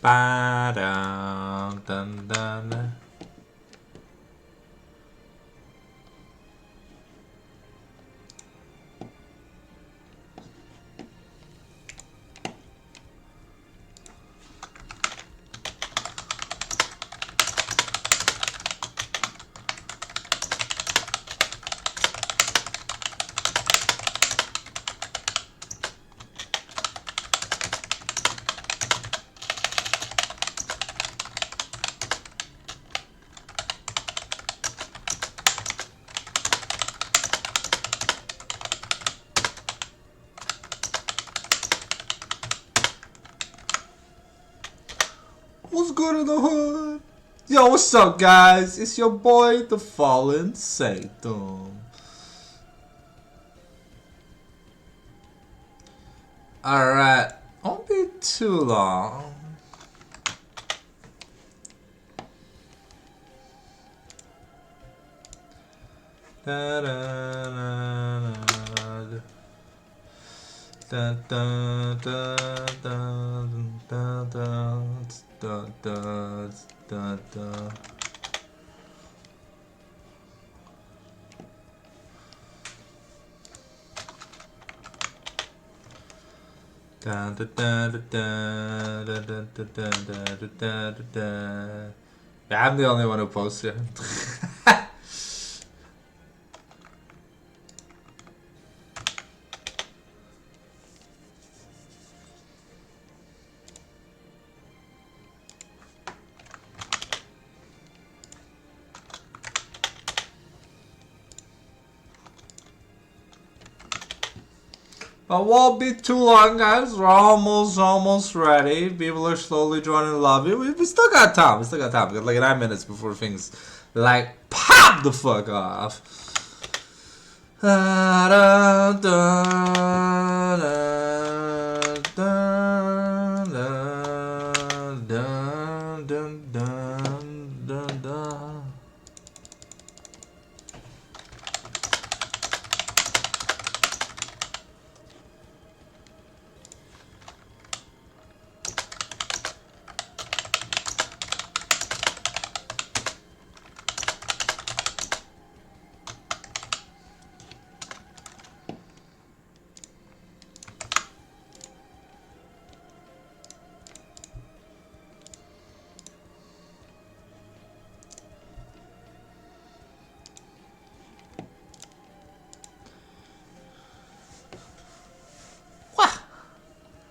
Ba-dum-dum-dum. What's good in the hood? Yo, what's up, guys? It's your boy, the Fallen Sanctum. Alright, won't be too long. Da, da, da, da, da, da, da, da, da. Da, da, da, da. Da, da, da, da, da, da, da, da, da, da, da. Yeah, I'm the only one who posts it. But won't be too long, guys. We're almost ready. People are slowly joining the lobby. We still got time. We still got time. We got like 9 minutes before things like pop the fuck off. Da, da, da, da, da, da, da, da, da.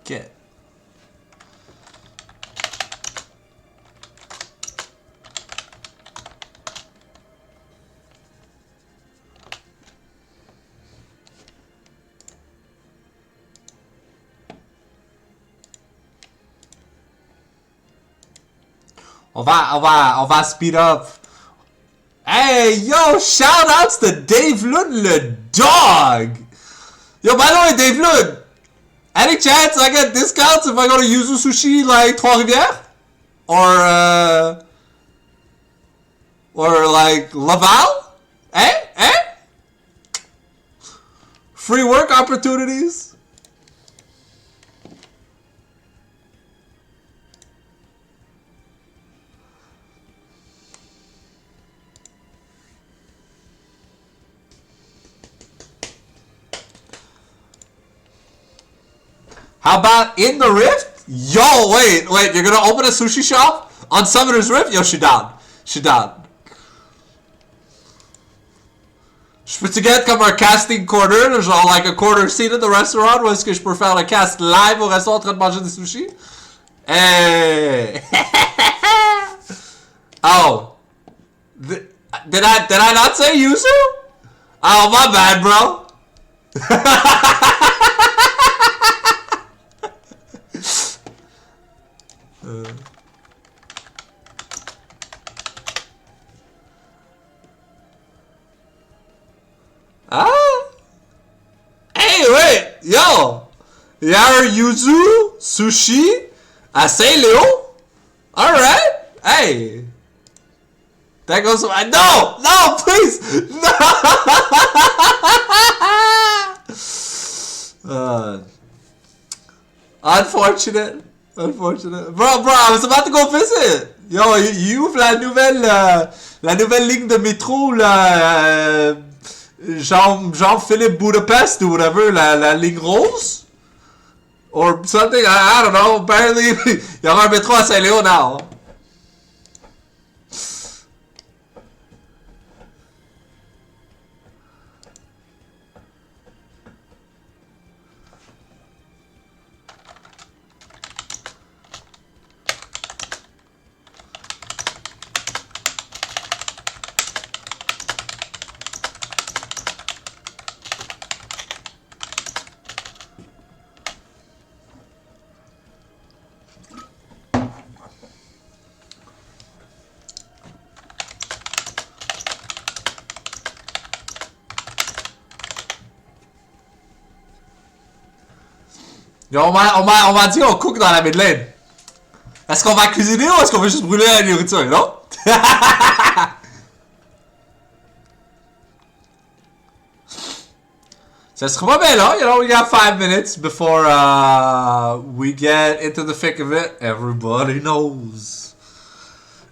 Get. On va speed up. Hey, yo, shout outs to Dave Lund, le dog. Yo, by the way, Dave Lund, any chance I get discounts if I go to Yuzu Sushi like Trois-Rivières? Or like Laval? Eh? Free work opportunities? How about in the Rift? Yo, wait, you're gonna open a sushi shop on Summoner's Rift? Yo, je suis down. Je peux-tu get comme un casting corner, genre like a corner seat at the restaurant, où est-ce que je peux faire le cast live au restaurant en train de manger des sushis? Hey! Oh. Did I not say Yuzu? Oh, my bad, bro. Hey, wait, yo, Yar Yuzu Sushi à Saint-Léo. All right, hey, that goes. No, please, no. Unfortunate. Unfortunate. Bro, I was about to go visit. Yo, you ouvres la nouvelle ligne de métro, là, genre Philippe Budapest ou whatever, la ligne rose? Or something, I don't know. Apparently, il y aura un métro à Saint-Léo now. Yo, on m'a dit qu'on cook dans la Midlane. Est-ce qu'on va cuisiner ou est-ce qu'on va juste brûler la nourriture, non? Ça sera pas bien là. You know, we got 5 minutes before we get into the thick of it. Everybody knows.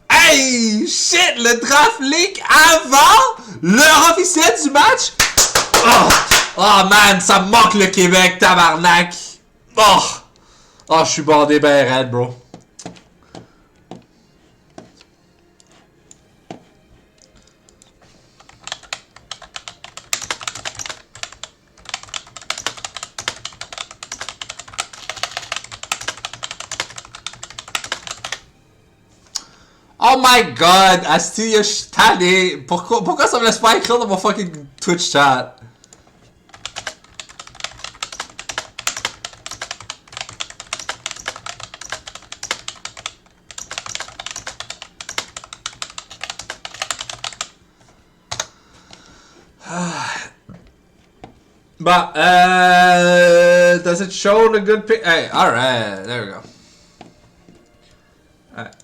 Hey! Shit! Le draft leak avant l'heure officielle du match? Oh man, ça me manque le Québec, tabarnak! Oh, je suis bandé ben raide, bro. Oh my god, Asti, je suis tanné. Pourquoi ça me laisse pas écrire dans mon fucking Twitch chat? But, does it show the good pic? Hey, alright, there we go. Alright.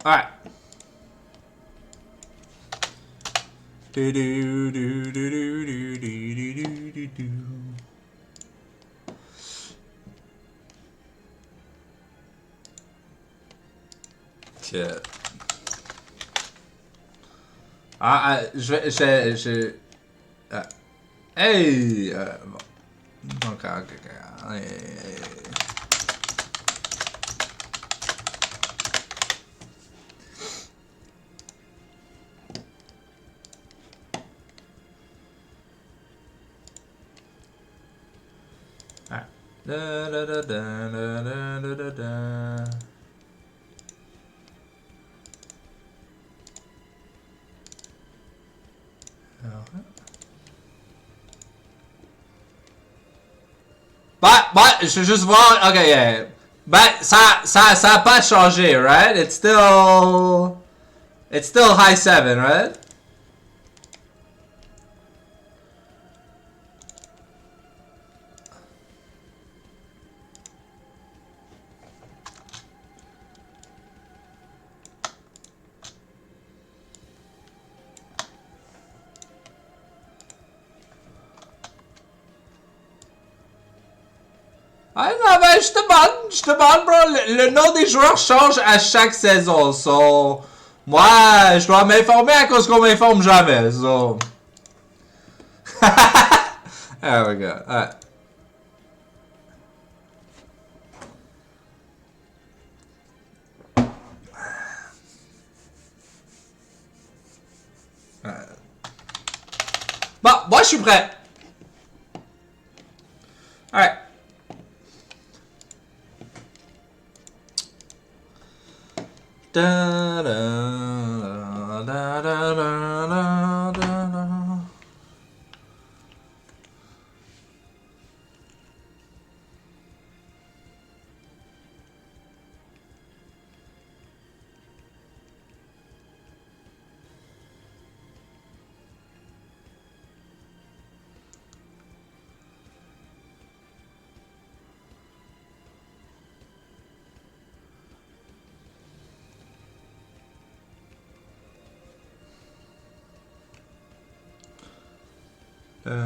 Alright. Do do do do do do do do do. Shit. Hey! Bon. Okay. Da da da da da da da da. Bah, je veux juste voir. Ok, yeah. Ben, ça a pas changé, right? It's still High7, right? Ah non, ben je te demande, bro. Le nom des joueurs change à chaque saison, so... Moi, je dois m'informer à cause qu'on m'informe jamais, so... There we go, alright. Bon, moi je suis prêt. Alright. Da, da, Okay.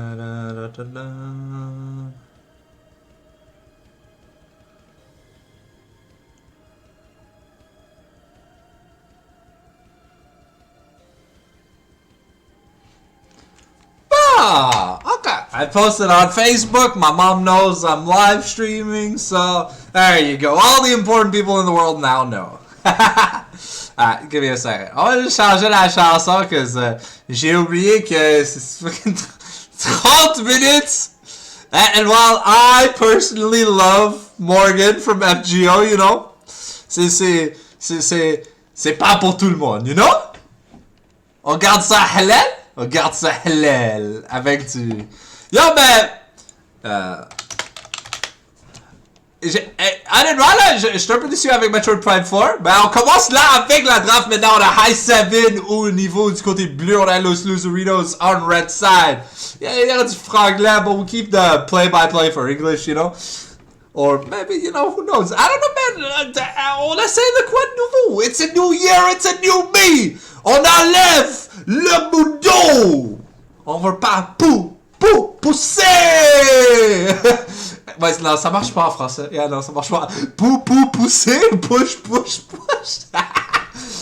I posted on Facebook. My mom knows I'm live streaming, so there you go. All the important people in the world now know. Alright, give me a second. On va juste changer la chanson, cause j'ai oublié que c'est fucking 30 minutes. And while I personally love Morgan from FGO, you know, c'est pas pour tout le monde, you know? On garde ça halal? On garde ça halal avec du... Yo, ben... honnêtement, là, je suis un peu déçu avec Metroid Prime 4. Ben, on commence là avec la draft maintenant. On a High7 au niveau du côté bleu. On a Loserinos on red side. Il y a du franglais, but we'll keep the play-by-play for English, you know? Or maybe, you know, who knows? I don't know, man. On essaie de quoi de nouveau? It's a new year, it's a new me. On enlève le boudon. On va pas pousser. Ouais, non, ça marche pas en français. Yeah, non, ça marche pas. Pousser, push.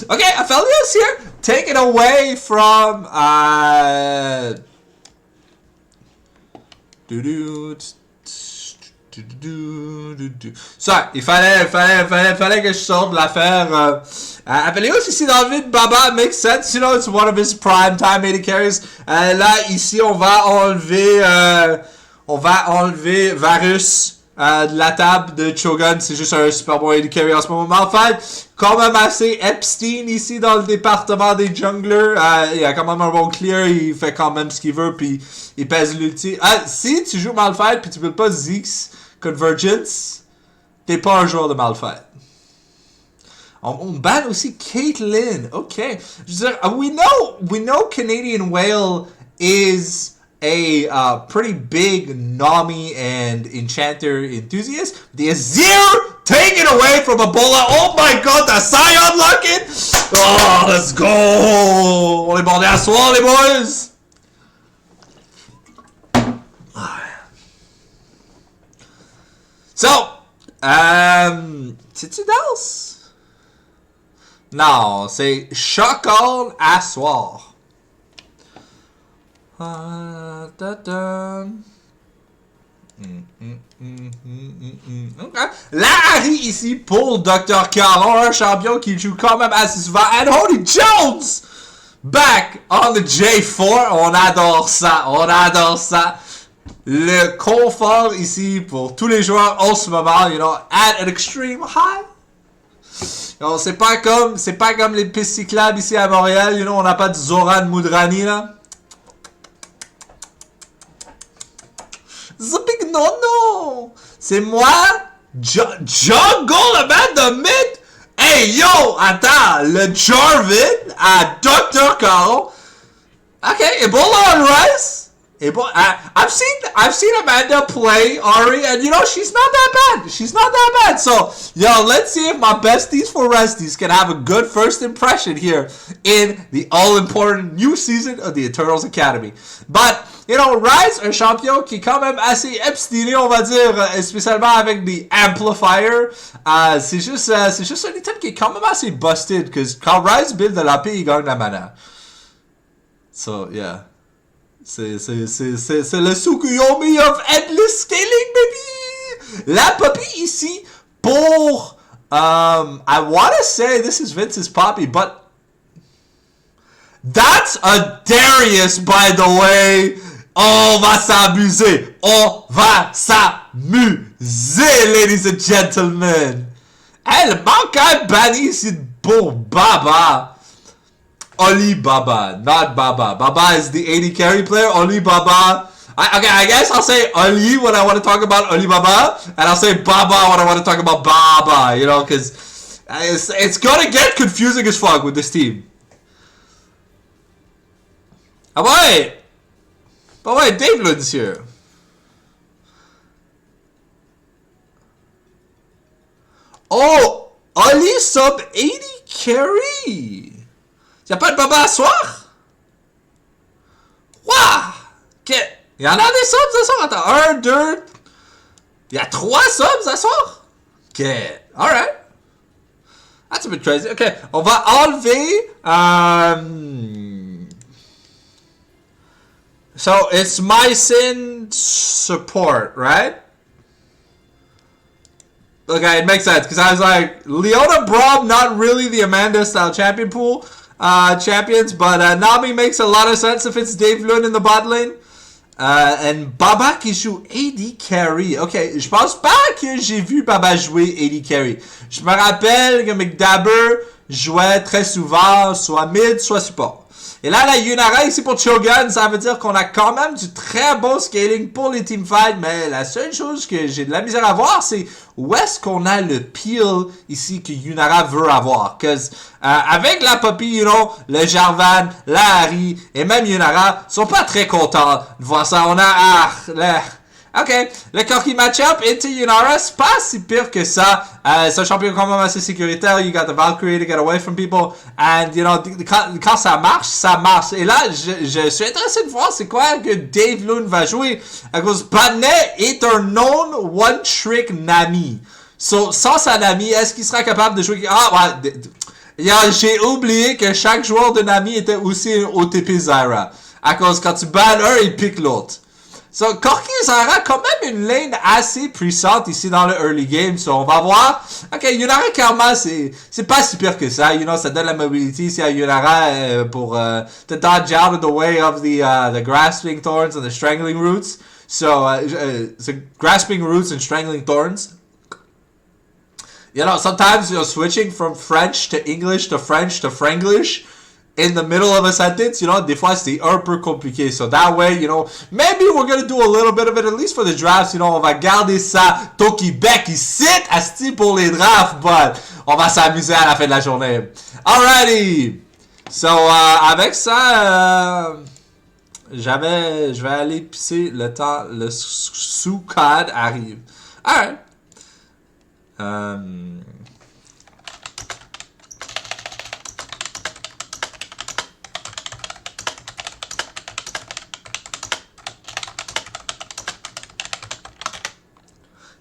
Okay, Aphelios here. Take it away from ça, il fallait que je sorte de l'affaire. Aphelios ici dans le vide, Baba makes sense, you know, it's one of his prime time AD carries. Là, ici, on va enlever Varus de la table de Cho'Gath. C'est juste un super bon AD carry en ce moment. En fait, quand même assez Epstein ici dans le département des junglers. Il a quand même un bon clear. Il fait quand même ce qu'il veut. Puis il pèse l'ulti. Si tu joues Malphite puis tu builds pas Zeke's Convergence, t'es pas un joueur de Malphite. On ban aussi Caitlyn. Okay. Je veux dire, we know Canadian Whale is a pretty big Nami and Enchanter enthusiast. The Azir taken away from Ebola. Oh my god, the Scion locking! Oh, let's go! On est bordés à soir, les boys! So, c'est-tu Dals? Non, c'est Chocolat à soir. Okay. La Harry ici pour Dr. Caron, un champion qui joue quand même assez souvent. And Holy Jones! Back on the J4. On adore ça. Le confort ici pour tous les joueurs en ce moment, you know, at an extreme high. Non, c'est pas comme les pistes cyclables ici à Montréal, you know, on n'a pas de Zoran Moudrani là. The big no. C'est moi, Jungle, le man de mid. Hey yo, attends, le Jarvan à Dr. Carl. Okay, Ebola on Rise. I've seen Amanda play Ari, and you know she's not that bad. So yo, let's see if my besties for resties can have a good first impression here in the all-important new season of the Eternals Academy. But you know, Rise, un champion qui est quand même assez epsteiné, on va dire, spécialement avec des amplifiers. C'est juste un item qui est quand même assez busted, parce que quand Rise build de l'AP, il gagne la mana. So yeah. C'est le Tsukuyomi of endless scaling, baby! La puppy ici pour... I want to say this is Vince's puppy, but... That's a Darius, by the way! On va s'amuser! Ladies and gentlemen! Elle manque un banni ici pour Baba! Ali Baba, not Baba. Baba is the 80 carry player. Ali Baba. I guess I'll say Ali when I want to talk about Ali Baba, and I'll say Baba when I want to talk about Baba. You know, because it's gonna get confusing as fuck with this team. Oh wait, but wait, Dave Lund's here. Oh, Ali sub 80 carry. Y'a pas de Baba à soir? Waouh! Ok. Il y en a des subs à soir? Attends, 1, 2. Il y a 3 subs à soir? Ok. Alright. That's a bit crazy. Ok. On va enlever. So it's Mycin support, right? Okay, it makes sense. Because I was like, Leona Braum, not really the Amanda style champion pool. Champions, but Nami makes a lot of sense if it's Dave Lund in the bot lane. And Baba qui joue AD Carry. Ok, je pense pas que j'ai vu Baba jouer AD Carry. Je me rappelle que McDabber jouait très souvent soit mid, soit support. Et là, la Yunara ici pour Cho'Gawn, ça veut dire qu'on a quand même du très beau scaling pour les teamfights, mais la seule chose que j'ai de la misère à voir, c'est où est-ce qu'on a le peel ici que Yunara veut avoir. Cause avec la Poppy, you know, le Jarvan, la Harry et même Yunara sont pas très contents de voir ça. On a ok, le Corki matchup into Yunara, c'est pas si pire que ça. C'est un champion quand même assez sécuritaire. You got the Valkyrie to get away from people. And, you know, quand ça marche, ça marche. Et là, je suis intéressé de voir c'est quoi que Dave Lund va jouer. À cause Padney est un known one-trick Nami. So, sans sa Nami, est-ce qu'il sera capable de jouer... Ah, ouais. J'ai oublié que chaque joueur de Nami était aussi un OTP Zyra. À cause quand tu bannes un, il pique l'autre. So, Corki Zyra quand même une lane assez puissante ici dans le early game. So, on va voir. Ok, Yunara, clairement, c'est pas si pire que ça. You know, ça donne la mobility ici à Yunara pour to dodge out of the way of the grasping thorns and the strangling roots. So, grasping roots and strangling thorns. You know, sometimes you're switching from French to English to French to Franglish in the middle of a sentence, you know, des fois c'est un peu compliqué. So that way, you know, maybe we're gonna do a little bit of it, at least for the drafts, you know, on va garder ça Tokibec ici, asti pour les drafts, but on va s'amuser à la fin de la journée. Alrighty! So, avec ça, je vais aller pisser le temps, le sous-code arrive. Alright.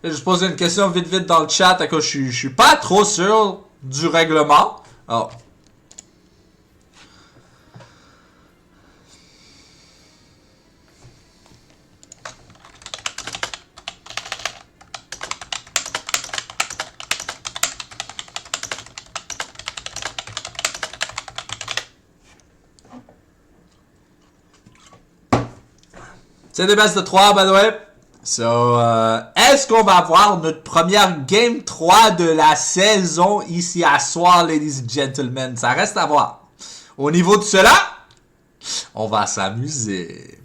Je vais poser une question vite dans le chat, que je suis pas trop sûr du règlement. Oh. C'est des bases de 3, by the way. So, est-ce qu'on va avoir notre première Game 3 de la saison ici à soir, ladies and gentlemen? Ça reste à voir. Au niveau de cela, on va s'amuser.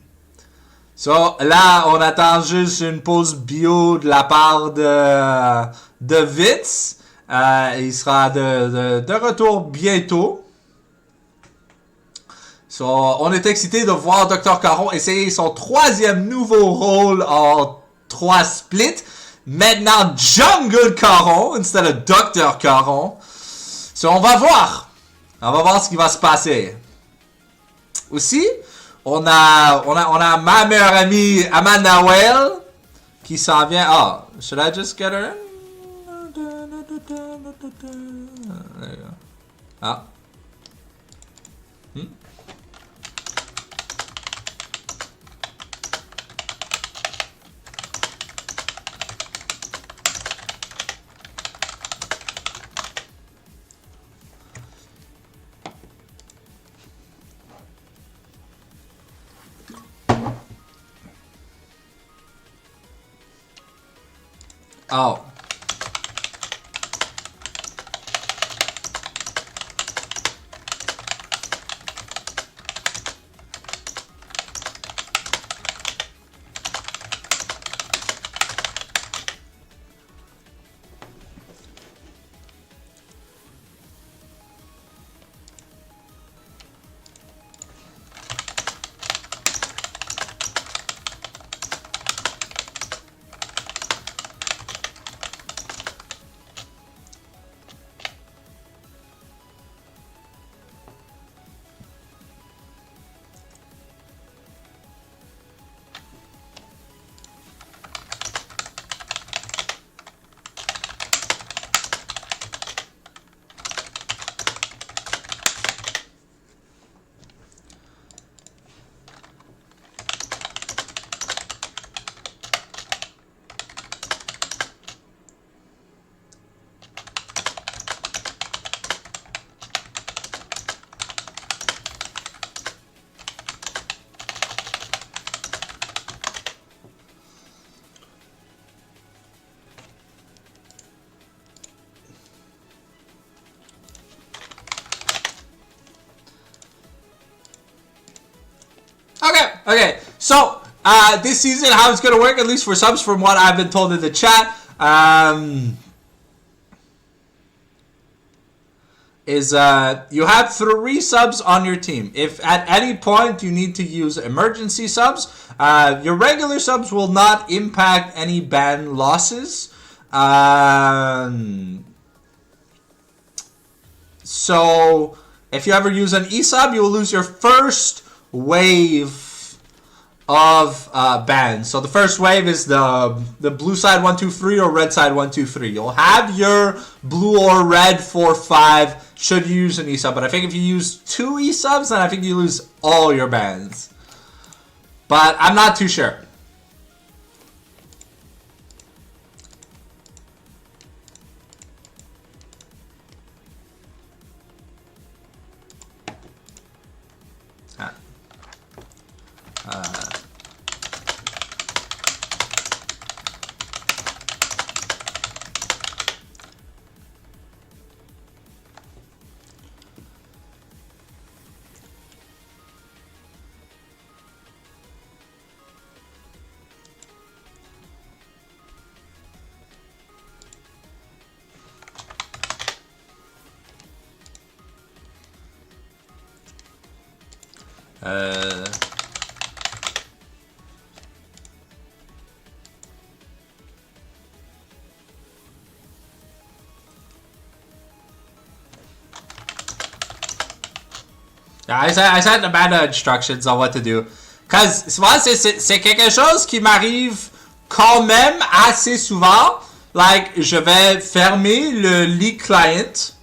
So, là, on attend juste une pause bio de la part de Vince. Il sera de retour bientôt. So, on est excité de voir Dr. Caron essayer son troisième nouveau rôle en 3 splits. Maintenant, Jungle Caron instead of Dr. Caron. So, on va voir. On va voir ce qui va se passer. Aussi, on a ma meilleure amie Amanda Whale qui s'en vient. Ah, should I just get her in? There you go. Ah. Oh. Okay. So this season, how it's gonna work, at least for subs, from what I've been told in the chat, is you have 3 subs on your team. If at any point you need to use emergency subs, your regular subs will not impact any ban losses. So if you ever use an E-sub, you will lose your first wave of bans. So the first wave is the blue side 1, 2, 3 or red side 1, 2, 3. You'll have your blue or red 4, 5 should you use an E-sub. But I think if you use 2 E-subs, then I think you lose all your bans. But I'm not too sure. I sent the bad instructions on what to do. Cause souvent c'est quelque chose qui m'arrive quand même assez souvent. Like, je vais fermer le leak client.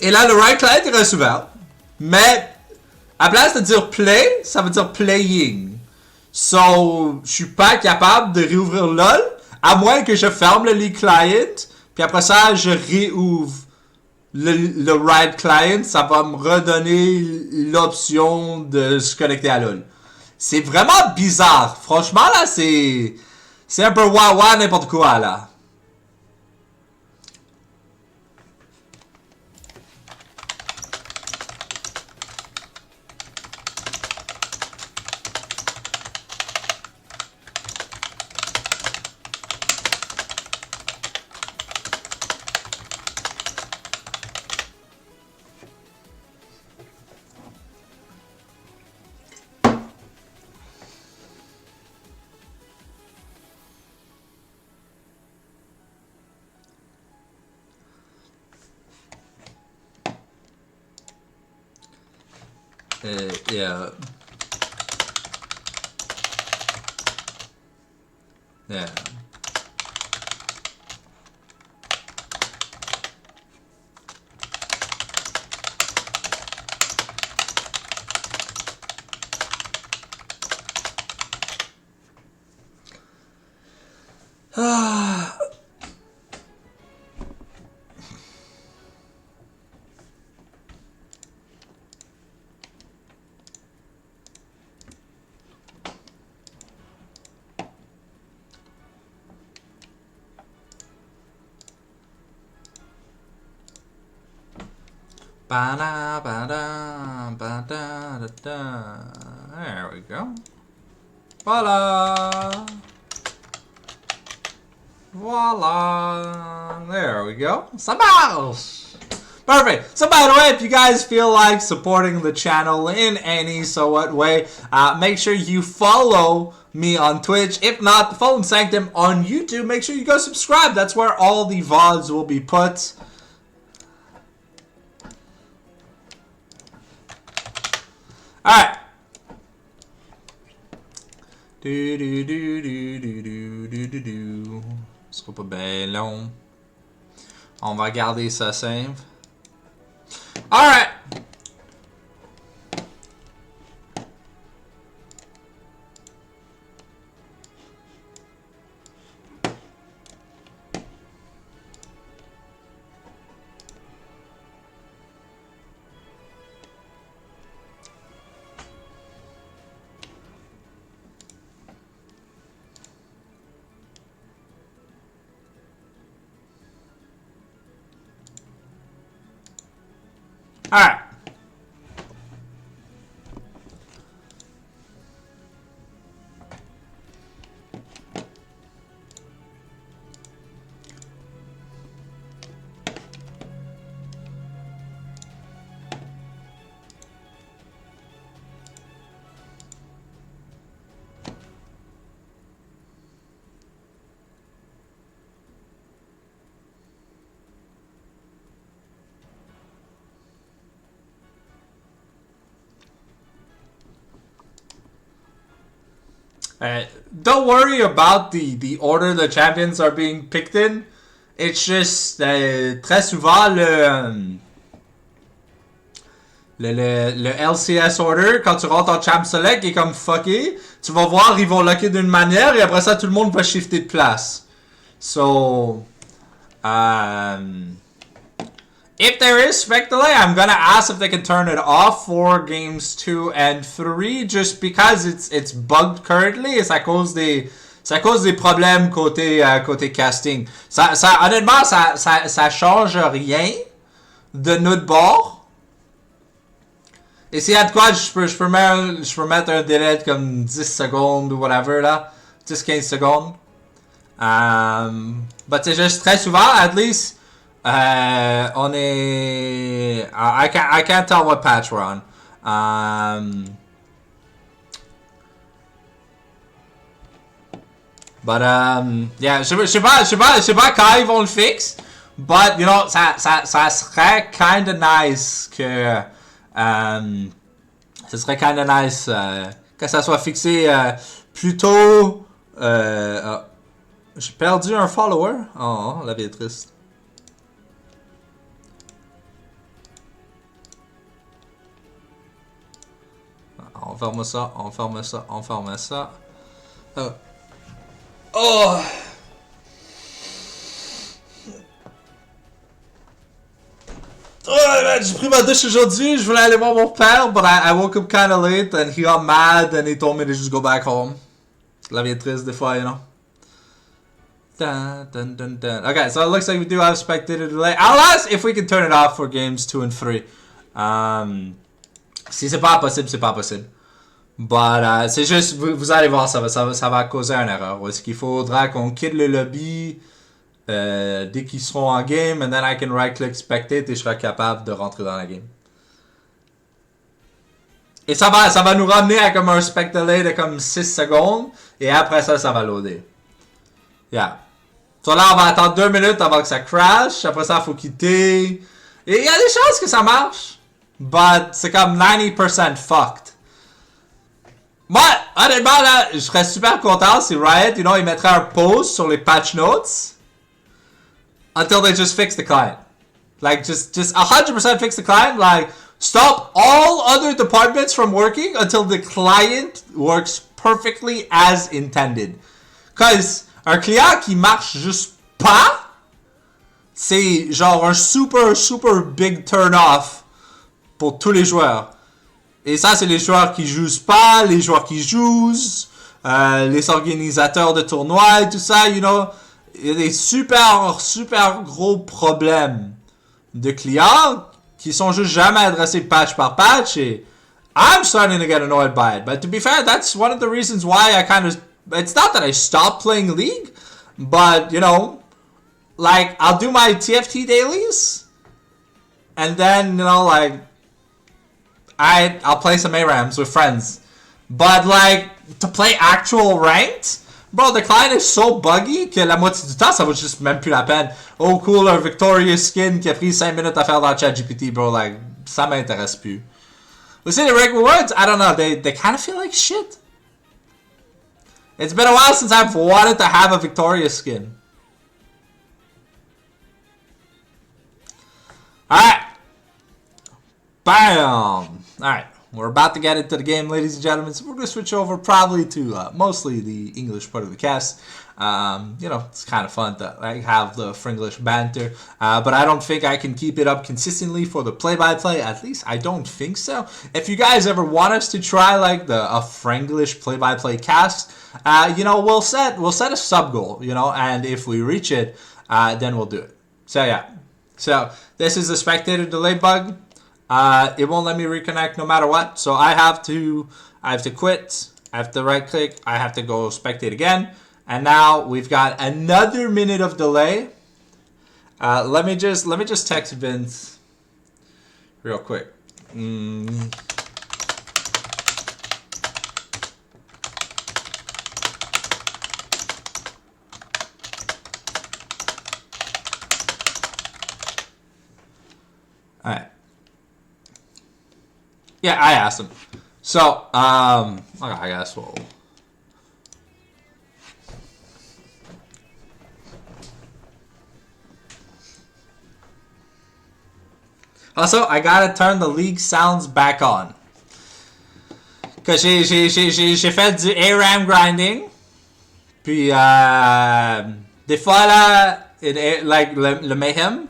Et là, le right client il reste ouvert. Mais à place de dire play, ça veut dire playing. So, je suis pas capable de réouvrir LOL, à moins que je ferme le leak client, puis après ça, je réouvre le right client, ça va me redonner l'option de se connecter à LOL. C'est vraiment bizarre. Franchement, là, c'est un peu wawa n'importe quoi, là. Yeah. Yeah. Ba-da, ba-da, ba-da, da-da. There we go. Voila! Voila! There we go. Ça marche! Perfect. So by the way, if you guys feel like supporting the channel in any so what way, make sure you follow me on Twitch. If not, the Fallen Sanctum on YouTube. Make sure you go subscribe. That's where all the VODs will be put. Alright. Ce sera pas bien long. On va garder ça simple. Alright. Alright. Don't worry about the order the champions are being picked in. It's just très souvent le LCS order, quand tu rentres en champ select, il est comme fucké. Tu vas voir, ils vont locker d'une manière et après ça, tout le monde va shifter de place. So, if there is spec delay, I'm gonna ask if they can turn it off for games 2 and 3, just because it's bugged currently. C'est à cause des problèmes côté casting. Honnêtement, ça change rien de notre bord. Et s'il y a de quoi, je peux mettre un délai de comme 10 secondes ou whatever là, 10-15 secondes. But c'est juste très souvent, at least. On est. I can't tell what patch we're on. But yeah, je sais pas quand ils vont le fix. But you know, ça serait kinda nice que ce serait kinda nice que ça soit fixé plus tôt. J'ai perdu un follower. Oh, la vie est triste. On ferme ça, on ferme ça, on ferme ça. Oh! Oh, j'ai pris ma douche aujourd'hui, je voulais aller voir mon père, but I woke up kinda late and he got mad and he told me to just go back home. La vie est triste des fois, you know. Dun, dun, dun, dun. Okay, so it looks like we do have spectator delay. I'll ask if we can turn it off for games 2 and 3. Si c'est pas possible, c'est pas possible. But c'est juste, vous allez voir, ça va causer une erreur. Est-ce qu'il faudra qu'on quitte le lobby dès qu'ils seront en game, and then I can right-click spectate et je serai capable de rentrer dans la game. Et ça va nous ramener à comme un spec delay de comme 6 secondes, et après ça va loader. Yeah. So là, on va attendre 2 minutes avant que ça crash, après ça, il faut quitter. Et il y a des chances que ça marche, but c'est comme 90% fucked. Moi, honnêtement, là, je serais super content si Riot, you know, ils mettraient un post sur les patch notes until they just fix the client. Like, just 100% fix the client. Like, stop all other departments from working until the client works perfectly as intended. Cause un client qui marche juste pas, c'est genre un super big turn off pour tous les joueurs. Et ça, c'est les joueurs qui jouent pas, les joueurs qui jouent, les organisateurs de tournois et tout ça, you know. Il y a des super gros problèmes de clients qui sont juste jamais adressés patch par patch. Et I'm starting to get annoyed by it. But to be fair, that's one of the reasons why I kind of... It's not that I stopped playing League, but, you know, like, I'll do my TFT dailies, and then, you know, like... I'll play some ARAMs with friends. But like, to play actual ranked, bro, the client is so buggy que la moitié du temps, ça vaut juste même plus la peine. Oh cool, un Victorious skin qui a pris 5 minutes à faire dans ChatGPT, bro, like, ça m'intéresse plus. We see the rank rewards, I don't know, they kind of feel like shit. It's been a while since I've wanted to have a Victorious skin. Alright. Bam! Alright, we're about to get into the game, ladies and gentlemen, so we're going to switch over probably to mostly the English part of the cast. You know, it's kind of fun to like, have the Fringlish banter, but I don't think I can keep it up consistently for the play-by-play. At least I don't think so. If you guys ever want us to try like a Fringlish play-by-play cast, you know, we'll set a sub goal, you know, and if we reach it, then we'll do it. So yeah, so this is the spectator delay bug. It won't let me reconnect no matter what, so I have to quit, I have to right click, I have to go spectate again, and now we've got another minute of delay. Let me just text Vince real quick. Alright. Yeah, I asked him. So, okay, I guess we'll Also, I gotta turn the league sounds back on. Because j'ai fait du ARAM grinding. Puis, des fois, là, like, le mayhem.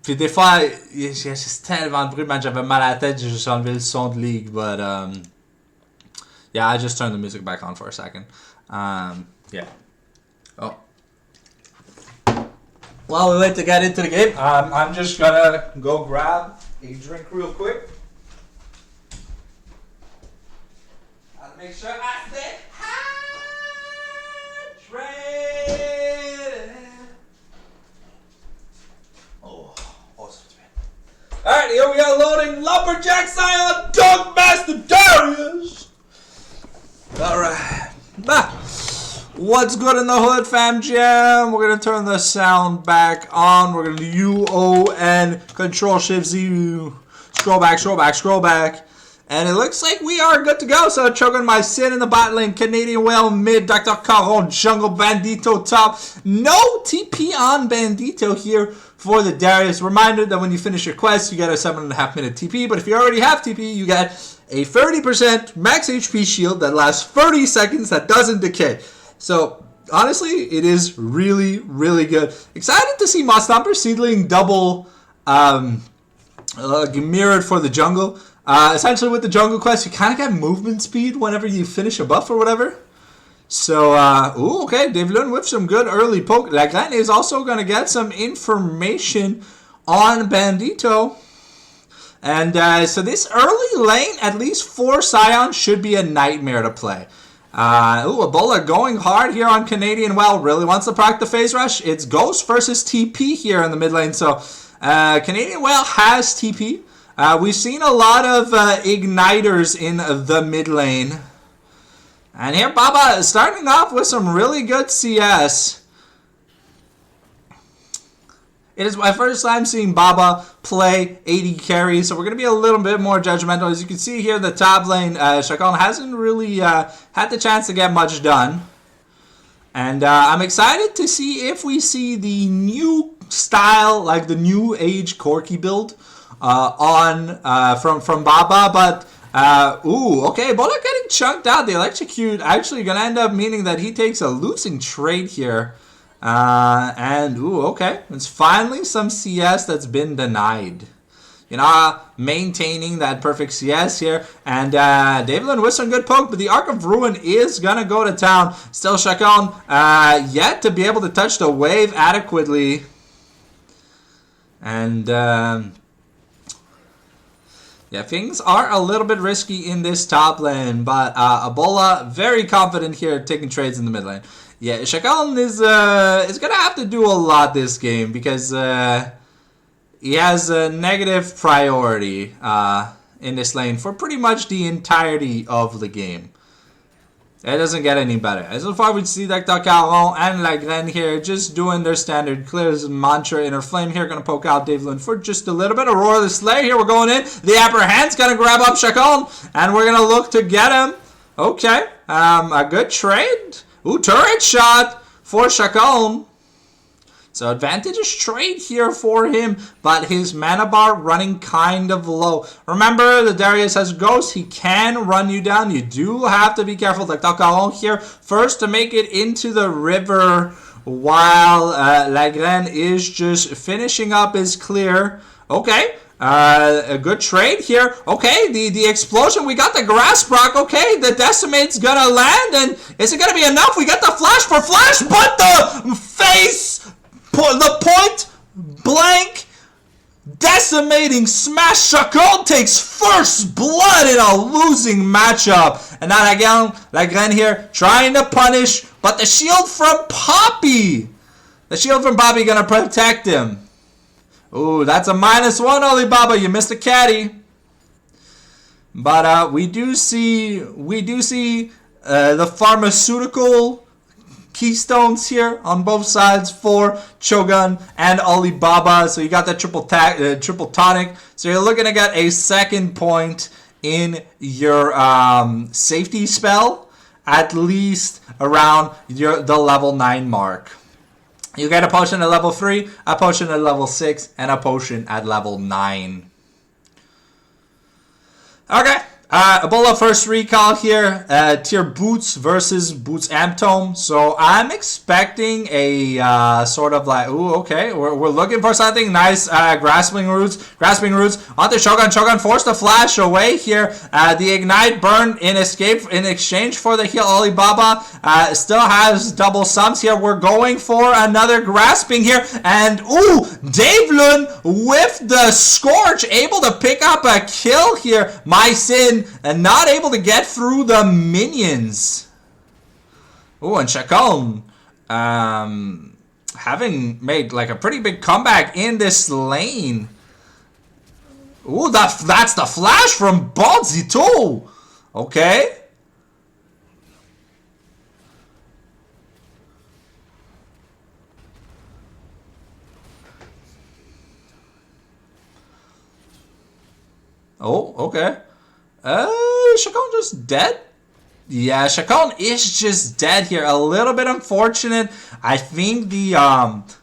Puis, des fois, j'ai juste tellement de bruit, man, j'avais mal à la tête, j'ai juste enlevé le son de league. But, yeah, I just turned the music back on for a second. Yeah. Oh. While we wait to get into the game, I'm just gonna go grab a drink real quick. I'll make sure I stay hydrated. Oh, awesome. Alright, here we are loading Lumberjack Scion Dog Master Darius. Alright. What's good in the hood, fam jam? We're gonna turn the sound back on. We're gonna do UON Control Shift Z. Scroll back, scroll back, scroll back. And it looks like we are good to go. So choking my Sin in the bot lane, Canadian Whale mid, Dr. Caron, Jungle Bandito top. No TP on Bandito here for the Darius. Reminder that when you finish your quest, you get a 7.5 minute TP. But if you already have TP, you get a 30% max HP shield that lasts 30 seconds that doesn't decay. So, honestly, it is really, really good. Excited to see Moss Stomper Seedling double mirrored for the jungle. Essentially, with the jungle quest, you kind of get movement speed whenever you finish a buff or whatever. So, ooh, okay, Dave Lund with some good early poke. Lagran is also going to get some information on Bandito. And so this early lane, at least for Scion, should be a nightmare to play. Ebola going hard here on Canadian Well. Really wants to proc the phase rush. It's Ghost versus TP here in the mid lane. So Canadian Well has TP. We've seen a lot of igniters in the mid lane. And here Baba is starting off with some really good CS. It is my first time seeing Baba play AD carry, so we're going to be a little bit more judgmental. As you can see here, the top lane, Chacon hasn't really had the chance to get much done. And I'm excited to see if we see the new style, like the new age Corki build from Baba. But, okay, Bola getting chunked out. The electrocute actually going to end up meaning that he takes a losing trade here. Okay. It's finally some CS that's been denied. You know, maintaining that perfect CS here. And Davelin with some good poke, but the Arc of Ruin is going to go to town. Still Chacon yet to be able to touch the wave adequately. And yeah, things are a little bit risky in this top lane. But Ebola very confident here taking trades in the mid lane. Yeah, Chacon is going to have to do a lot this game because he has a negative priority in this lane for pretty much the entirety of the game. It doesn't get any better. As so far we see Dr. Caron and Lagren here just doing their standard clears mantra. Inner Flame here going to poke out Davelin for just a little bit. Aurora the Slayer here, we're going in. The Apprehend's going to grab up Chacon and we're going to look to get him. Okay, a good trade. Ooh, turret shot for Chacon. So advantageous trade here for him, but his mana bar running kind of low. Remember, the Darius has Ghost. He can run you down. You do have to be careful. Like Caron here, first to make it into the river while Lagren is just finishing up his clear. Okay. A good trade here. Okay, the explosion. We got the grass proc. Okay, the decimate's gonna land, and is it gonna be enough? We got the flash for flash, but the the point blank decimating smash. Chacon takes first blood in a losing matchup, and now Lagren here trying to punish, but the shield from Poppy. The shield from Poppy gonna protect him. Ooh, that's a -1, Alibaba. You missed a caddy. But we do see the pharmaceutical keystones here on both sides for Chogun and Alibaba. So you got that triple tonic. So you're looking to get a second point in your safety spell, at least around the level 9 mark. You get a potion at level 3, a potion at level 6, and a potion at level 9. Okay. Ebola first recall here. Tier Boots versus Boots Amptome. So I'm expecting a sort of like, ooh, okay. We're looking for something nice. Grasping roots. Onto Shogun. Shogun forced the flash away here. The Ignite burn in exchange for the heal. Alibaba still has double sums here. We're going for another grasping here. And ooh, Dave Lund with the Scorch able to pick up a kill here. My Sin and not able to get through the minions. Ooh, and Chacon having made like a pretty big comeback in this lane. Ooh, that's the flash from Bonzito. Okay. Oh, okay. Chacon just dead? Yeah, Chacon is just dead here. A little bit unfortunate. I think the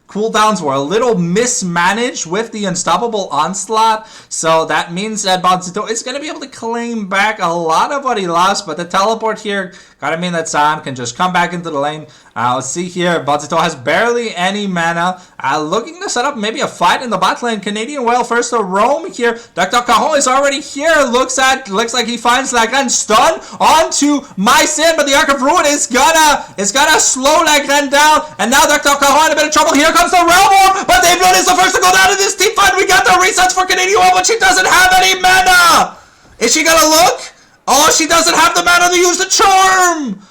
cooldowns were a little mismanaged with the Unstoppable Onslaught. So that means that Bonzito is going to be able to claim back a lot of what he lost. But the teleport here gotta mean that Sam can just come back into the lane. Let's see here. Bonzito has barely any mana. Looking to set up maybe a fight in the bot lane. Canadian Whale first to roam here. Dr. Cajon is already here. Looks like he finds Lagran stun onto My Sin, but the Arc of Ruin is gonna slow Lagran down. And now Dr. Cajon in a bit of trouble. Here comes the Realm Orb, but Dave Lund is the first to go down in this team fight. We got the resets for Canadian Whale, but she doesn't have any mana. Is she gonna look? Oh, she doesn't have the mana to use the charm.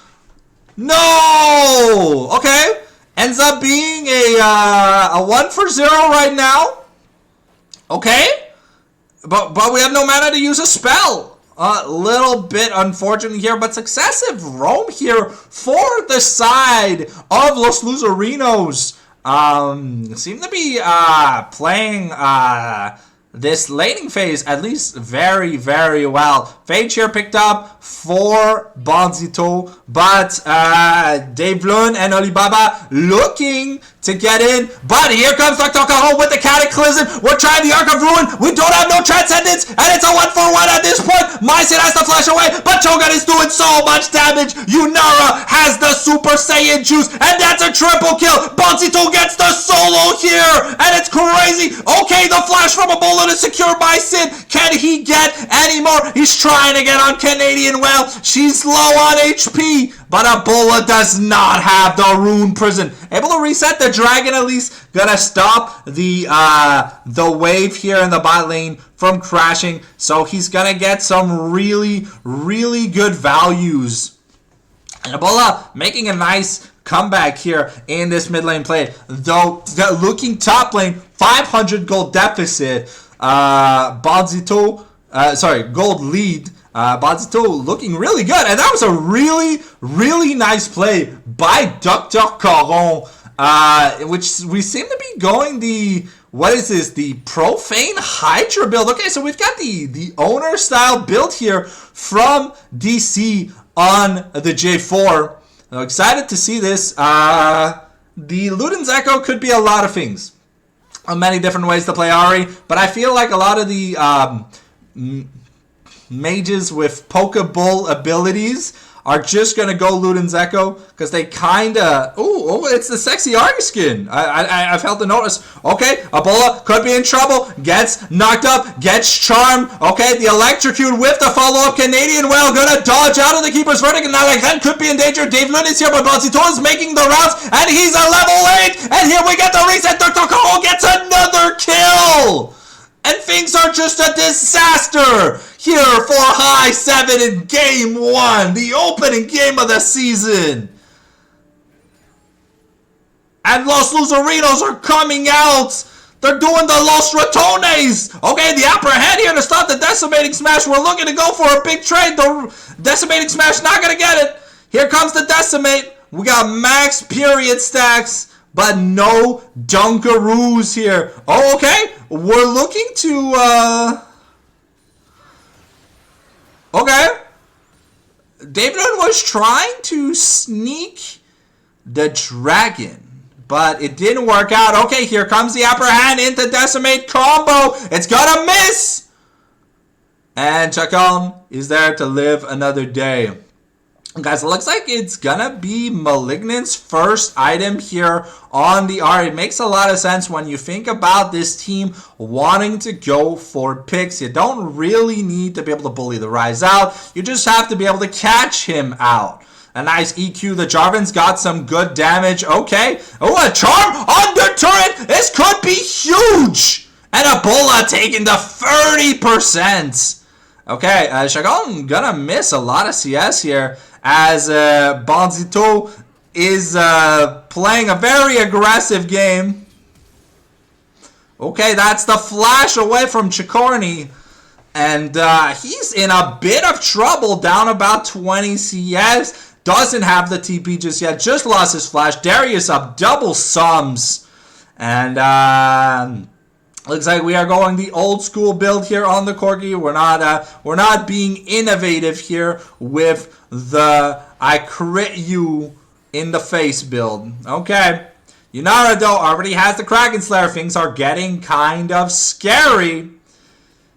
No. Okay. Ends up being a 1-for-0 right now. Okay. But we have no mana to use a spell. A little bit unfortunate here, but successive roam here for the side of Los Loserinos. Seem to be playing this laning phase at least very, very well. Phage here picked up for Bonzito, but Dave Lund and Alibaba looking to get in. But here comes Dr. Cajon with the Cataclysm. We're trying the Arc of Ruin. We don't have no Transcendence, and it's a 1-for-1 at this point. Mycin has to flash away, but Cho'Gath is doing so much damage. Yunara has the Super Saiyan juice, and that's a triple kill. Bonzito gets the solo here, and it's crazy. Okay, the flash from Ebola to secure Mycin. Can he get any more? He's trying to get on Canadian Whale. She's low on HP, but Ebola does not have the Rune Prison. Able to reset the dragon at least. Gonna stop the wave here in the bot lane from crashing. So he's gonna get some really, really good values. And Ebola making a nice comeback here in this mid lane play. Though looking top lane, 500 gold deficit. Bonzito, gold lead. Bonzito looking really good, and that was a really, really nice play by Dr. Caron, which we seem to be going the, what is this, the Profane Hydra build. Okay, so we've got the owner style build here from DC on the J4. I'm excited to see this. The Luden's Echo could be a lot of things. Many different ways to play Ahri, but I feel like a lot of the mages with Pokeball abilities are just gonna go Luden's Echo because they kinda. Oh, it's the sexy Ahri skin. I failed to notice. Okay, Ebola could be in trouble. Gets knocked up. Gets charmed. Okay, the electrocute with the follow up. Canadian Whale gonna dodge out of the Keeper's Verdict, and now Lagran could be in danger. Dave Lund is here, but Bonzito is making the rounds, and he's a level 8. And here we get the reset. Dr. Cole gets another kill. And things are just a disaster here for High7 in Game 1, the opening game of the season. And Los Loserinos are coming out. They're doing the Los Ratones. Okay, the upper hand here to stop the Decimating Smash. We're looking to go for a big trade. The Decimating Smash not going to get it. Here comes the Decimate. We got max period stacks, but no Dunkaroos here. Oh, okay. We're looking to, okay. David was trying to sneak the dragon, but it didn't work out. Okay, here comes the upper hand into Decimate combo. It's gonna miss. And Chacon is there to live another day. Guys, it looks like it's gonna be Malignant's first item here on the art. It makes a lot of sense when you think about this team wanting to go for picks. You don't really need to be able to bully the Rise out. You just have to be able to catch him out. A nice EQ. The Jarvan's got some good damage. Okay. Oh, a charm on the turret. This could be huge. And Ebola taking the 30%. Okay, Chacon gonna miss a lot of CS here as Bonzito is playing a very aggressive game. Okay, that's the flash away from Chikorny. And he's in a bit of trouble, down about 20 CS. Doesn't have the TP just yet, just lost his flash. Darius up double sums. And looks like we are going the old school build here on the Corgi. We're not being innovative here with the I crit you in the face build. Okay. Yunara though already has the Kraken Slayer. Things are getting kind of scary.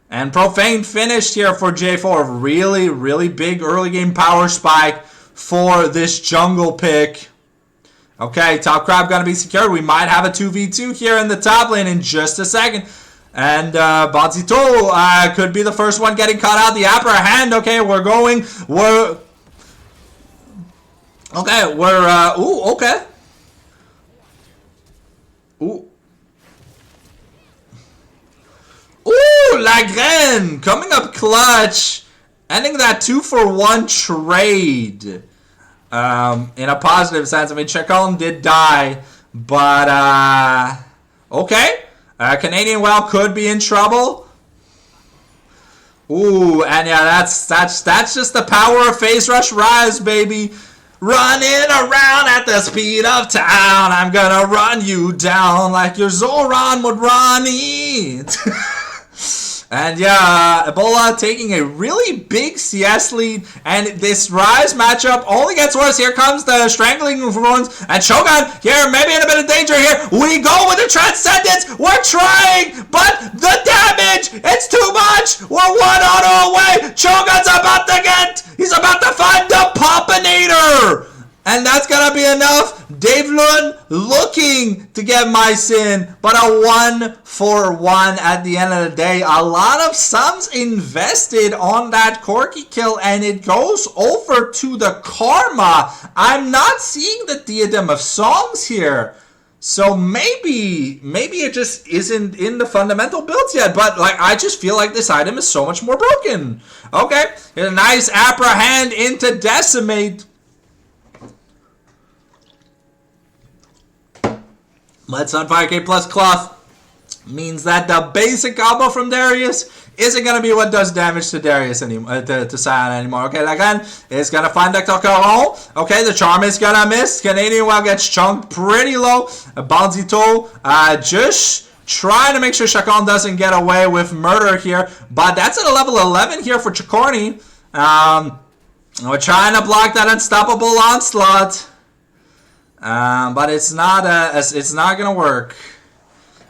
And Profane finished here for J4. Really, really big early game power spike for this jungle pick. Okay, top crab gonna be secured. We might have a 2v2 here in the top lane in just a second. And Bonzito could be the first one getting caught out. The upper hand. Okay, ooh, okay. Ooh, Lagren coming up clutch. Ending that 2-for-1 trade. In a positive sense. I mean, Chacon did die, but okay. Canadian WoW could be in trouble. Ooh, and yeah, that's just the power of Phase Rush Rise, baby. Running around at the speed of town. I'm gonna run you down like your Zoran would run it. And yeah, Ebola taking a really big CS lead, and this Rise matchup only gets worse. Here comes the Strangling Ruins, and Shogun here maybe in a bit of danger here. We go with the Transcendence. We're trying, but the damage, it's too much. We're one auto away. Shogun's he's about to find the Poppinator. And that's going to be enough. Dave Lund looking to get my sin, but a 1-for-1 at the end of the day. A lot of sums invested on that Corki kill, and it goes over to the Karma. I'm not seeing the Diadem of Songs here. So maybe it just isn't in the fundamental builds yet, but like I just feel like this item is so much more broken. Okay, a nice apprehend into Decimate. Let's on 5k plus cloth means that the basic combo from Darius isn't going to be what does damage to Darius anymore, to Sion anymore. Okay, again, it's going to find the Coco. Okay, the charm is going to miss. Canadian WoW gets chunked pretty low. Bonzito just trying to make sure Chacon doesn't get away with murder here. But that's at a level 11 here for Chikorny. We're trying to block that unstoppable onslaught. But it's not gonna work.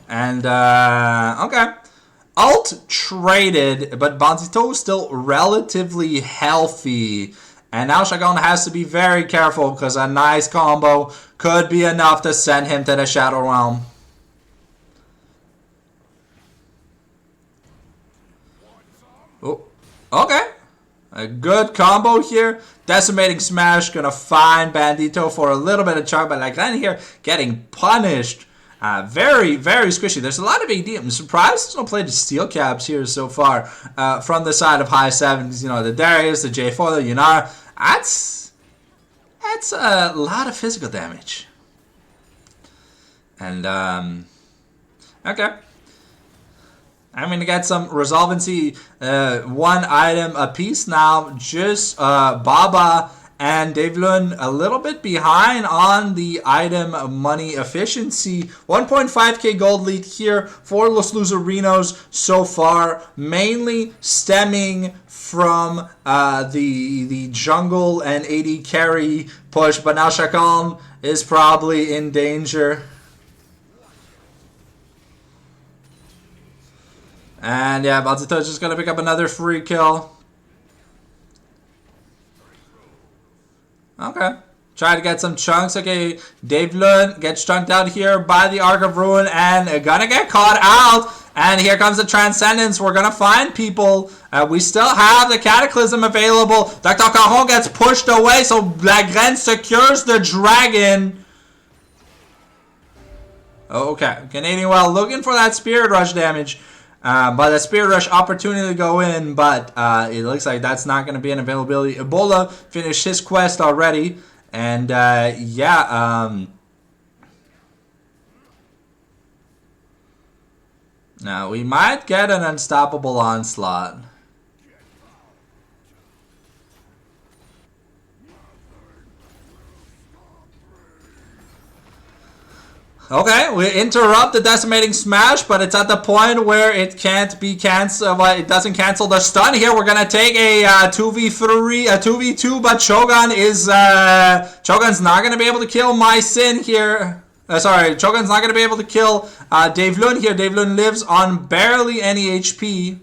And okay, ult traded, but Bonzito is still relatively healthy. And now Chacon has to be very careful because a nice combo could be enough to send him to the Shadow Realm. Oh, okay. A good combo here. Decimating Smash gonna find Bandito for a little bit of charm, but like then here getting punished. Very, very squishy. There's a lot of AD. I'm surprised there's no play to Steel Caps here so far from the side of High7. You know, the Darius, the J4, the Yunara. That's a lot of physical damage. And okay. I'm going to get some Resolvency, one item a piece now. Just Baba and Dave Lund a little bit behind on the item money efficiency. 1.5k gold lead here for Los Loserinos so far. Mainly stemming from the jungle and AD carry push. But now Chacon is probably in danger. And yeah, Balzito is just going to pick up another free kill. Okay. Try to get some chunks. Okay, Dave Lund gets chunked out here by the Ark of Ruin and gonna get caught out. And here comes the Transcendence. We're gonna find people. We still have the Cataclysm available. Dr. Caron gets pushed away, so Lagren secures the Dragon. Okay, Canadian Well looking for that Spirit Rush damage. But the Spirit Rush opportunity to go in, but it looks like that's not going to be an availability. Ebola finished his quest already. And yeah, now we might get an Unstoppable Onslaught. Okay, we interrupt the Decimating Smash, but it's at the point where it can't be canceled. It doesn't cancel the stun here. We're gonna take a 2v3, a 2v2, but Shogun is Shogun's not gonna be able to kill My Sin here. Sorry, Shogun's not gonna be able to kill Dave Lund here. Dave Lund lives on barely any HP.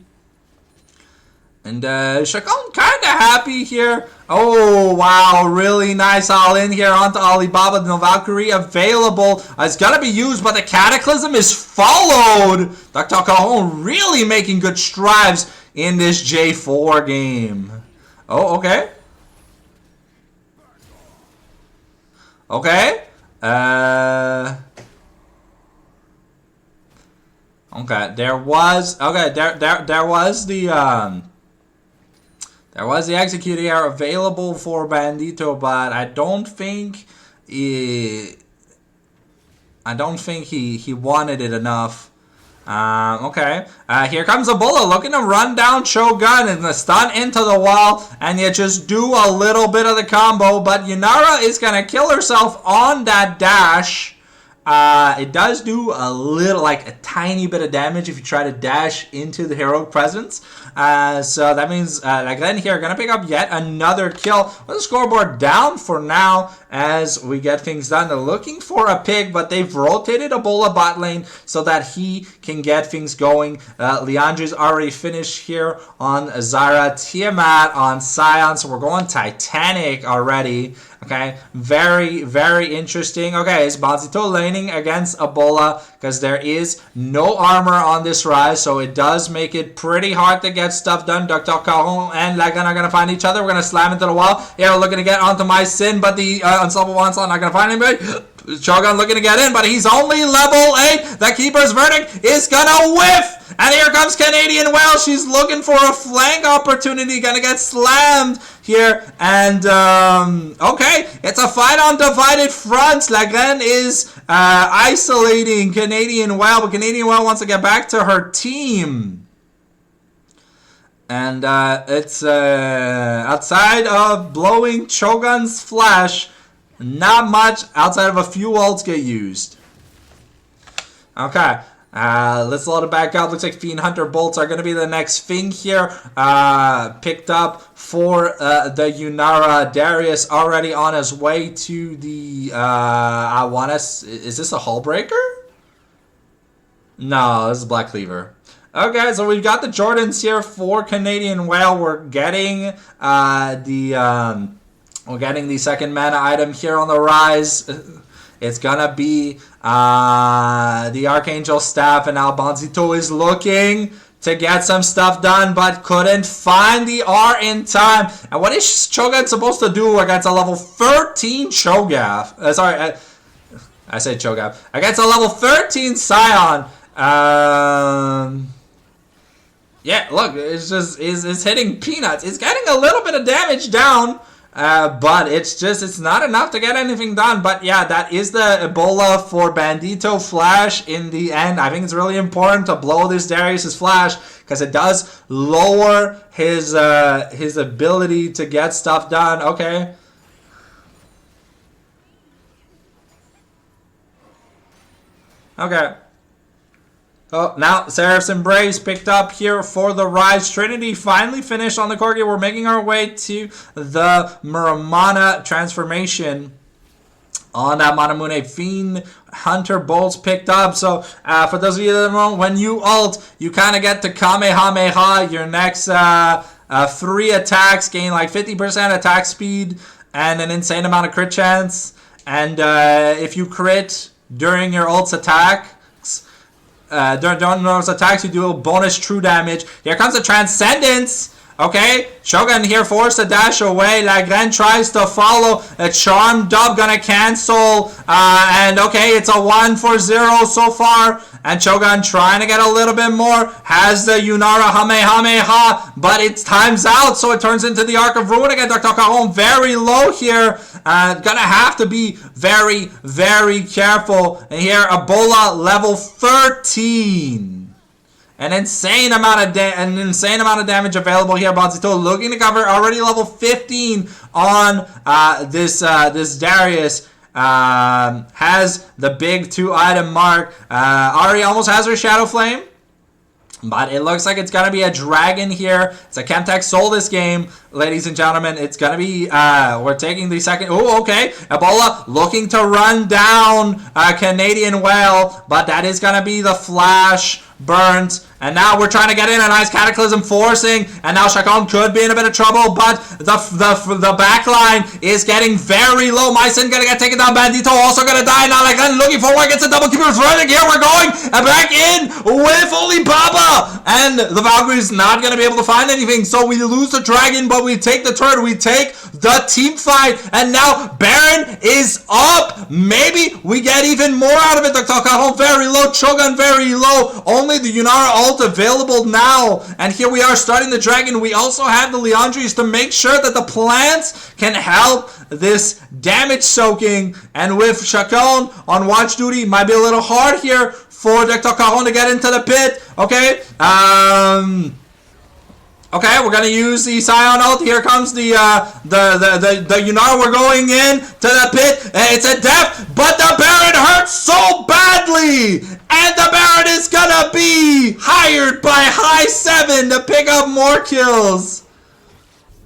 And Shogun kind of happy here. Oh, wow. Really nice all-in here onto Alibaba. The Valkyrie available. It's going to be used, but the Cataclysm is followed. Dr. Cajon really making good strides in this J4 game. Oh, okay. Okay. Okay, there was... Okay, there was the... There was the Executor available for Bandito, but I don't think he wanted it enough. Okay. Here comes Ebola looking to run down Shogun and the stun into the wall, and you just do a little bit of the combo, but Yunara is gonna kill herself on that dash. It does do a little, like a tiny bit of damage if you try to dash into the Heroic Presence. So that means Lagren here gonna pick up yet another kill. With the scoreboard down for now as we get things done. They're looking for a pick, but they've rotated Ebola bot lane so that he can get things going. Leandre's already finished here on Zyra, Tiamat on Sion, so we're going Titanic already. Okay, very, very interesting. Okay, it's Banzito laning against Ebola because there is no armor on this Rise, so it does make it pretty hard to get stuff done. Dr. Caron and Lagan are going to find each other. We're going to slam into the wall. Here, we're looking to get onto My Sin, but the Unstoppable Onslaught not going to find anybody. Shogun looking to get in, but he's only level 8. The Keeper's Verdict is going to whiff. And here comes Canadian Well. She's looking for a flank opportunity. Gonna get slammed here. And, okay. It's a fight on divided fronts. Lagren is isolating Canadian Well. But Canadian Well wants to get back to her team. And it's outside of blowing Shogun's flash. Not much outside of a few ults get used. Okay. Let's load it back up. Looks like Fiend Hunter bolts are going to be the next thing here. Picked up for the Yunara. Darius already on his way to the... Is this a Hull Breaker? No, this is Black Cleaver. Okay, so we've got the Jordans here for Canadian Whale. We're getting we're getting the second mana item here on the Rise. It's gonna be the Archangel Staff, and now Banzito is looking to get some stuff done, but couldn't find the R in time. And what is Cho'Gath supposed to do against a level 13 Cho'Gath? Sorry, I said Cho'Gath. Against a level 13 Scion. Yeah, look, it's just it's hitting peanuts. It's getting a little bit of damage down. But it's not enough to get anything done. But yeah, that is the Ebola for Bandito Flash in the end. I think it's really important to blow this Darius's Flash because it does lower his ability to get stuff done. Okay. Okay. Oh, now Seraph's Embrace picked up here for the Rise. Trinity finally finished on the Corgi. We're making our way to the Muramana transformation. on that Manamune Fiend Hunter bolts picked up. So for those of you that don't know, when you ult, you kind of get to Kamehameha. Your next 3 attacks gain like 50% attack speed and an insane amount of crit chance. And if you crit during your ult's attacks, during those attacks, you do a bonus true damage. Here comes the Transcendence. Okay, Shogun here forced to dash away. Lagren tries to follow. A Charm Dub gonna cancel. And okay, it's a 1-for-0 so far. And Shogun trying to get a little bit more. Has the Yunara Hamehameha, but it's time's out, so it turns into the Arc of Ruin again. Dr. Caron very low here. Gonna have to be very, very careful. And here, Ebola level 13. An insane amount of damage available here. Bonzito looking to cover, already level 15 on this Darius. Has the big 2-item mark. Ari almost has her Shadow Flame, but it looks like it's going to be a dragon here. It's a Chemtech Soul this game, ladies and gentlemen. It's going to be, we're taking the second. Oh, okay. Ebola looking to run down Canadian Whale, but that is going to be the Flash burnt. And now we're trying to get in a nice Cataclysm forcing. And now Chacon could be in a bit of trouble, but the back line is getting very low. Myson gonna get taken down. Bandito also gonna die. Now like looking forward, gets a double keeper running here. We're going back in with only Baba. And the Valkyrie's not gonna be able to find anything. So we lose the dragon, but we take the turret. We take the team fight. And now Baron is up. Maybe we get even more out of it. The Caron very low. Chogun very low. Only the Yunara ult available now. And here we are starting the dragon. We also have the Leandries to make sure that the plants can help this damage soaking. And with Chacon on watch duty, might be a little hard here for Dr. Caron to get into the pit. Okay. Okay, we're gonna use the Scion ult. Here comes the Yunara. We're going in to the pit. It's a death, but the Baron hurts so badly, and the Baron is gonna be hired by High7 to pick up more kills.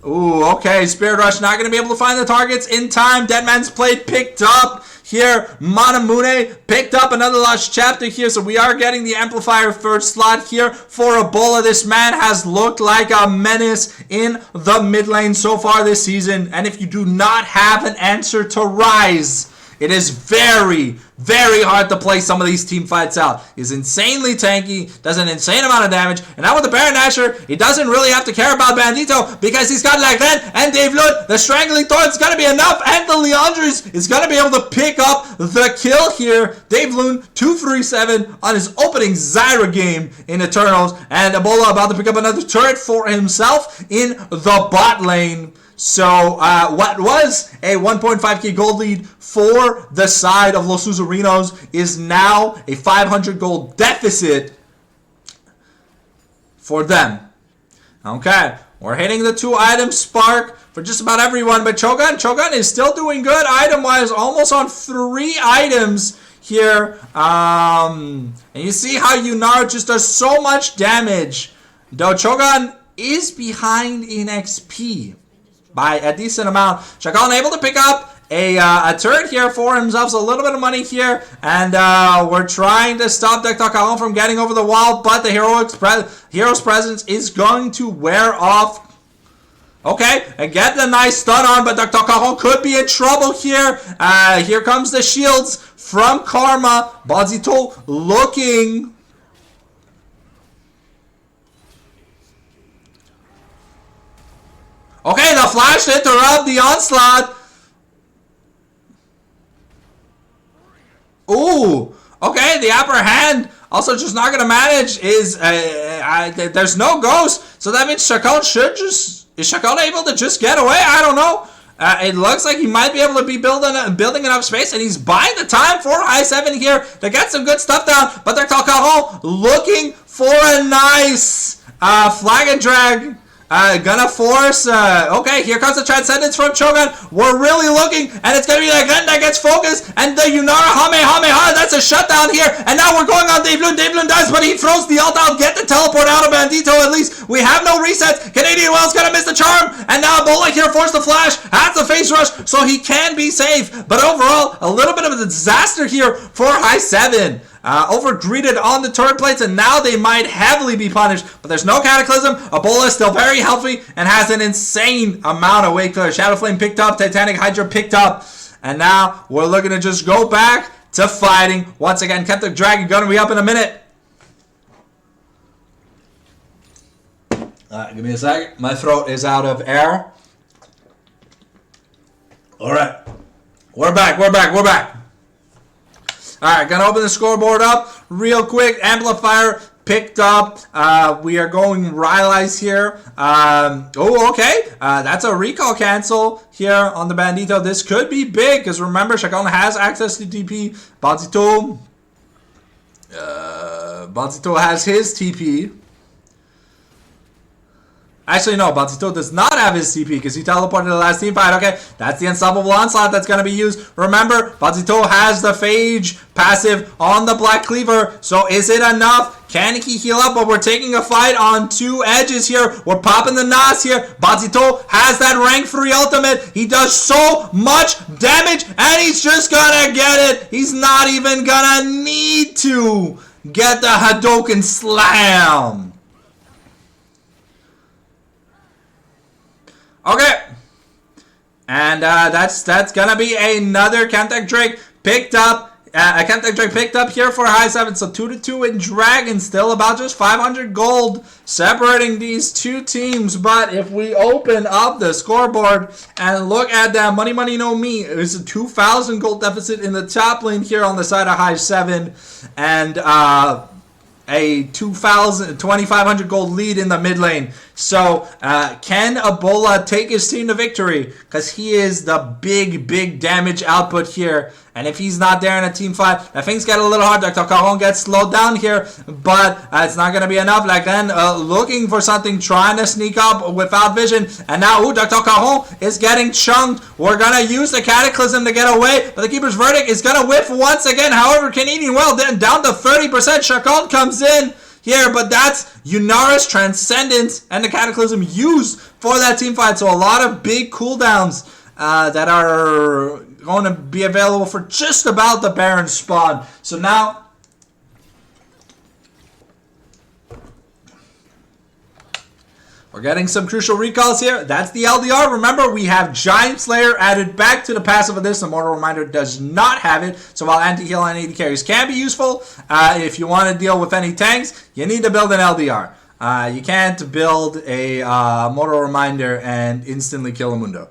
Ooh, okay. Spirit Rush not gonna be able to find the targets in time. Deadman's Plate picked up. Here, Manamune picked up another lost chapter here, so we are getting the Amplifier first slot here for Ebola. This man has looked like a menace in the mid lane so far this season, and if you do not have an answer to Rise, it is very, very hard to play some of these team fights out. He's insanely tanky, does an insane amount of damage, and now with the Baron Asher, he doesn't really have to care about Bandito because he's got Lagren and Dave Lund. The Strangling Thorn's going to be enough, and the Leandris is going to be able to pick up the kill here. Dave Lund, 2-3-7 on his opening Zyra game in Eternals, and Ebola about to pick up another turret for himself in the bot lane. So what was a 1.5k gold lead for the side of Loserinos is now a 500 gold deficit for them. Okay, we're hitting the 2-item spark for just about everyone, but Chogun is still doing good item-wise, almost on 3 items here. And you see how Yunara just does so much damage, though Chogun is behind in XP by a decent amount. Chacon able to pick up a turret here for himself, so a little bit of money here, and we're trying to stop Dr. Caron from getting over the wall, but the hero's presence is going to wear off. Okay, and get the nice stun on, but Dr. Caron could be in trouble here. Here comes the shields from Karma. Bonzito looking. Okay, the flash to interrupt the onslaught. Ooh, okay, the upper hand also just not going to manage is, there's no ghost, so that means Chacon is Chacon able to just get away? I don't know. It looks like he might be able to be building enough space, and he's buying the time for High7 here to get some good stuff down, but they're Caron looking for a nice flag and drag Gonna force. Okay, here comes the Transcendence from Cho'Gath. We're really looking, and it's gonna be Laglen that gets focused, and the Yunara Hamehameha. That's a shutdown here, and now we're going on Dave Lund. Dave Lund dies, but he throws the ult out. Get the teleport out of Bandito at least. We have no resets. Canadian Wells gonna miss the charm, and now Ebola here forced the flash. Has the face rush, so he can be safe. But overall, a little bit of a disaster here for High7. Over-greeted on the turret plates, and now they might heavily be punished. But there's no Cataclysm. Ebola is still very healthy and has an insane amount of weight clear. Shadow Flame picked up. Titanic Hydra picked up. And now we're looking to just go back to fighting. Once again, Keptic Dragon going to be up in a minute. Give me a second. My throat is out of air. Alright. We're back. Alright, gonna open the scoreboard up real quick. Amplifier picked up. We are going Rylai's here. Okay. That's a recall cancel here on the Bandito. This could be big, because remember, Chacon has access to TP. Banzito has his TP. Actually, no, Banzito does not have his TP because he teleported to the last team fight. Okay, that's the Unstoppable Onslaught that's going to be used. Remember, Banzito has the Phage passive on the Black Cleaver. So is it enough? Can he heal up? But we're taking a fight on two edges here. We're popping the Nas here. Banzito has that rank 3 ultimate. He does so much damage, and he's just going to get it. He's not even going to need to get the Hadouken Slam. Okay, and that's gonna be another Keptic Drake picked up. Keptic Drake picked up here for High7. So 2-2 in Dragon, still about just 500 gold separating these two teams. But if we open up the scoreboard and look at that money no me, it's a 2,000 gold deficit in the top lane here on the side of High7, and a 2,500 gold lead in the mid lane. So can Ebola take his team to victory? Because he is the big damage output here. And if he's not there in a team fight, things get a little hard. Dr. Caron gets slowed down here, but it's not going to be enough. Like then looking for something, trying to sneak up without vision. And now, Dr. Caron is getting chunked. We're going to use the Cataclysm to get away, but the Keeper's Verdict is going to whiff once again. However, Canadian Well then down to 30%. Chacon comes in here, but that's Yunara's Transcendence and the Cataclysm used for that team fight. So a lot of big cooldowns that are going to be available for just about the Baron spawn. So now we're getting some crucial recalls here. That's the LDR. Remember, we have Giant Slayer added back to the passive of this. The Mortal Reminder does not have it. So while anti-heal and AD carries can be useful, if you want to deal with any tanks, you need to build an LDR. You can't build a Mortal Reminder and instantly kill a Mundo.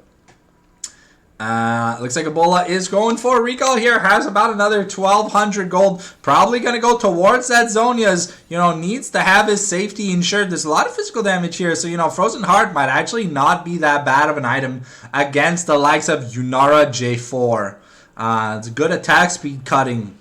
Looks like Ebola is going for a recall here. Has about another 1,200 gold. Probably going to go towards that Zhonya's. Needs to have his safety ensured. There's a lot of physical damage here. So, Frozen Heart might actually not be that bad of an item against the likes of Yunara J4. It's good attack speed cutting.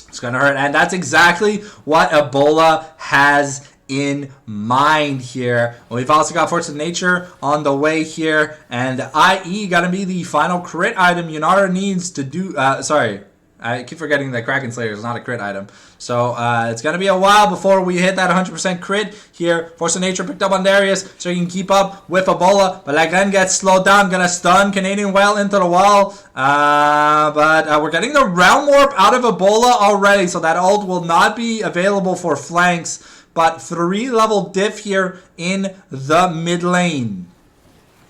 It's going to hurt. And that's exactly what Ebola has in mind here. We've also got Force of Nature on the way here, and IE gonna be the final crit item Yunara needs to do. Sorry, I keep forgetting that Kraken Slayer is not a crit item. So it's gonna be a while before we hit that 100% crit here. Force of Nature picked up on Darius, so you can keep up with Ebola, but Laglen gets slowed down. Gonna stun Canadian Well into the wall, but we're getting the Realm Warp out of Ebola already, so that ult will not be available for flanks. But 3-level diff here in the mid lane.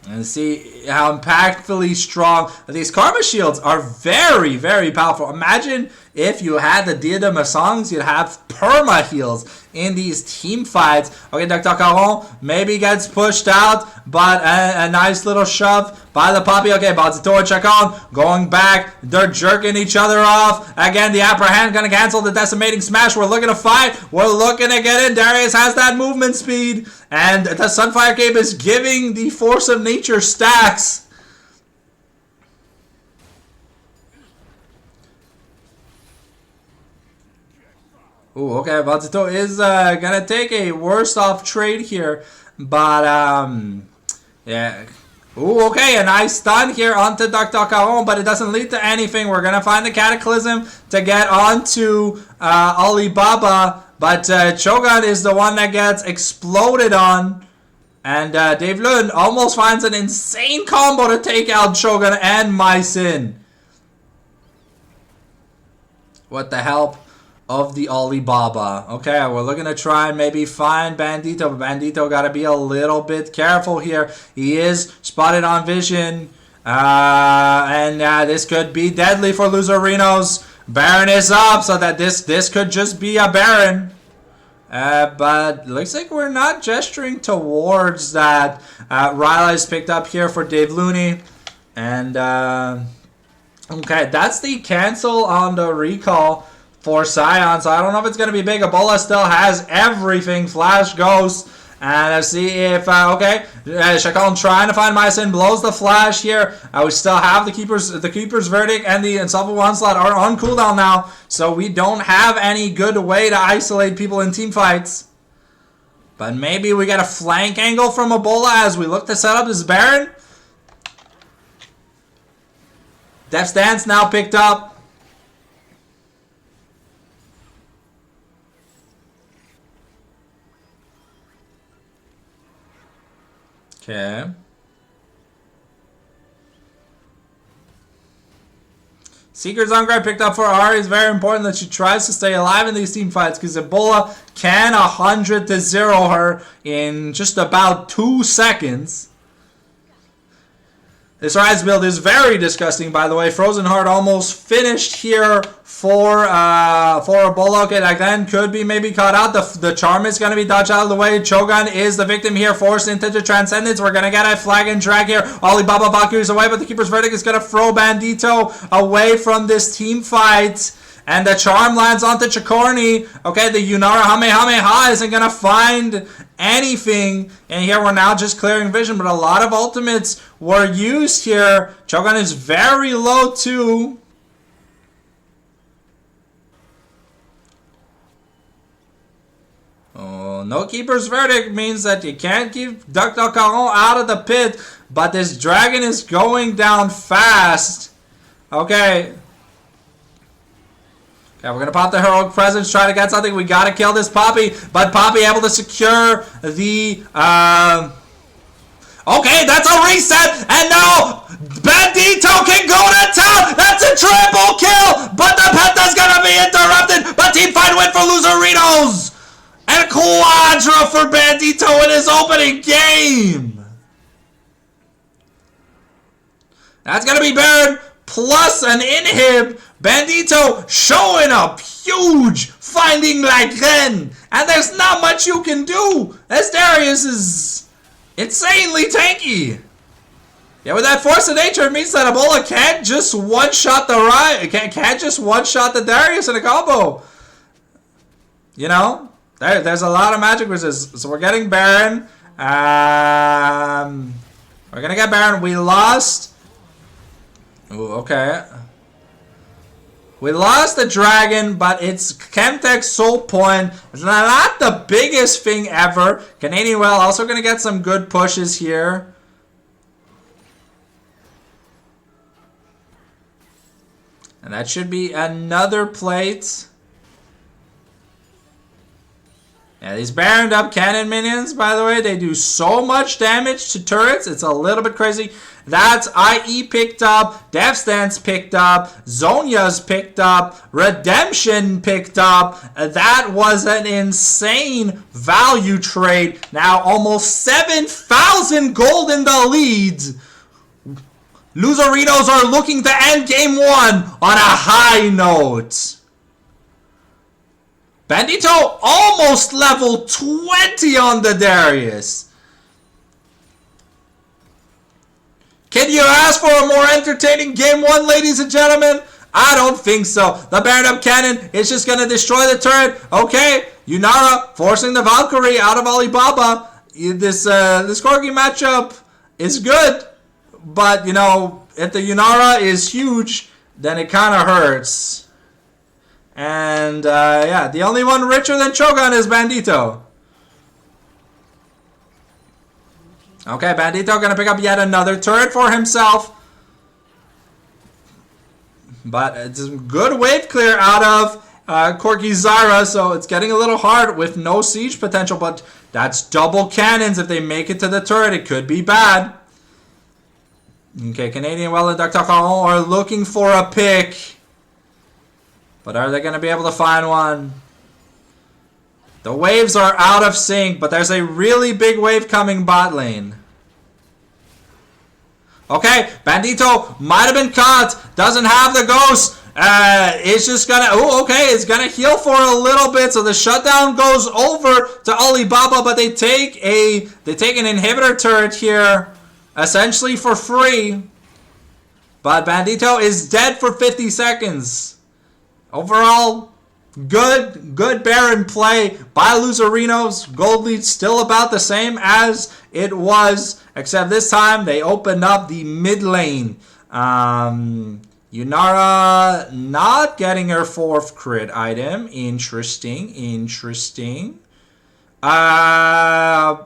And see how impactfully strong. These Karma Shields are very powerful. Imagine if you had the Dia de Masangs, you'd have perma heals in these team fights. Okay, Dr. Caron maybe gets pushed out, but a nice little shove by the Poppy. Okay, Banzito and Chacon going back. They're jerking each other off. Again, the upper hand going to cancel the Decimating Smash. We're looking to fight. We're looking to get in. Darius has that movement speed. And the Sunfire Cape is giving the Force of Nature stacks. Ooh, okay, Banzito is going to take a worse off trade here. But, yeah. Ooh, okay, a nice stun here onto Dr. Caron, but it doesn't lead to anything. We're going to find the Cataclysm to get onto Alibaba, but Cho'Gawn is the one that gets exploded on. And Dave Lund almost finds an insane combo to take out Cho'Gawn and My Sin. With the help of the Alibaba. Okay, we're looking to try and maybe find Bandito, but Bandito got to be a little bit careful here. He is spotted on vision, and this could be deadly for Loserinos. Baron is up, so that this could just be a Baron. But looks like we're not gesturing towards that. Ryla is picked up here for Dave Looney, and okay, that's the cancel on the recall for Sion, so I don't know if it's going to be big. Ebola still has everything. Flash Ghost. And let's see if, okay, Chacon trying to find My Sin, blows the flash here. We still have the Keeper's Verdict and the Insufferable Onslaught are on cooldown now, so we don't have any good way to isolate people in team fights. But maybe we get a flank angle from Ebola as we look to set up this Baron. Death's Dance now picked up. Okay. Seeker's Hunger picked up for Ari. It's very important that she tries to stay alive in these team fights because Ebola can 100-0 her in just about 2 seconds. This Rise build is very disgusting, by the way. Frozen Heart almost finished here for Ebola. Okay, that then could be maybe caught out. The Charm is going to be dodged out of the way. Cho'Gawn is the victim here, forced into the Transcendence. We're going to get a flag and drag here. Alibaba Baku's away, but the Keeper's Verdict is going to throw Bandito away from this team fight. And the Charm lands onto Chikorni. Okay, the Yunara Hamehameha isn't going to find anything. And here we're now just clearing vision. But a lot of ultimates were used here. Cho'Gawn is very low too. Oh, no Keeper's Verdict means that you can't keep Dr. Caron out of the pit. But this dragon is going down fast. Okay. Okay, we're going to pop the Heroic Presence, try to get something. We got to kill this Poppy, but Poppy able to secure the... Okay, that's a reset, and now Bandito can go to town! That's a triple kill, but the Penta's going to be interrupted, but team fight win for Loserinos! And a quadra for Bandito in his opening game! That's going to be Baron plus an inhib. Bandito showing up huge, finding Lagren, and there's not much you can do. As Darius is insanely tanky. Yeah, with that Force of Nature, it means that Ebola can't just one-shot the can't just one-shot the Darius in a combo. You know, there's a lot of magic resist. So we're getting Baron. We're gonna get Baron. We lost. Ooh, okay. We lost the dragon, but it's Chemtech Soul Point. It's not the biggest thing ever. Canadian Well also going to get some good pushes here. And that should be another plate. Yeah, these Baroned up cannon minions, by the way, they do so much damage to turrets. It's a little bit crazy. That's IE picked up, Death Stance picked up, Zonia's picked up, Redemption picked up. That was an insane value trade. Now almost 7,000 gold in the lead. Loserinos are looking to end game 1 on a high note. Bandito almost level 20 on the Darius. Can you ask for a more entertaining game 1, ladies and gentlemen? I don't think so. The Baron Up Cannon is just going to destroy the turret. Okay, Yunara forcing the Valkyrie out of Alibaba. This Corgi matchup is good. But, you know, if the Yunara is huge, then it kind of hurts. And, yeah, the only one richer than Cho'Gawn is Bandito. Okay, Bandito gonna pick up yet another turret for himself. But it's a good wave clear out of Corky Zyra, so it's getting a little hard with no siege potential, but that's double cannons. If they make it to the turret, it could be bad. Okay, Canadian Well and Dr. Caron are looking for a pick. But are they going to be able to find one? The waves are out of sync, but there's a really big wave coming bot lane. Okay, Bandito might have been caught. Doesn't have the ghost. It's just gonna. Oh, okay. It's gonna heal for a little bit. So the shutdown goes over to Alibaba, but they take an inhibitor turret here, essentially for free. But Bandito is dead for 50 seconds. Overall, good Baron play by Loserinos. Gold lead still about the same as it was, except this time they opened up the mid lane. Yunara not getting her 4th crit item. Interesting. I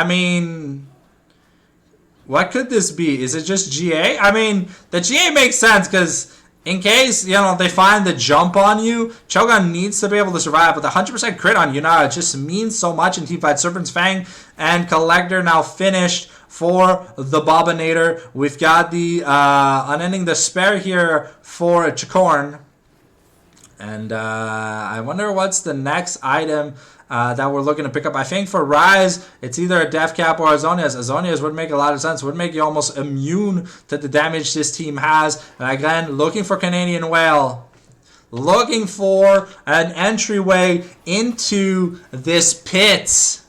mean, what could this be? Is it just GA? I mean, the GA makes sense because in case, you know, they find the jump on you, Cho'Gath needs to be able to survive, but the 100% crit on Yunara just means so much in Teamfight. Serpent's Fang and Collector now finished for the Bobinator. We've got the Unending Despair here for Chikorn. And I wonder what's the next item that we're looking to pick up. I think for Rise, it's either a Death Cap or Azonias. Azonias would make a lot of sense. Would make you almost immune to the damage this team has. And again, looking for Canadian Whale. Looking for an entryway into this pit.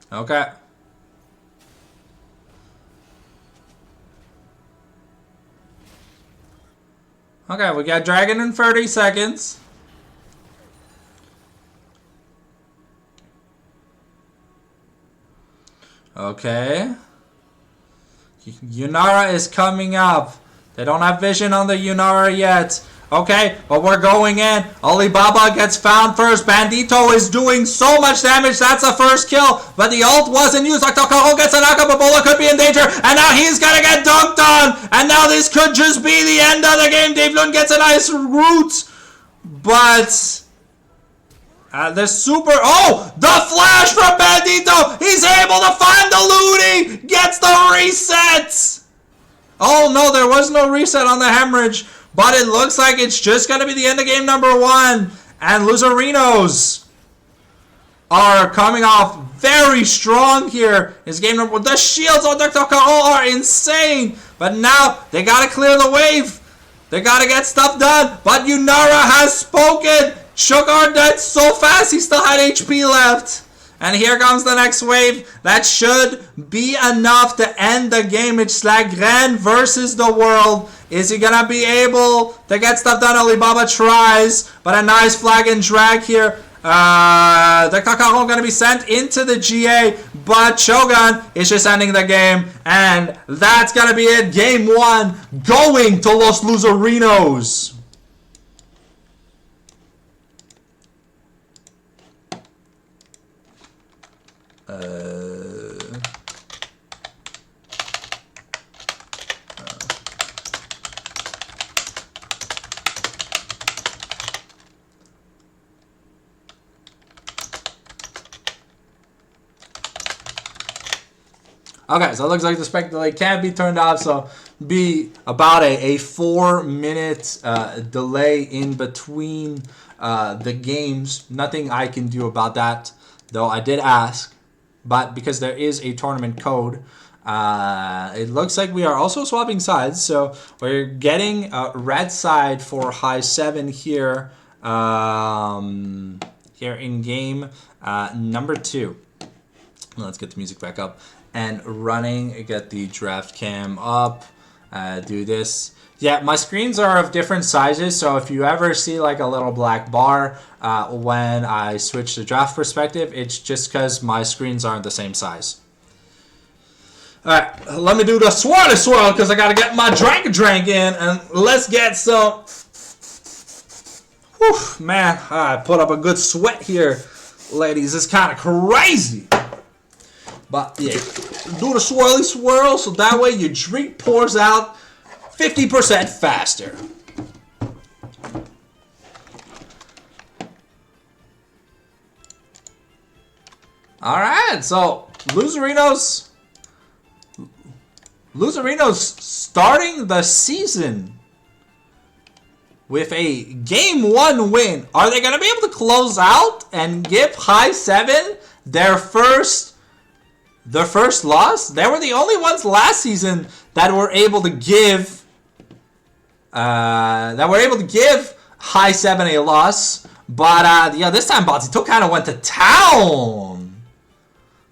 Okay. Okay, we got Dragon in 30 seconds. Okay. Yunara is coming up. They don't have vision on the Yunara yet. Okay, but we're going in. Alibaba gets found first. Bandito is doing so much damage. That's a first kill. But the ult wasn't used. Octocaro gets a knockup. Ebola could be in danger. And now he's going to get dunked on. And now this could just be the end of the game. Dave Lund gets a nice root. But the super... Oh! The flash from Bandito! He's able to find the looting! Gets the reset! Oh, no, there was no reset on the hemorrhage. But it looks like it's just going to be the end of game number 1. And Loserinos are coming off very strong here. Is game number 1. The shields on Dr. Caro are insane. But now they got to clear the wave. They got to get stuff done. But Yunara has spoken. Sugar dead so fast. He still had HP left. And here comes the next wave. That should be enough to end the game. It's Lagren versus the world. Is he going to be able to get stuff done? Alibaba tries. But a nice flag and drag here. The Kakaron going to be sent into the GA. But Shogun is just ending the game. And that's going to be it. Game 1 going to Los Loserinos. Okay, so it looks like the spec delay can be turned off, so be about a 4-minute delay in between the games. Nothing I can do about that, though I did ask. But because there is a tournament code, it looks like we are also swapping sides. So we're getting red side for High7 here, here in game number 2. Let's get the music back up and running. Get the draft cam up. Do this. Yeah, my screens are of different sizes, so if you ever see like a little black bar when I switch to draft perspective, it's just because my screens aren't the same size. Alright, let me do the swirl because I gotta get my drink in, and let's get some... Whew, man, I put up a good sweat here, ladies. It's kind of crazy. But yeah, do the swirly swirl so that way your drink pours out 50% faster. Alright, so Loserinos starting the season with a Game 1 win. Are they going to be able to close out and give High7 their first loss? They were the only ones last season that were able to give High7 a loss. But yeah, this time Batito kind of went to town.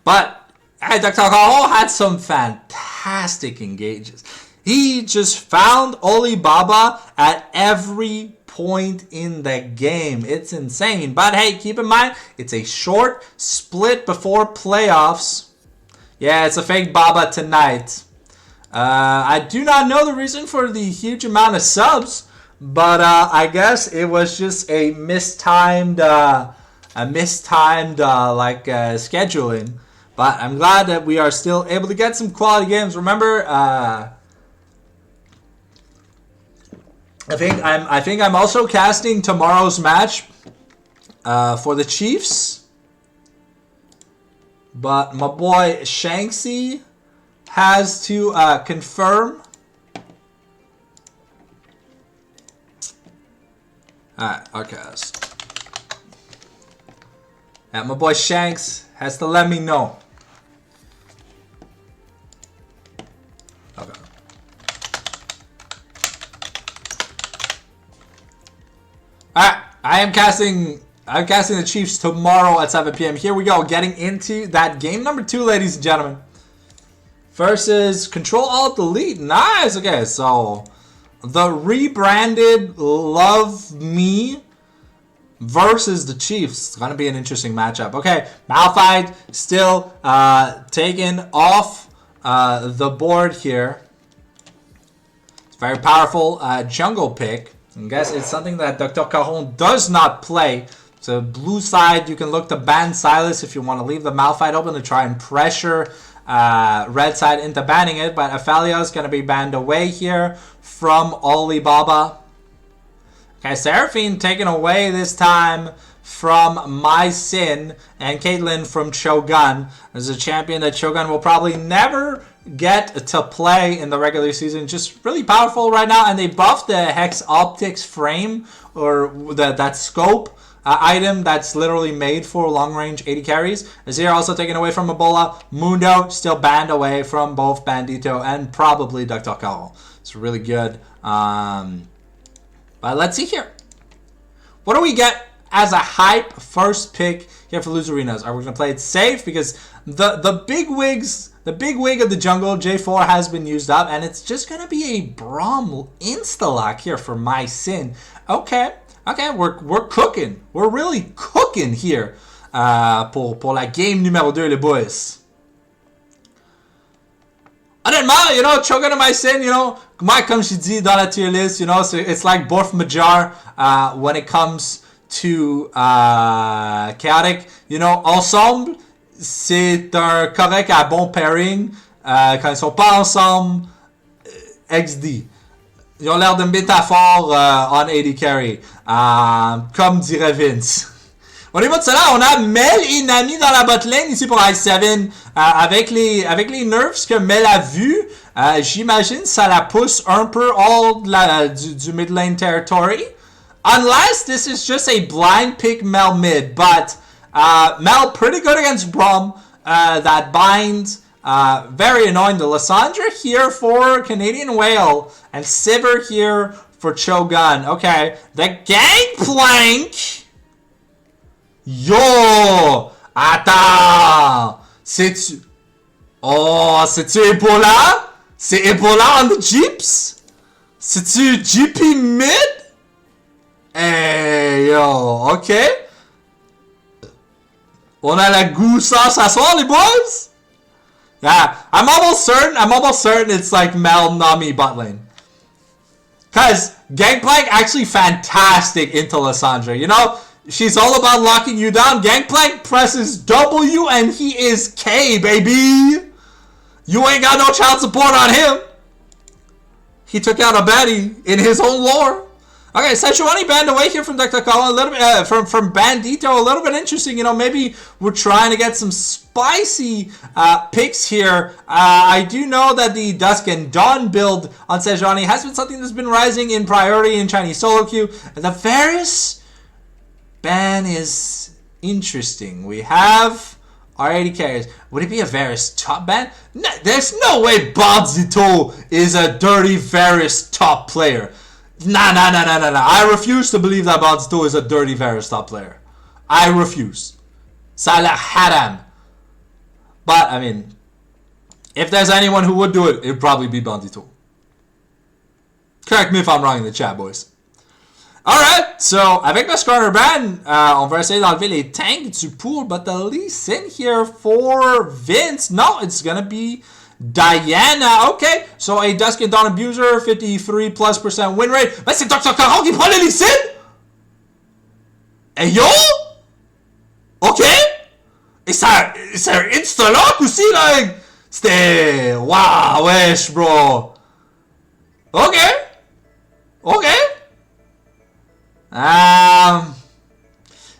But hey, Dr. Alcohol had some fantastic engages. He just found Alibaba at every point in the game. It's insane. But hey, keep in mind, it's a short split before playoffs. Yeah, it's a fake Baba tonight. I do not know the reason for the huge amount of subs, but I guess it was just a mistimed scheduling. But I'm glad that we are still able to get some quality games. Remember, I think I'm also casting tomorrow's match for the Chiefs. But my boy Shanksy has to confirm. Alright, our cast. And my boy Shanks has to let me know. Okay. Alright, I'm casting the Chiefs tomorrow at 7 p.m. Here we go, getting into that game number 2, ladies and gentlemen. Versus Control-Alt-Delete. Nice. Okay, so the rebranded Love Me versus the Chiefs. It's going to be an interesting matchup. Okay, Malphite still taken off the board here. It's very powerful jungle pick. I guess it's something that Dr. Caron does not play. So blue side, you can look to ban Silas if you want to leave the Malphite open to try and pressure red side into banning it. But Aphelios is going to be banned away here from Alibaba. Okay, Seraphine taken away this time from My Sin and Caitlyn from Cho'Gun. There's a champion that Cho'Gun will probably never get to play in the regular season. Just really powerful right now, and they buffed the Hex Optics frame, or that scope item that's literally made for long range 80 carries. Azir also taken away from Ebola. Mundo still banned away from both Bandito and probably Dr. Carl. It's really good. But let's see here. What do we get as a hype first pick here for Loserinos? Are we going to play it safe? Because the big wig of the jungle, J4, has been used up. And it's just going to be a Braum insta-lock here for My Sin. Okay, we're cooking. We're really cooking here pour la game numéro 2, les boys. Honnêtement, you know, Cho'Gun and My Sin, you know, moi, comme je dis dans la tier list, you know, so it's like Borf Majar when it comes to chaotic. You know, ensemble, c'est un correct à bon pairing. Quand ils sont pas ensemble, XD. Ils ont l'air de métaphore on 80 carry. Comme dirait Vince. Au niveau de cela, on a Mel et Nami dans la botlane ici pour High7. Avec les nerfs que Mel a vu, j'imagine ça la pousse un peu hors du mid lane territory. Unless this is just a blind pick Mel mid. But Mel pretty good against Braum. That bind, very annoying. The Lysandra here for Canadian Whale. And Sivir here for Cho'Gun. Okay, the Gangplank. Yo! Attends! C'est-tu... Oh, c'est-tu Ebola? C'est Ebola on the Jeeps? C'est-tu GP mid? Hey, yo, ok. On a la goût sauce à soir, les boys? Yeah, I'm almost certain it's like Mel Nami bot lane. Because Gangplank actually fantastic into Lysandra. You know, she's all about locking you down. Gangplank presses W and he is K, baby. You ain't got no child support on him. He took out a baddie in his own lore. Okay, Sejuani banned away here from Dr. Colin, a little bit from Bandito, a little bit interesting. You know, maybe we're trying to get some spicy picks here. I do know that the Dusk and Dawn build on Sejuani has been something that's been rising in priority in Chinese solo queue. The Varus ban is interesting. We have our 80 carries. Would it be a Varus top ban? No, there's no way Bandito is a dirty Varus top player. Nah. I refuse to believe that Bandito is a dirty Varus top player. I refuse. Salah haram. But, I mean, if there's anyone who would do it, it would probably be Bandito. Correct me if I'm wrong in the chat, boys. Alright, so avec le Skarner ban, on va essayer d'enlever les tanks du pool, but the Lee Sin here for Vince, no, it's gonna be Diana. Okay, so a Dusk and Dawn Abuser, 53+% win rate. Mais c'est Dr. Caron qui prend le Lee Sin? Hey yo! Ok! Et ça insta-lock aussi, là! C'était... Wow, wesh, bro! Ok! Ok!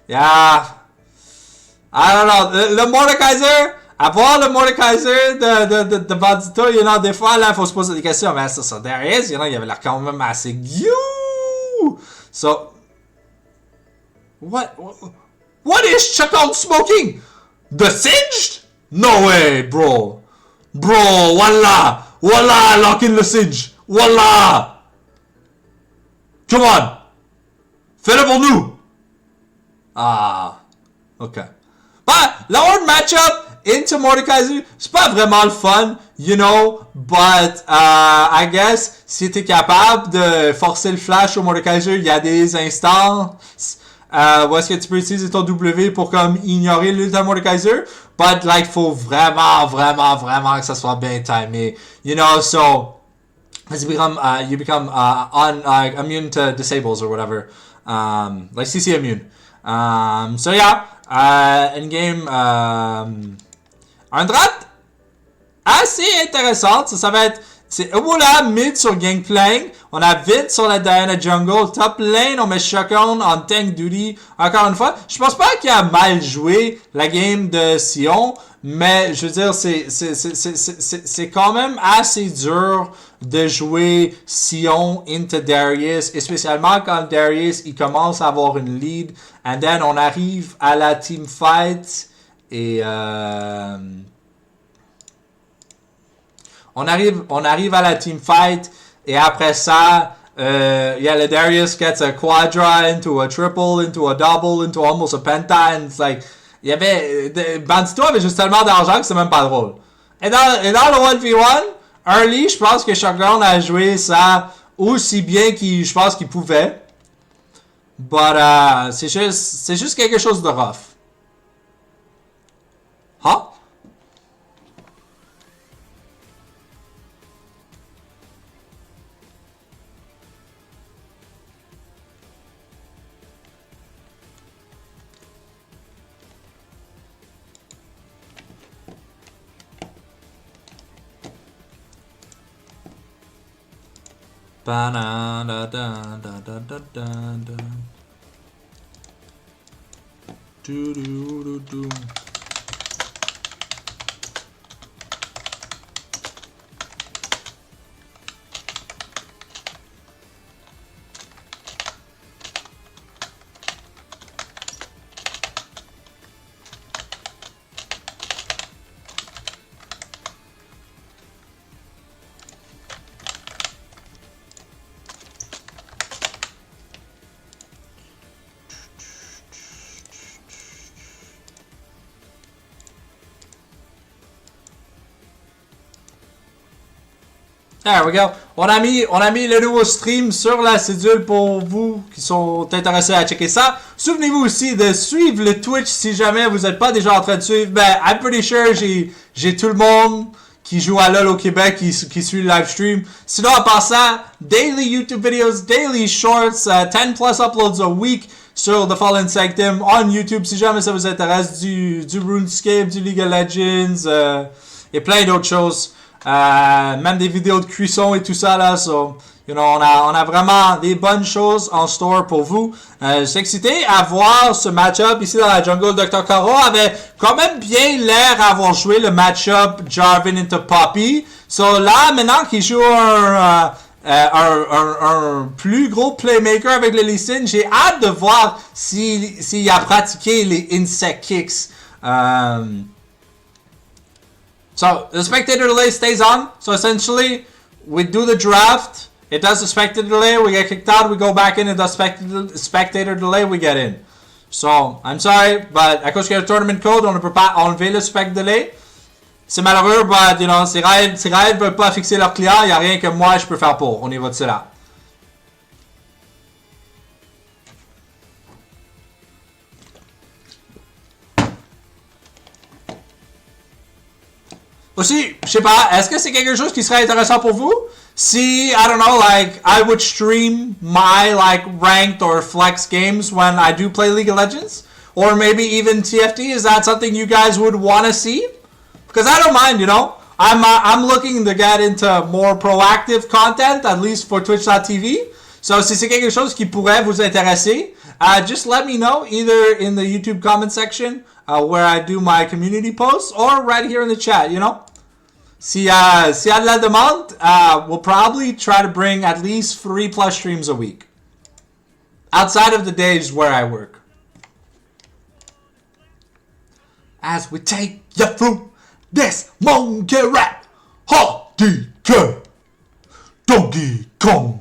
Yeah. I don't know. Le Mordekaiser, à voir le Mordekaiser de Bandito, you know, des fois, là, il faut se poser des questions. Mais ça, Darius, you know, il avait l'air quand même assez you. So, what is Chakon smoking? The Singed? No way, bro. Bro, voila. Voila, lock in le Singe. Voila. Come on. Fais-le pour nous! Ah, ok. But, le horde matchup into Mordekaiser, c'est pas vraiment le fun, you know, but I guess si t'es capable de forcer le flash au Mordekaiser, il y a des instances où est-ce que tu peux utiliser ton W pour comme ignorer l'ult de Mordekaiser, but like, faut vraiment que ça soit bien timé, you know, so you become immune to disables or whatever. Like CC immune. So yeah, in game, un draft assez intéressante. Ça va être, c'est Ebola mid sur Gangplank. On a Vint sur la Diana Jungle. Top lane, on met Shakon en tank duty. Encore une fois, je pense pas qu'il a mal joué la game de Sion. Mais je veux dire, c'est quand même assez dur de jouer Sion into Darius, et spécialement quand Darius il commence à avoir une lead, and then on arrive à la team fight et on arrive à la team fight et après ça yeah, le Darius gets a quadra into a triple into a double into almost a penta, and it's like il y avait Bandito avait juste tellement d'argent que c'est même pas drôle. Et dans le 1v1 early, je pense que Shotgun a joué ça aussi bien je pense qu'il pouvait. But c'est juste quelque chose de rough. Huh? Do. There we go. On a mis le nouveau stream sur la cédule pour vous qui sont intéressés à checker ça. Souvenez-vous aussi de suivre le Twitch si jamais vous n'êtes pas déjà en train de suivre. Ben, I'm pretty sure j'ai tout le monde qui joue à LoL au Québec, qui suit le live stream. Sinon, en passant, daily YouTube videos, daily shorts, 10 plus uploads a week sur The Fallen Sanctum on YouTube. Si jamais ça vous intéresse, du RuneScape, du League of Legends, et plein d'autres choses. Même des vidéos de cuisson et tout ça là. So, you know, on a vraiment des bonnes choses en store pour vous. Je suis excité à voir ce match-up ici dans la jungle. Dr. Caro avait quand même bien l'air d'avoir joué le match-up Jarvan into Poppy. So là, maintenant qu'il joue un plus gros playmaker avec le Lee Sin, j'ai hâte de voir s'il a pratiqué les insect kicks. So, the spectator delay stays on. So, essentially, we do the draft. It does the spectator delay. We get kicked out. We go back in. It does spectator delay. We get in. So, I'm sorry, but à cause qu'il y a le tournament code, on ne peut pas enlever le spec delay. C'est malheureux, but, you know, si Riot ne veut pas fixer leur client, il n'y a rien que moi je peux faire pour. On y va de cela. Aussi, je sais pas, est-ce que c'est quelque chose qui serait intéressant pour vous? Si, I don't know, like, I would stream my, like, ranked or flex games when I do play League of Legends? Or maybe even TFT? Is that something you guys would want to see? Because I don't mind, you know? I'm looking to get into more proactive content, at least for Twitch.tv. So, si c'est quelque chose qui pourrait vous intéresser, just let me know, either in the YouTube comment section, where I do my community posts, or right here in the chat, you know? Si y a de la demande, we'll probably try to bring at least 3 plus streams a week. Outside of the days where I work. As we take you through this monkey rap, DK, Donkey Kong.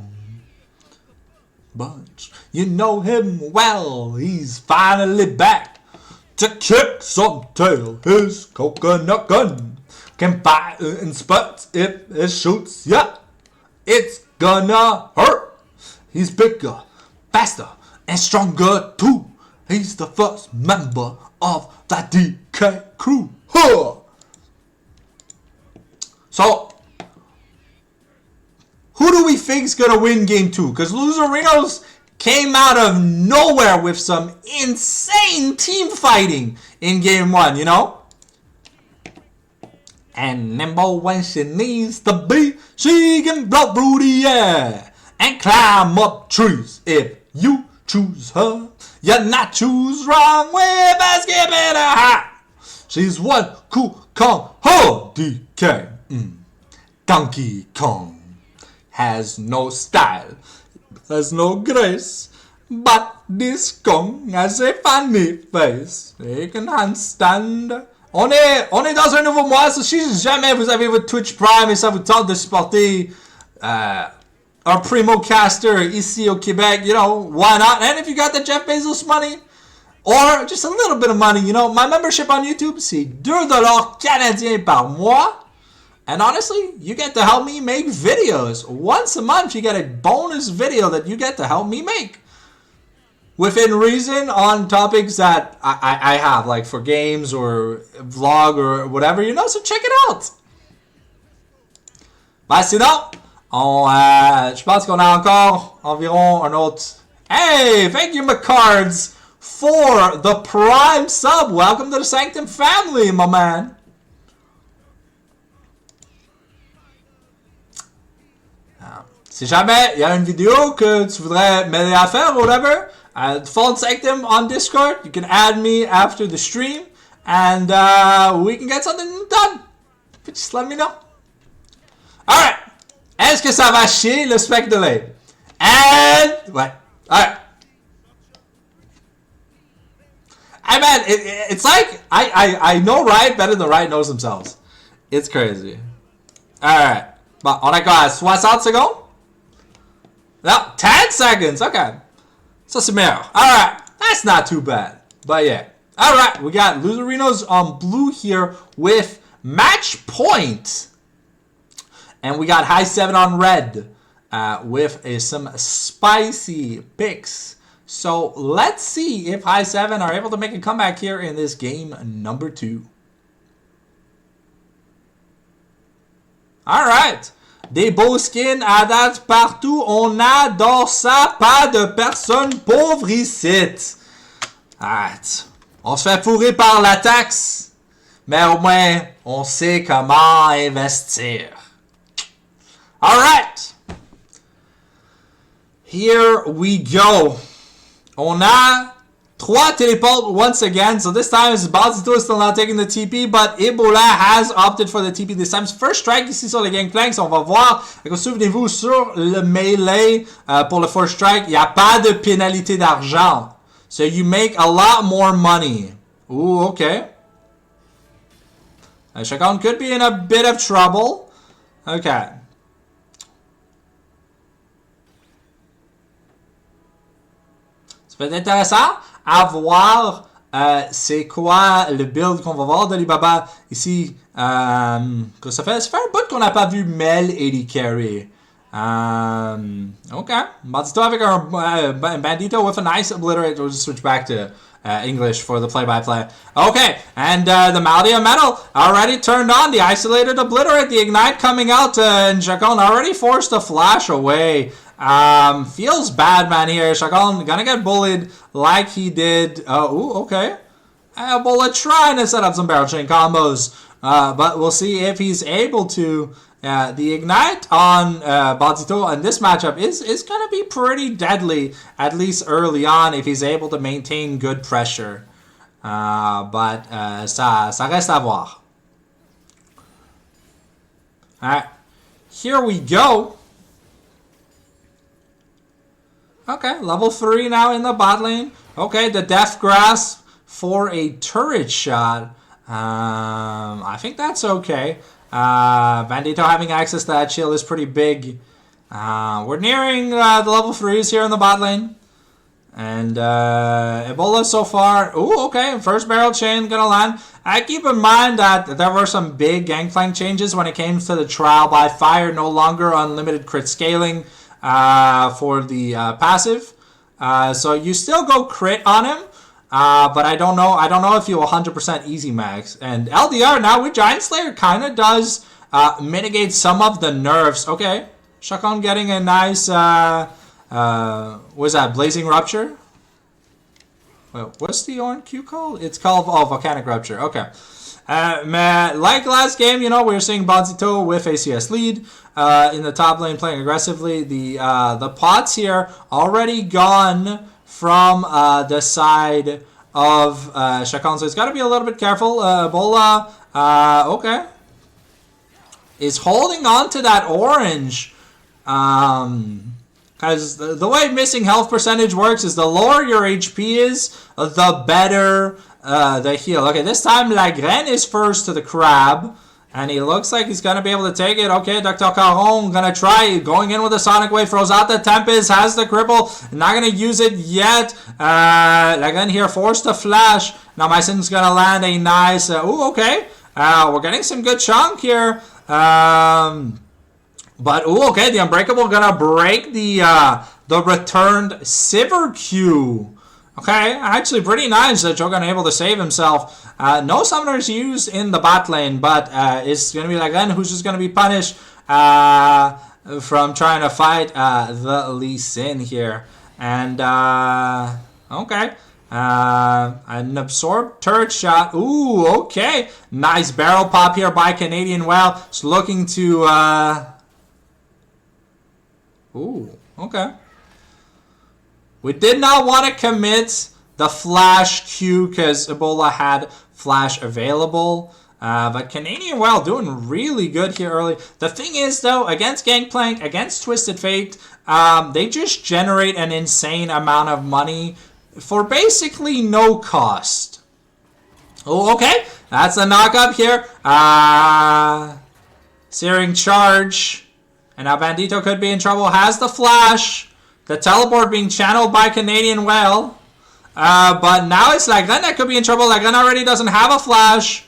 But you know him well, he's finally back to kick some tail. His coconut gun can fire in spots if it shoots ya. It's gonna hurt. He's bigger, faster, and stronger too. He's the first member of the DK crew. Huh. So, who do we think's gonna win game 2? Because Loserinos came out of nowhere with some insane team fighting in game 1, you know? And number one she needs to be, she can blow through the air and climb up trees. If you choose her, you're not choose wrong with a skip and a hop. She's one cool Kong, ho DK. Donkey Kong has no style, has no grace, but this Kong has a funny face. He can handstand. On est dans un nouveau mois, so si jamais vous avez votre Twitch Prime et ça vous tente de supporter un primo caster ici au Québec, you know, why not? And if you got the Jeff Bezos money, or just a little bit of money, you know, my membership on YouTube, c'est $2 canadiens par mois. And honestly, you get to help me make videos. Once a month, you get a bonus video that you get to help me make. Within reason, on topics that I have, like for games or vlog or whatever, you know, so check it out. Ben sinon, je pense qu'on a encore environ un autre. Hey, thank you, McCards, for the Prime sub. Welcome to the Sanctum family, my man. Si jamais il y a une vidéo que tu voudrais m'aider à faire, whatever, Fallen Sanctum on Discord, you can add me after the stream, and we can get something done. Just let me know. Alright. Est-ce que ça va chier le spec delay? And, ouais. Alright. I man, it's like, I know Riot better than Riot knows themselves. It's crazy. Alright. Bon, on a quoi, 60 secondes? No, 10 seconds, okay. So c'est meilleur. Alright, that's not too bad. But yeah. Alright, we got Loserinos on blue here with match point. And we got High7 on red with some spicy picks. So let's see if High7 are able to make a comeback here in this game number 2. Alright. Des beaux skins à date partout. On adore ça. Pas de personnes pauvres ici. Alright. On se fait fourrer par la taxe. Mais au moins, on sait comment investir. Alright. Here we go. On a 3 teleport once again. So this time Bazito is still not taking the TP, but Ebola has opted for the TP this time. First strike ici sur le Gangplank. On va voir. Souvenez-vous, sur le melee pour le first strike, il n'y a pas de pénalité d'argent. So you make a lot more money. Ooh, okay. Chacon could be in a bit of trouble. Okay. Ça peut être intéressant à voir c'est quoi le build qu'on va voir d'Alibaba ici. Ça fait un bout qu'on n'a pas vu Mel AD carry. Ok. Bandito avec un Bandito with a nice obliterate. We'll just switch back to English for the play-by-play. Okay, and the Malady of Metal already turned on. The Isolated Obliterate, the Ignite coming out, and Chacon already forced a flash away. Feels bad, man, here. Chacon gonna get bullied like he did. Ooh, okay. Ebola trying to set up some barrel chain combos, but we'll see if he's able to. The Ignite on Bazito in this matchup is going to be pretty deadly, at least early on, if he's able to maintain good pressure. But ça reste à voir. Alright, here we go. Okay, level 3 now in the bot lane. Okay, the Death Grasp for a turret shot. I think that's okay. Bandito having access to that shield is pretty big. We're nearing the level 3s here in the bot lane. And Ebola so far. Ooh, okay. First barrel chain gonna land. I keep in mind that there were some big Gangplank changes when it came to the trial by fire. No longer unlimited crit scaling for the passive. So you still go crit on him. But I don't know if you 100% easy max. And LDR now with Giant Slayer kind of does mitigate some of the nerfs. Okay, Chacon getting a nice what's that? Blazing Rupture. Wait, what's the orange Q called? It's called Volcanic Rupture. Okay. Like last game, you know, we were seeing Bazito with ACS lead in the top lane playing aggressively. The pots here already gone from the side of Chacon, so it's got to be a little bit careful. Ebola, okay, is holding on to that orange, because the way missing health percentage works is the lower your HP is, the better the heal. Okay, this time Lagraine is first to the crab. And he looks like he's going to be able to take it. Okay, Dr. Caron going to try going in with a Sonic Wave. Throws out the Tempest. Has the cripple. Not going to use it yet. Again here, forced to flash. Now Myson's going to land a nice... ooh, okay. We're getting some good chunk here. But, ooh, okay. The Unbreakable going to break the returned Sivir Q. Okay, actually pretty nice that Jogan able to save himself. No summoners used in the bot lane, but it's going to be Lagraine who's just going to be punished from trying to fight the Lee Sin here. And, okay. An absorbed turret shot. Ooh, okay. Nice barrel pop here by Canadian Whale. Just looking to... ooh, okay. We did not want to commit the flash Q because Ebola had flash available. But Canadian Whale doing really good here early. The thing is, though, against Gangplank, against Twisted Fate, they just generate an insane amount of money for basically no cost. Oh, okay. That's a knock-up here. Searing Charge. And now Bandito could be in trouble. Has the flash. The teleport being channeled by Canadian Whale. But now it's Lagraine that could be in trouble. Lagraine already doesn't have a flash.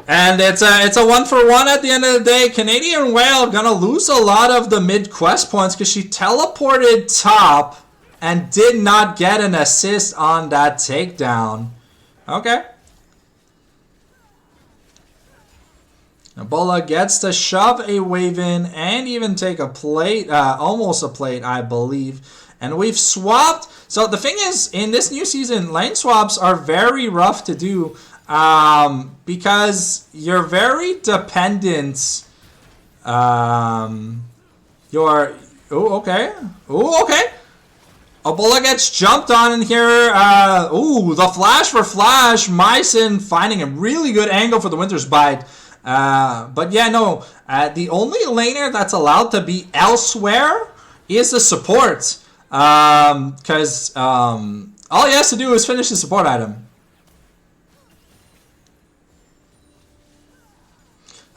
And it's a 1-for-1 at the end of the day. Canadian Whale gonna lose a lot of the mid quest points because she teleported top and did not get an assist on that takedown. Okay. Ebola gets to shove a wave in and even take a plate, almost a plate, I believe. And we've swapped. So the thing is, in this new season, lane swaps are very rough to do because you're very dependent. You're... Oh, okay. Oh, okay. Ebola gets jumped on in here. Ooh, the flash for Flash. Myson finding a really good angle for the Winter's Bite. But yeah, no. The only laner that's allowed to be elsewhere is the support. Because all he has to do is finish the support item.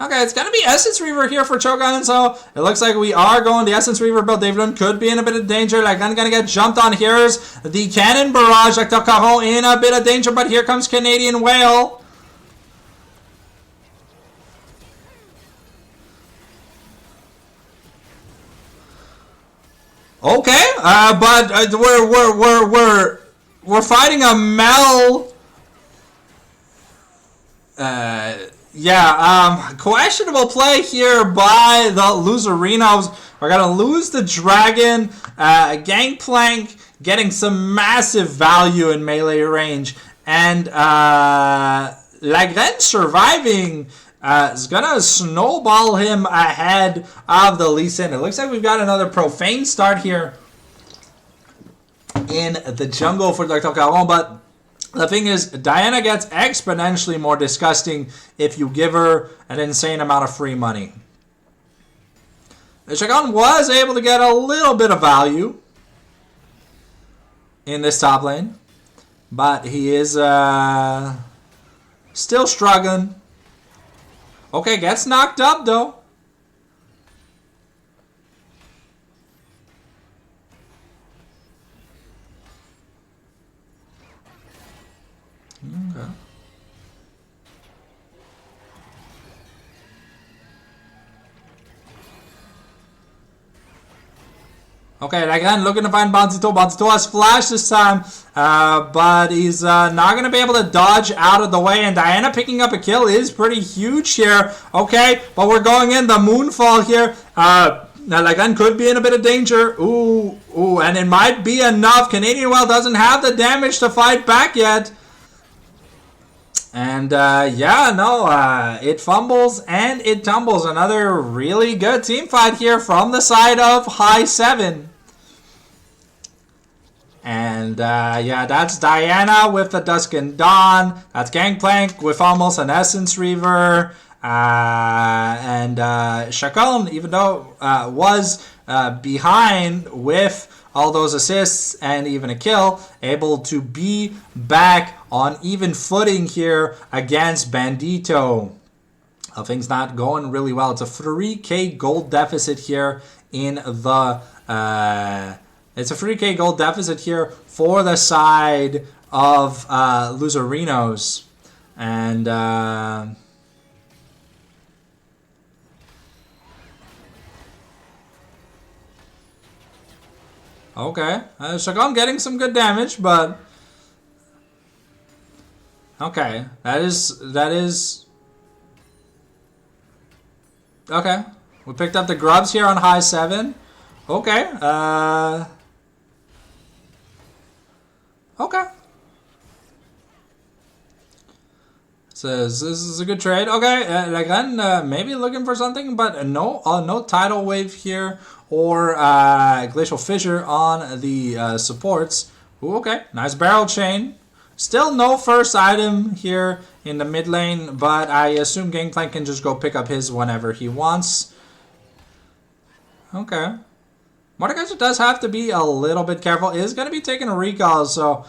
Okay, it's going to be Essence Reaver here for Cho'Gath, so it looks like we are going the Essence Reaver build. David could be in a bit of danger. Like, I'm going to get jumped on. Here's the Cannon Barrage. Like, Caron in a bit of danger, but here comes Canadian Whale. Okay, but we're fighting a Mel. Yeah, questionable play here by the Loserinos. We're going to lose the Dragon. Gangplank getting some massive value in melee range. And Lagren surviving is going to snowball him ahead of the Lee Sin. It looks like we've got another Profane start here in the jungle for Dr. Caron, but the thing is, Diana gets exponentially more disgusting if you give her an insane amount of free money. Shagan was able to get a little bit of value in this top lane, but he is still struggling. Okay, gets knocked up though. Okay. Okay, again, looking to find Banzito. Banzito has flash this time, but he's not going to be able to dodge out of the way, and Diana picking up a kill is pretty huge here. Okay, but we're going in the Moonfall here. Now, Lagan could be in a bit of danger. Ooh, and it might be enough. Canadian Well doesn't have the damage to fight back yet. And yeah, no, it fumbles and it tumbles. Another really good team fight here from the side of High7. And yeah, that's Diana with the Dusk and Dawn. That's Gangplank with almost an Essence Reaver. And Chacon, even though was behind with all those assists and even a kill, able to be back on even footing here against Bandito. Things not going really well. It's a 3k gold deficit here in the... it's a 3k gold deficit here for the side of Loserinos. And... okay, Chacon getting some good damage, but okay, that is okay. We picked up the grubs here on High7. Okay, okay. Says this is a good trade. Okay, Lagran maybe looking for something, but no tidal wave here or glacial fissure on the supports. Ooh, okay, nice barrel chain. Still no first item here in the mid lane, but I assume Gangplank can just go pick up his whenever he wants. Okay. Mordekaiser does have to be a little bit careful. Is going to be taking a recall, so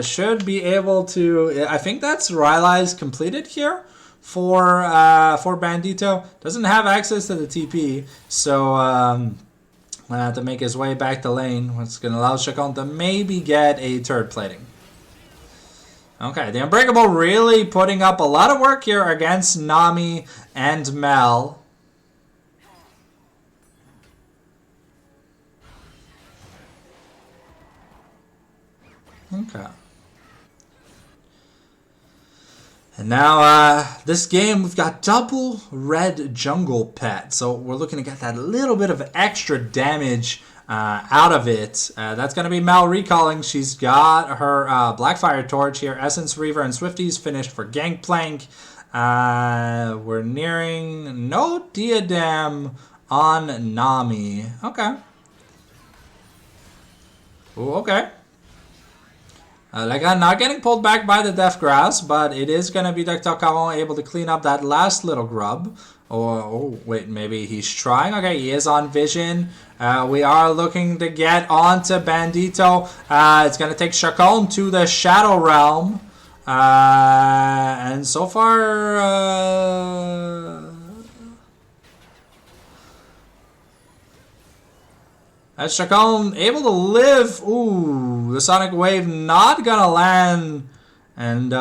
should be able to... I think that's Rylai's completed here for Bandito. Doesn't have access to the TP, so going to have to make his way back to lane. What's going to allow Chacon to maybe get a turret plating. Okay, the Unbreakable really putting up a lot of work here against Nami and Mel. Okay. And now, this game, we've got double red jungle pet. So we're looking to get that little bit of extra damage out of it. That's going to be Mel recalling. She's got her Blackfire Torch here. Essence Reaver and Swifties finished for Gangplank. We're nearing no Diadem on Nami. Okay. Ooh, okay. Like I'm not getting pulled back by the Death Grass, but it is going to be Dr. Caron able to clean up that last little grub. Oh, wait, maybe he's trying. Okay, he is on Vision. We are looking to get onto Bandito. It's going to take Chacon to the Shadow Realm. And so far... as Chacon able to live. Ooh, the Sonic Wave not gonna land. And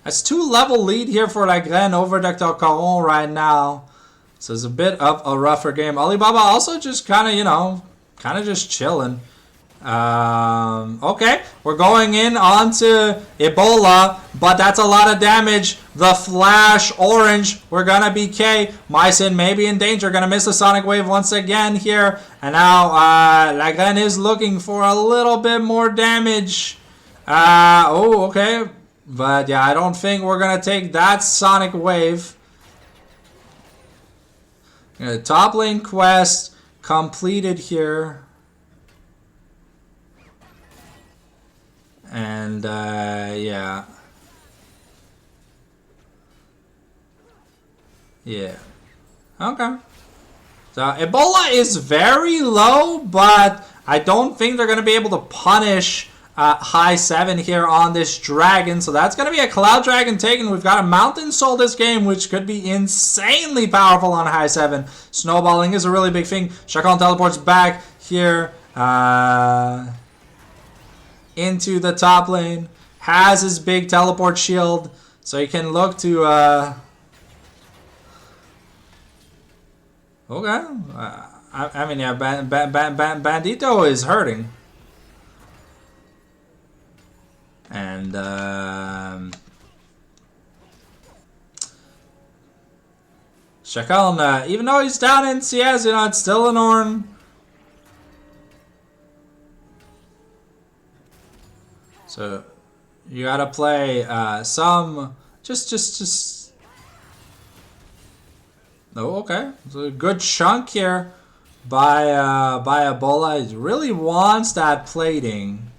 that's 2-level lead here for Lagren over Dr. Caron right now. So it's a bit of a rougher game. Alibaba also just kind of, kind of just chilling. Okay, we're going in onto Ebola, but that's a lot of damage. The Flash Orange, we're gonna be K. Mycin may be in danger, gonna miss the Sonic Wave once again here. And now Lagren is looking for a little bit more damage. Oh, okay. But yeah, I don't think we're gonna take that Sonic Wave. Top lane quest completed here. And, yeah. Yeah. Okay. So, Ebola is very low, but I don't think they're going to be able to punish High7 here on this dragon. So, that's going to be a Cloud Dragon taken. We've got a Mountain Soul this game, which could be insanely powerful on High7. Snowballing is a really big thing. Chacon teleports back here. Into the top lane, has his big teleport shield, so he can look to okay. I mean, yeah, Bandito is hurting, and Chacon, even though he's down in CS, it's still an Ornn. So you gotta play some just. Oh, okay. So a good chunk here by Ebola. He really wants that plating.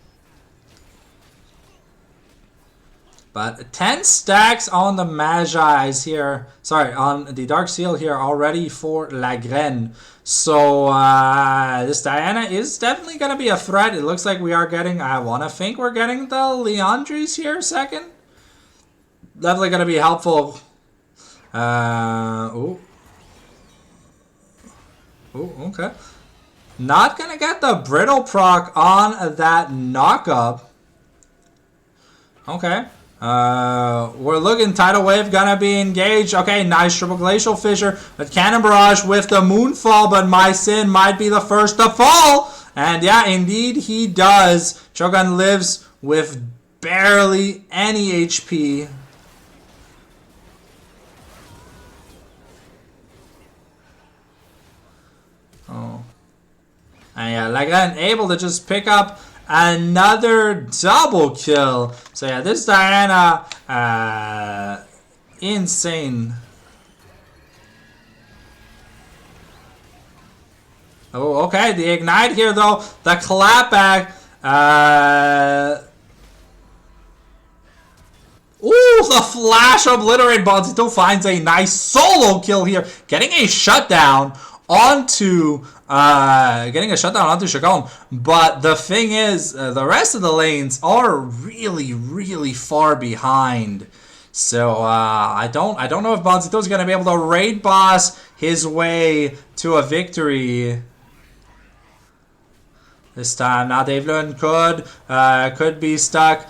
But 10 stacks on the Magi's here. Sorry, on the Dark Seal here already for Lagren. So this Diana is definitely going to be a threat. It looks like we are getting, I want to think we're getting the Leandries here second. Definitely going to be helpful. Oh, okay. Not going to get the Brittle proc on that knockup. Okay. We're looking, Tidal Wave gonna be engaged. Okay, nice triple glacial fissure. But Cannon Barrage with the Moonfall, but Mycin might be the first to fall. And yeah, indeed he does. Cho'Gath lives with barely any HP. Oh. And yeah, Lagren able to just pick up another double kill. So yeah, this Diana, insane. Oh, okay, the ignite here though, the clapback. Ooh, the flash obliterate. Bandito finds a nice solo kill here, getting a shutdown onto Chacon. But the thing is, the rest of the lanes are really far behind. So I don't know if Bandito's gonna be able to raid boss his way to a victory this time. Now Dave Lund could be stuck.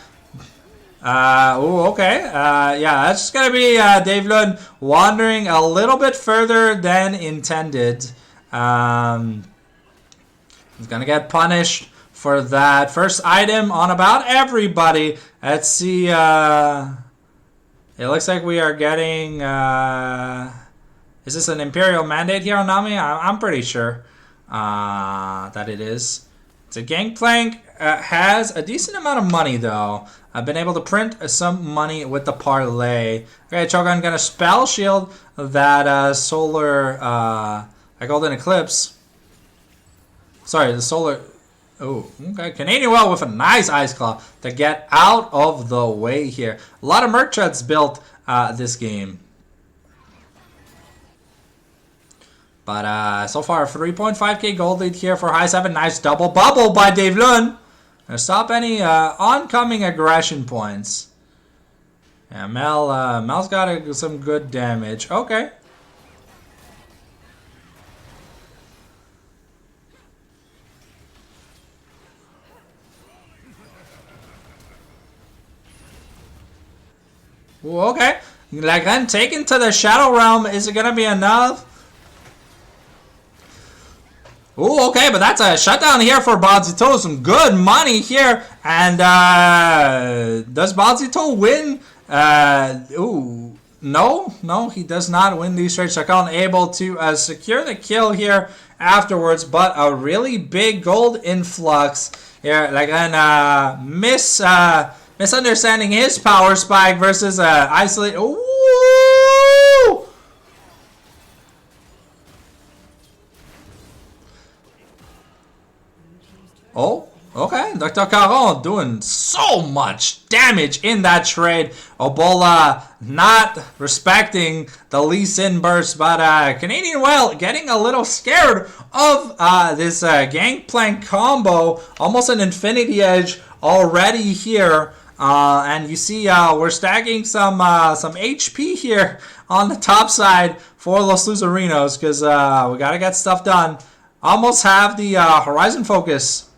Oh, okay. Yeah, that's just gonna be Dave Lund wandering a little bit further than intended. He's gonna get punished for that first item on about everybody. Let's see. It looks like we are getting... is this an Imperial Mandate here on Nami? I'm pretty sure that it is. It's a Gangplank. Has a decent amount of money, though. I've been able to print some money with the parlay. Okay, Chogan gonna Spell Shield that Solar... Golden Eclipse. Sorry, the Solar... Oh, okay. Canadian Well with a nice Ice Claw to get out of the way here. A lot of merch that's built this game. But so far, 3.5k gold lead here for High7. Nice double bubble by Dave Lund. Gonna stop any oncoming aggression points. Yeah, Mel's got some good damage. Okay. Ooh, okay. Lagren taken to the Shadow Realm. Is it going to be enough? Ooh, okay, but that's a shutdown here for Bazito. Some good money here. And does Bazito win? Ooh, no, he does not win these trades. Chacon able to secure the kill here afterwards, but a really big gold influx here. Lagren misunderstanding his power spike versus isolate. Ooh! Oh, okay. Dr. Caron doing so much damage in that trade. Obola not respecting the Lee Sin burst, but Canadian Whale getting a little scared of this Gangplank combo. Almost an Infinity Edge already here. And you see we're stacking some HP here on the top side for Los Loserinos because we got to get stuff done. Almost have the Horizon Focus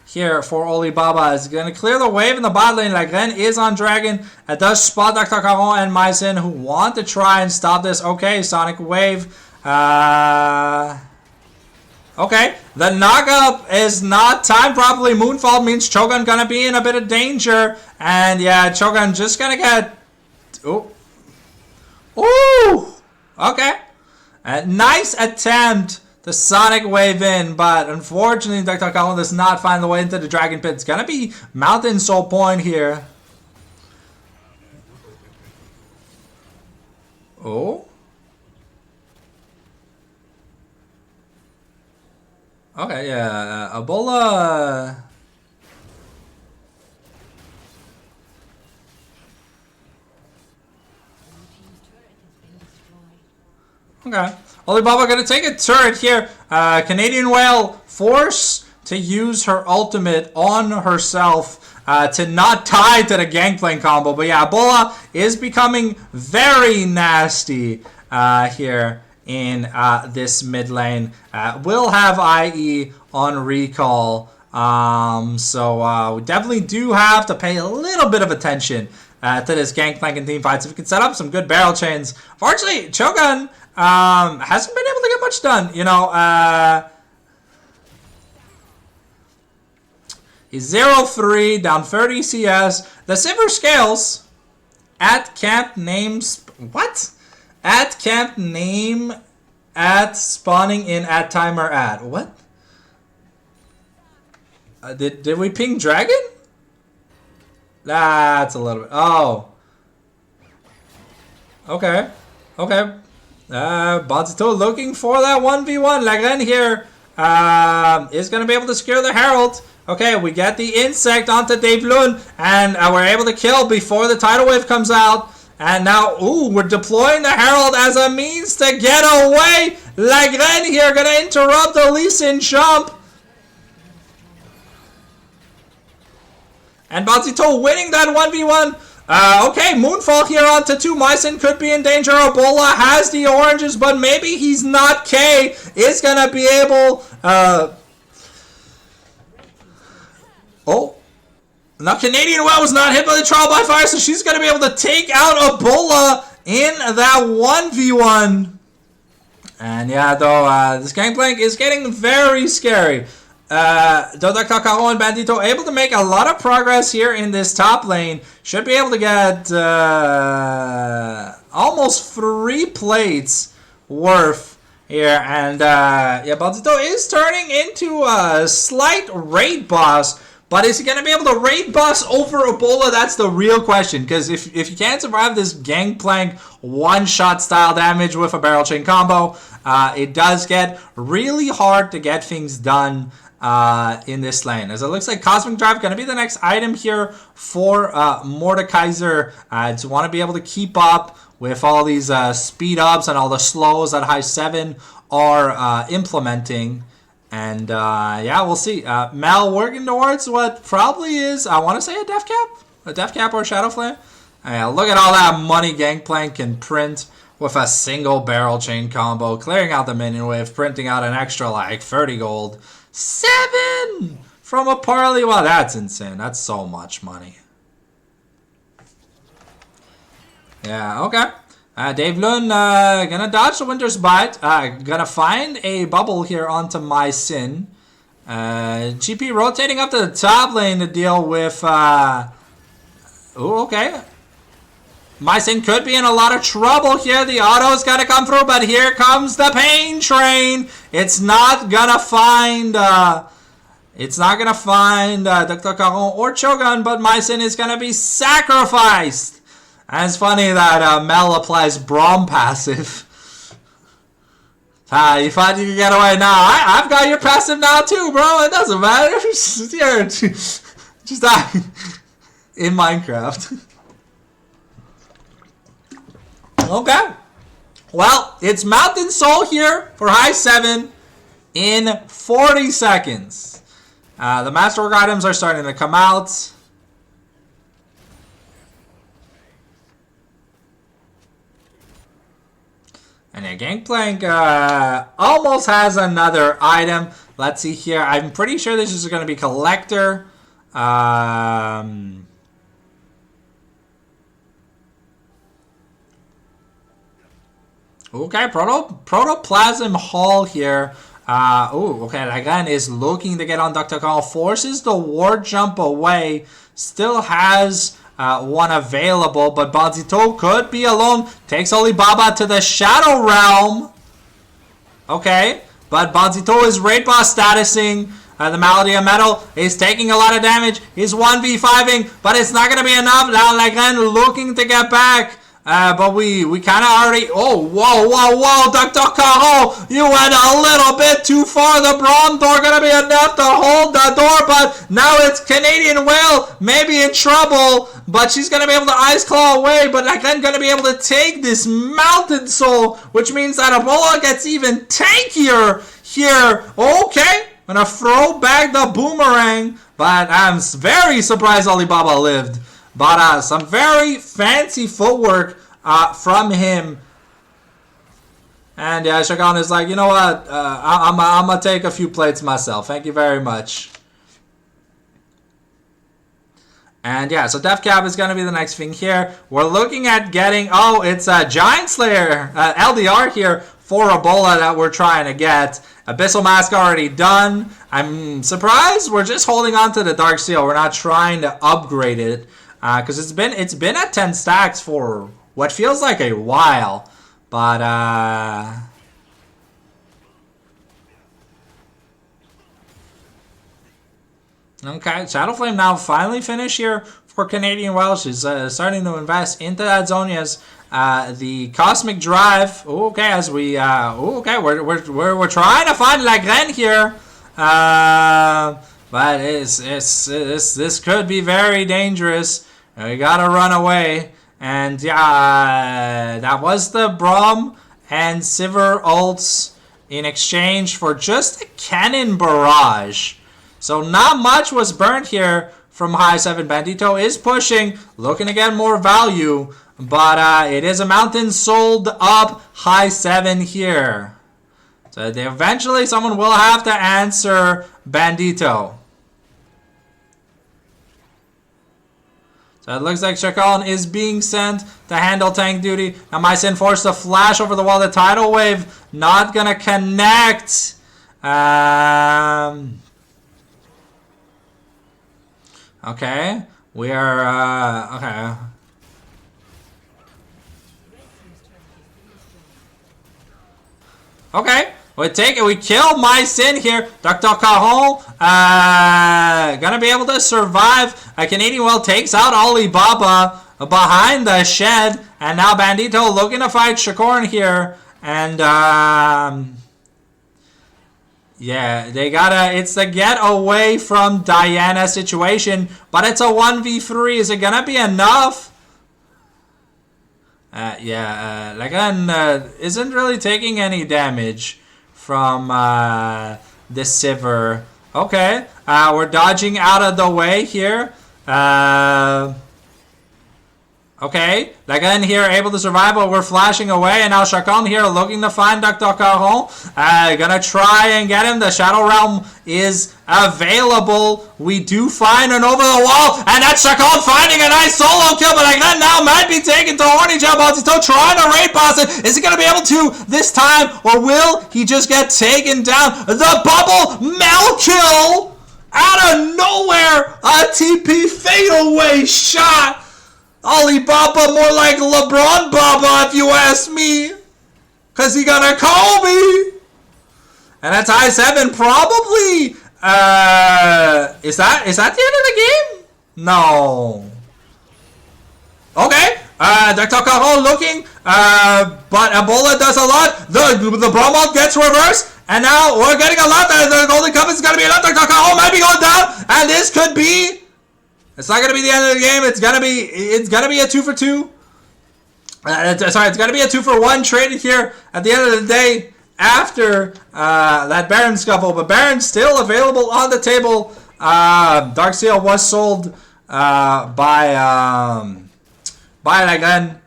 here for Olibaba. Is going to clear the wave in the bot lane. Lagren is on Dragon. It does spot Dr. Caron and Mycin who want to try and stop this. Okay, Sonic Wave. Okay, the knockup is not timed properly. Moonfall means Chogun gonna be in a bit of danger. And yeah, Chogun just gonna get... Ooh. Ooh! Okay. A nice attempt to Sonic Wave in, but unfortunately Dr. Caron does not find the way into the Dragon Pit. It's gonna be Mountain Soul Point here. Oh. Okay, yeah, Ebola... Okay. Olibaba gonna take a turret here. Canadian Whale forced to use her ultimate on herself to not tie to the Gangplank combo. But yeah, Ebola is becoming very nasty here in this mid lane. Will have IE on recall. So we definitely do have to pay a little bit of attention to this Gangplank and team fights. If we can set up some good barrel chains. Unfortunately, Chogun hasn't been able to get much done. You know, he's 0-3, down 30 CS. The Silver Scales at camp names... What? At camp name at spawning in at timer at. What? Did we ping Dragon? That's a little bit... Oh. Okay. Okay. Bazito looking for that 1v1. Lagren here is going to be able to secure the Herald. Okay, we get the Insect onto Dave Lund, and we're able to kill before the Tidal Wave comes out. And now, ooh, we're deploying the Herald as a means to get away. Lagren here going to interrupt the Lee Sin jump. And Bazito winning that 1v1. Okay, Moonfall here onto 2. Mycin could be in danger. Ebola has the oranges, but maybe he's not. K is going to be able... Oh. Now, Canadian Well was not hit by the Trial by Fire, so she's going to be able to take out Ebola in that 1v1. And yeah, though, this Gangplank is getting very scary. Dr. Kakao and Bandito able to make a lot of progress here in this top lane. Should be able to get almost 3 plates worth here. And yeah, Bandito is turning into a slight raid boss. But is he going to be able to raid boss over Ebola? That's the real question. Because if you can't survive this Gangplank one-shot style damage with a barrel chain combo, it does get really hard to get things done in this lane. As it looks like Cosmic Drive going to be the next item here for Mordekaiser to want to be able to keep up with all these speed ups and all the slows that High7 are implementing. And yeah, we'll see. Mel working towards what probably is, I want to say, a Death Cap or a Shadow Flame. Look at all that money Gangplank can print with a single barrel chain combo, clearing out the minion wave, printing out an extra like 30 gold. 7 from a parley. Well, that's insane. That's so much money. Yeah, okay. Dave Lund gonna dodge the Winter's Bite. Gonna find a bubble here onto my Sin. GP rotating up to the top lane to deal with. Oh, okay. My Sin could be in a lot of trouble here. The auto's gotta come through, but here comes the pain train. It's not gonna find. It's not gonna find Dr. Caron or Chogun, but My Sin is gonna be sacrificed. And it's funny that Mel applies Braum passive. You thought you could get away now. I've got your passive now too, bro. It doesn't matter. You're just in Minecraft. Okay. Well, it's Mountain Soul here for High7 in 40 seconds. The Masterwork items are starting to come out. And yeah, Gangplank almost has another item. Let's see here. I'm pretty sure this is going to be Collector. Okay, Protoplasm Hall here. Okay, again is looking to get on Dr. Call. Forces the ward jump away. Still has one available, but Banzito could be alone. Takes Alibaba to the Shadow Realm. Okay, but Banzito is raid boss statusing. The Malady of Metal is taking a lot of damage. He's 1v5ing, but it's not going to be enough. Now Lagan looking to get back. But we kind of already... Oh, whoa, Dr. Caro, you went a little bit too far. The Braum door going to be enough to hold the door, but now it's Canadian Whale, maybe in trouble, but she's going to be able to Ice Claw away, but again going to be able to take this Mountain Soul, which means that Ebola gets even tankier here. Okay, going to throw back the Boomerang, but I'm very surprised Alibaba lived. But some very fancy footwork from him. And yeah, Shogun is like, you know what? I'm going to take a few plates myself. Thank you very much. And yeah, so Death Cap is going to be the next thing here. We're looking at getting... Oh, it's a Giant Slayer LDR here for Ebola that we're trying to get. Abyssal Mask already done. I'm surprised we're just holding on to the Dark Seal. We're not trying to upgrade it. Because it's been at 10 stacks for what feels like a while, but okay, Shadow Flame now finally finished here for Canadian Welsh. She's starting to invest into that Zonia's the Cosmic Drive. Okay, as we okay, we're trying to find Lagren here, but this could be very dangerous. We gotta run away. And yeah, that was the Braum and Sivir ults in exchange for just a cannon barrage. So not much was burnt here from High7. Bandito is pushing, looking to get more value. But it is a Mountain sold up High7 here. So eventually someone will have to answer Bandito. So it looks like Chacon is being sent to handle tank duty. Now My-Sin forced to flash over the wall. The tidal wave not going to connect. Okay. We are, okay. Okay. We take it. We kill My-Sin here. Dr. Caron gonna be able to survive. A Canadian Well takes out Alibaba behind the shed. And now Bandito looking to fight Shakorn here. And, yeah, they gotta, it's the get away from Diana situation. But it's a 1v3. Is it gonna be enough? Yeah, Lagan isn't really taking any damage from this Sivir. Okay, we're dodging out of the way here. Okay, Lagan here able to survive, but we're flashing away. And now Chacon here looking to find Dr. Caron. Gonna try and get him. The Shadow Realm is available. We do find an over the wall. And that's Chacon finding a nice solo kill. But Lagan now might be taken to Horny Jump. He's still trying to raid boss it. Is he gonna be able to this time? Or will he just get taken down? The bubble Mel kill out of nowhere. A TP fadeaway shot. Alibaba more like LeBron Baba if you ask me. Cause he got a Kobe. And that's High7 probably. Is that the end of the game? No. Okay. Dr. Caron looking. But Ebola does a lot. The Bromalt gets reversed. And now we're getting a lot. The Golden Cup is gonna be a lot. Dr. Caron might be going down. And this could be. It's not gonna be the end of the game. It's gonna be a 2-for-2. Sorry, it's gonna be a 2-for-1 traded here at the end of the day after that Baron scuffle. But Baron's still available on the table. Darkseal was sold by Lagan.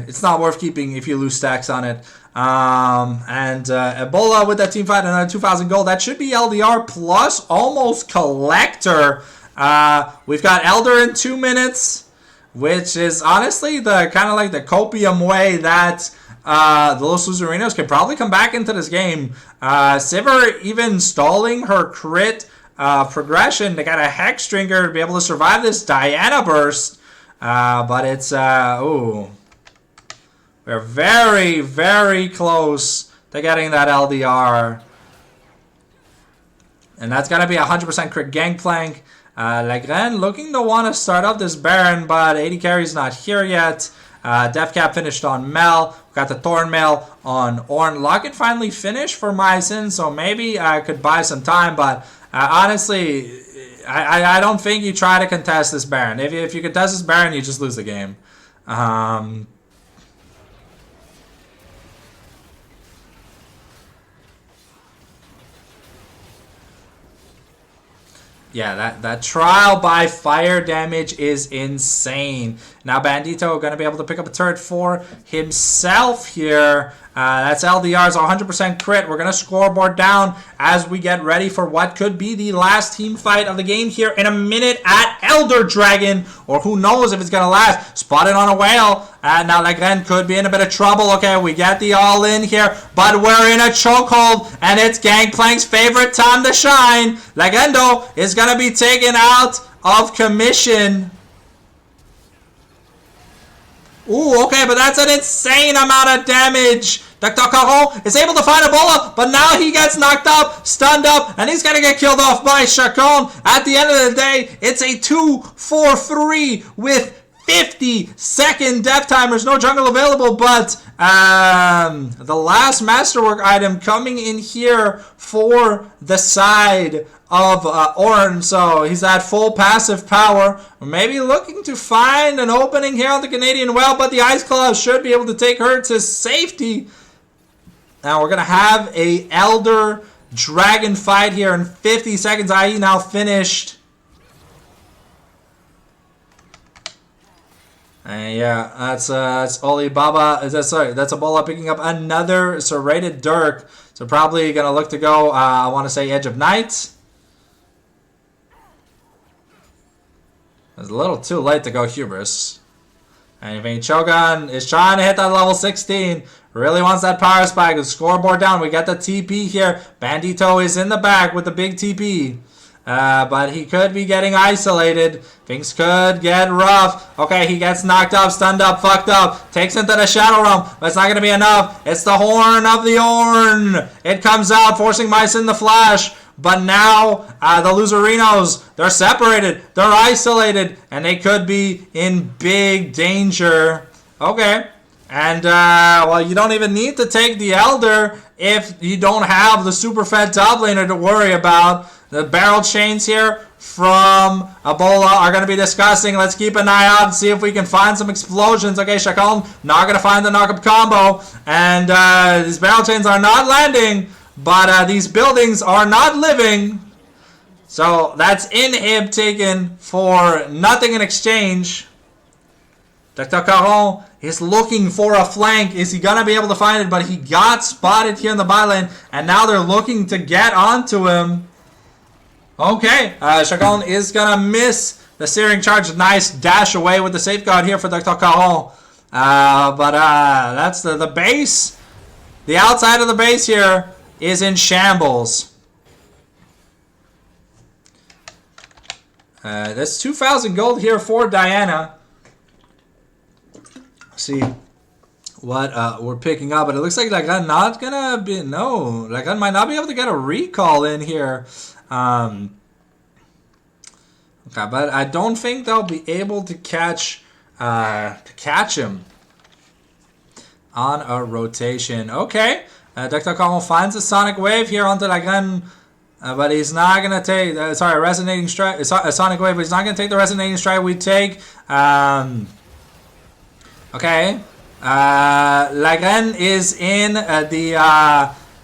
It's not worth keeping if you lose stacks on it. And Ebola with that team fight, another 2,000 gold. That should be LDR plus almost collector. We've got Elder in 2 minutes, which is honestly the kind of like the copium way that the Los Loserinos can probably come back into this game. Sivir even stalling her crit progression. They got a Hex Stringer to be able to survive this Diana burst. But it's, ooh. We're very, very close to getting that LDR. And that's going to be 100% crit Gangplank. Lagren looking to want to start up this Baron, but 80 carry's not here yet. Deathcap finished on Mel. We got the Thornmail on Ornn. Locket finally finished for My-Sin, so maybe I could buy some time, but honestly, I don't think you try to contest this Baron. If you contest this Baron, you just lose the game. Yeah, that trial by fire damage is insane. Now Bandito going to be able to pick up a turret for himself here. That's LDR's 100% crit. We're going to scoreboard down as we get ready for what could be the last team fight of the game here in a minute at Elder Dragon. Or who knows if it's going to last. Spotted on a whale. Now Lagren could be in a bit of trouble. Okay, we get the all-in here. But we're in a chokehold. And it's Gangplank's favorite time to shine. Legendo is going to be taken out of commission. Ooh, okay, but that's an insane amount of damage. Dr. Caron is able to find Ebola, but now he gets knocked up, stunned up, and he's going to get killed off by Chacon. At the end of the day, it's a 2-4-3 with 50-second death timers. No jungle available, but the last masterwork item coming in here for the side of Ornn, so he's at full passive power. Maybe looking to find an opening here on the Canadian Well, but the Ice Claw should be able to take her to safety. Now we're going to have a Elder Dragon fight here in 50 seconds, i.e. now finished. And yeah, that's Alibaba. That's Ebola picking up another serrated Dirk. So probably going to look to go, I want to say Edge of Night. It's a little too late to go hubris. And I think Shogun is trying to hit that level 16. Really wants that power spike. The scoreboard down. We got the TP here. Bandito is in the back with the big TP. But he could be getting isolated. Things could get rough. Okay, he gets knocked up, stunned up, fucked up. Takes into the Shadow Realm, but it's not going to be enough. It's the Horn of the Orn. It comes out, forcing Mycin the Flash. But now, the Loserinos, they're separated. They're isolated. And they could be in big danger. Okay. And, well, you don't even need to take the Elder if you don't have the super fed top laner to worry about. The barrel chains here from Ebola are going to be disgusting. Let's keep an eye out and see if we can find some explosions. Okay, Shakalm not going to find the knockup combo. And these barrel chains are not landing, but these buildings are not living. So that's inhib taken for nothing in exchange. Dr. Caron is looking for a flank. Is he going to be able to find it? But he got spotted here in the bot lane, and now they're looking to get onto him. Okay, Shagon is going to miss the searing charge. Nice dash away with the safeguard here for Dr. Caron. But that's the base. The outside of the base here is in shambles. That's 2,000 gold here for Diana. See what we're picking up, but it looks like Lagan not gonna be Lagan might not be able to get a recall in here. Okay, but I don't think they'll be able to catch him on a rotation. Okay, Dr. Carl finds a sonic wave here onto Lagan, but he's not gonna take a resonating strike. A sonic wave, but he's not gonna take the resonating strike. We take. Okay, Lagren is in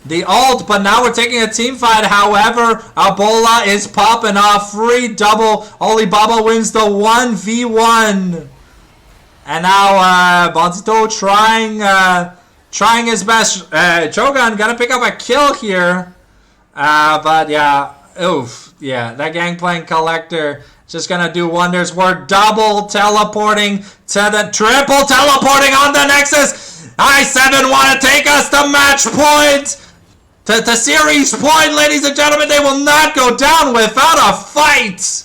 the ult, but now we're taking a team fight. However, Ebola is popping off. Free double. Olibaba wins the 1v1. And now Bonzito trying his best. Chogan gonna pick up a kill here. But yeah, oof. Yeah, that Gangplank Collector just gonna do wonders. We're double teleporting to the triple teleporting on the Nexus. High7 want to take us to match point. To series point, ladies and gentlemen. They will not go down without a fight.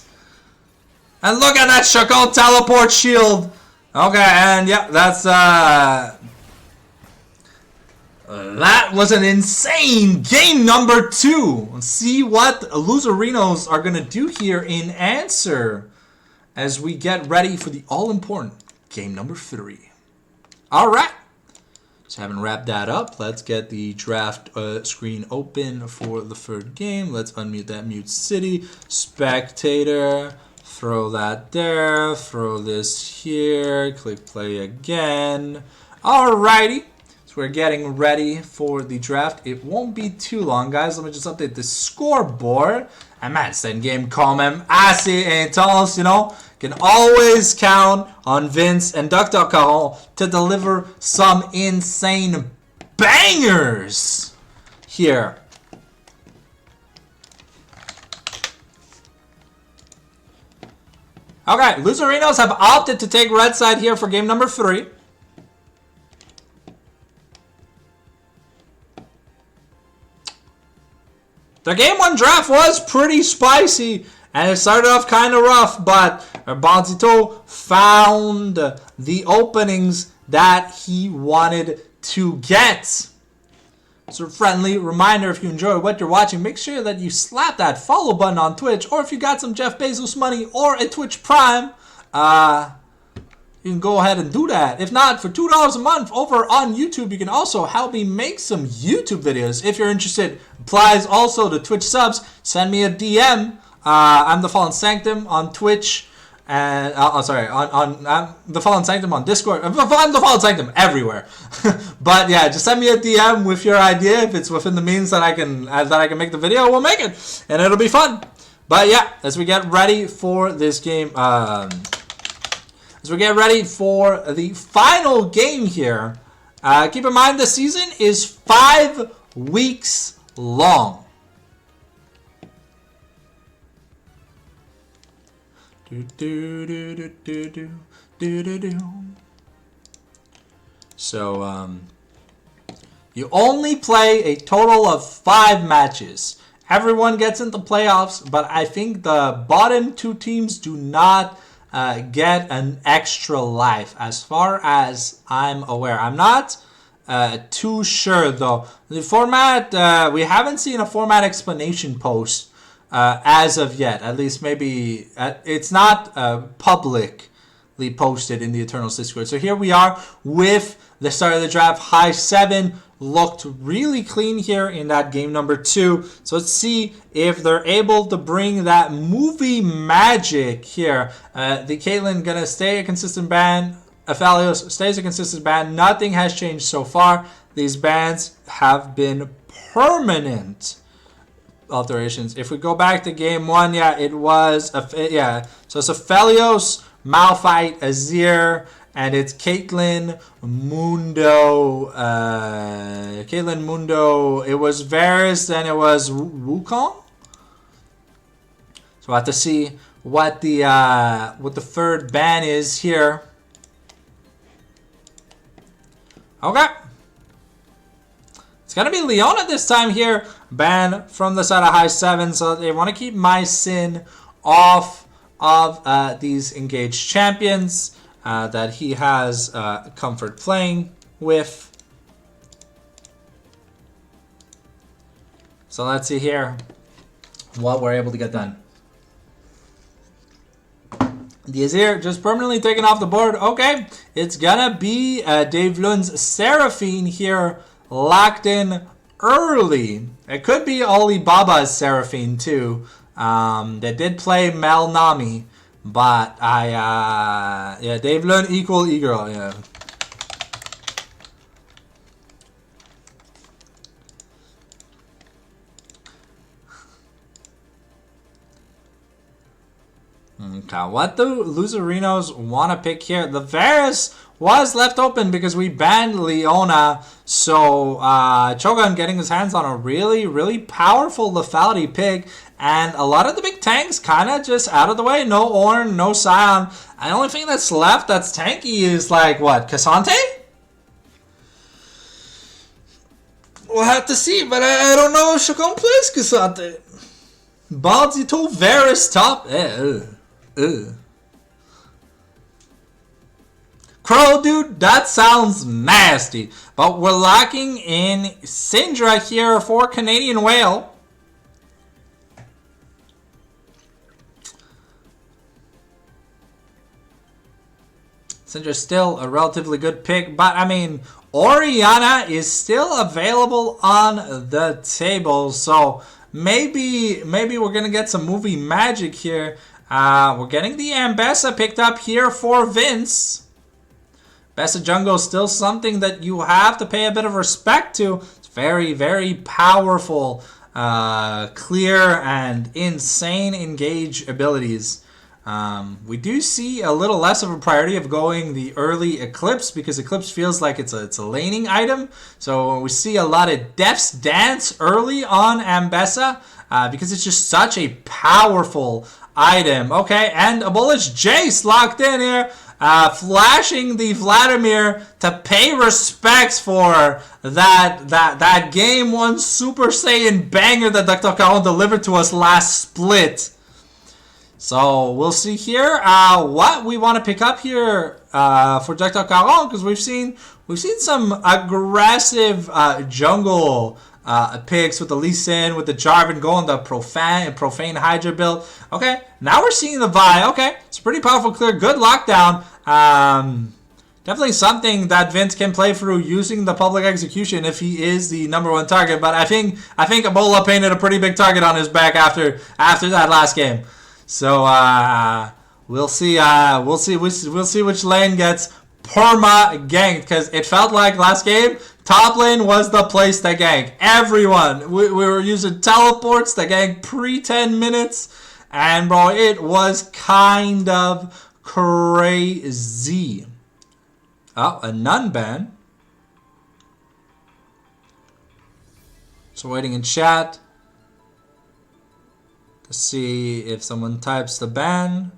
And look at that Shakal teleport shield. Okay, and yeah, that's that was an insane game number 2. Let's see what Loserinos are going to do here in answer as we get ready for the all-important game number 3. All right. So having wrapped that up, let's get the draft screen open for the third game. Let's unmute that mute city. Spectator. Throw that there. Throw this here. Click play again. All righty. We're getting ready for the draft. It won't be too long, guys. Let me just update the scoreboard. And man, c'est une game quand même assez intense, you know. Can always count on Vince and Dr. Caron to deliver some insane bangers here. Okay, Loserinos have opted to take red side here for game number 3. The game 1 draft was pretty spicy, and it started off kind of rough, but Bonzito found the openings that he wanted to get. So friendly reminder, if you enjoy what you're watching, make sure that you slap that follow button on Twitch, or if you got some Jeff Bezos money or a Twitch Prime, you can go ahead and do that. If not, for $2 a month over on YouTube, you can also help me make some YouTube videos. If you're interested, applies also to Twitch subs. Send me a DM. I'm the Fallen Sanctum on Twitch, and I'm the Fallen Sanctum on Discord. I'm the Fallen Sanctum everywhere. But yeah, just send me a DM with your idea. If it's within the means that I can make the video, we'll make it, and it'll be fun. But yeah, as we get ready for this game. As we get ready for the final game here, keep in mind the season is 5 weeks long. So, you only play a total of 5 matches. Everyone gets into playoffs, but I think the bottom 2 teams do not get an extra life, as far as I'm aware. I'm not too sure, though. The format, we haven't seen a format explanation post as of yet. At least maybe it's not publicly posted in the Eternals Discord. So here we are with the start of the draft. High7 looked really clean here in that game number 2. So let's see if they're able to bring that movie magic here. The Caitlyn gonna stay a consistent ban. Aphelios stays a consistent ban. Nothing has changed so far. These bans have been permanent alterations. If we go back to game 1, yeah, it was so it's Aphelios, Malphite, Azir, and it's Caitlyn Mundo. Caitlyn Mundo. It was Varus, then it was Wukong. So we'll have to see what the third ban is here. Okay. It's gonna be Leona this time here. Ban from the side of High7, so they want to keep my Sin off of these engaged champions that he has comfort playing with. So let's see here what we're able to get done. The Azir just permanently taken off the board. Okay, it's gonna be Dave Lund's Seraphine here, locked in early. It could be Alibaba's Seraphine too. They did play Melnami, but yeah, Dave Lund equal Eagle, yeah. Okay, what do Loserinos want to pick here? The Varus was left open because we banned Leona. So Cho'Gath getting his hands on a really, really powerful lethality pick. And a lot of the big tanks kind of just out of the way. No Ornn, no Sion. And the only thing that's left that's tanky is like, what, Cassante? We'll have to see, but I don't know if Chacon plays Cassante. Baldito Varus top. Crow, dude, that sounds nasty. But we're locking in Syndra here for Canadian Whale. Syndra's still a relatively good pick, but I mean, Orianna is still available on the table, so maybe we're gonna get some movie magic here. We're getting the Ambessa picked up here for Vince. Bessa Jungle is still something that you have to pay a bit of respect to. It's very, very powerful, clear, and insane engage abilities. We do see a little less of a priority of going the early Eclipse because Eclipse feels like it's a laning item. So we see a lot of Death's Dance early on Ambessa because it's just such a powerful item. Okay, and Abolish Jace locked in here. Flashing the Vladimir to pay respects for that game 1 Super Saiyan banger that Dr. Caron delivered to us last split. So we'll see here what we want to pick up here for Dr. Caron, because we've seen some aggressive jungle picks with the Lee Sin, with the Jarvan going the profane Hydra build. Okay, now we're seeing the Vi. Okay, it's pretty powerful, clear, good lockdown. Definitely something that Vince can play through using the public execution if he is the #1 target. But I think Ebola painted a pretty big target on his back after that last game. So we'll see. We'll see which lane gets perma ganked, because it felt like last game top lane was the place to gank. Everyone, we were using teleports to gank pre 10 minutes, and bro, it was kind of crazy. Oh, a nun ban. So waiting in chat to see if someone types the ban.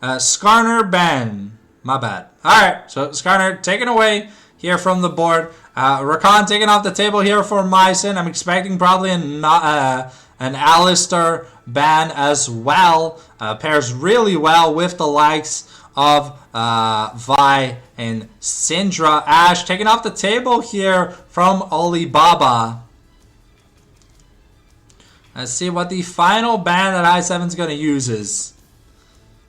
Skarner ban. My bad. Alright, so Skarner taken away here from the board. Rakan taken off the table here for Myson. I'm expecting probably an Alistar ban as well. Pairs really well with the likes of Vi and Syndra. Ashe taken off the table here from Alibaba. Let's see what the final ban that High7's going to use is.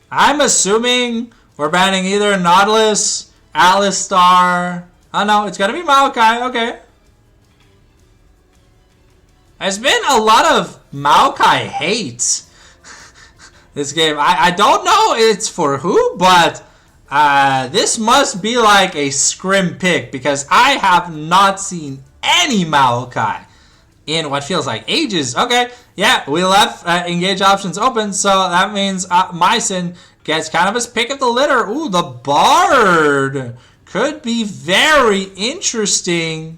I'm assuming we're banning either Nautilus, Alistar. Oh no, it's going to be Maokai. Okay. There's been a lot of Maokai hate this game. I don't know it's for who, but this must be like a scrim pick because I have not seen any Maokai in what feels like ages. Okay, yeah, we left engage options open, so that means Myson gets kind of his pick of the litter. Ooh, the Bard could be very interesting.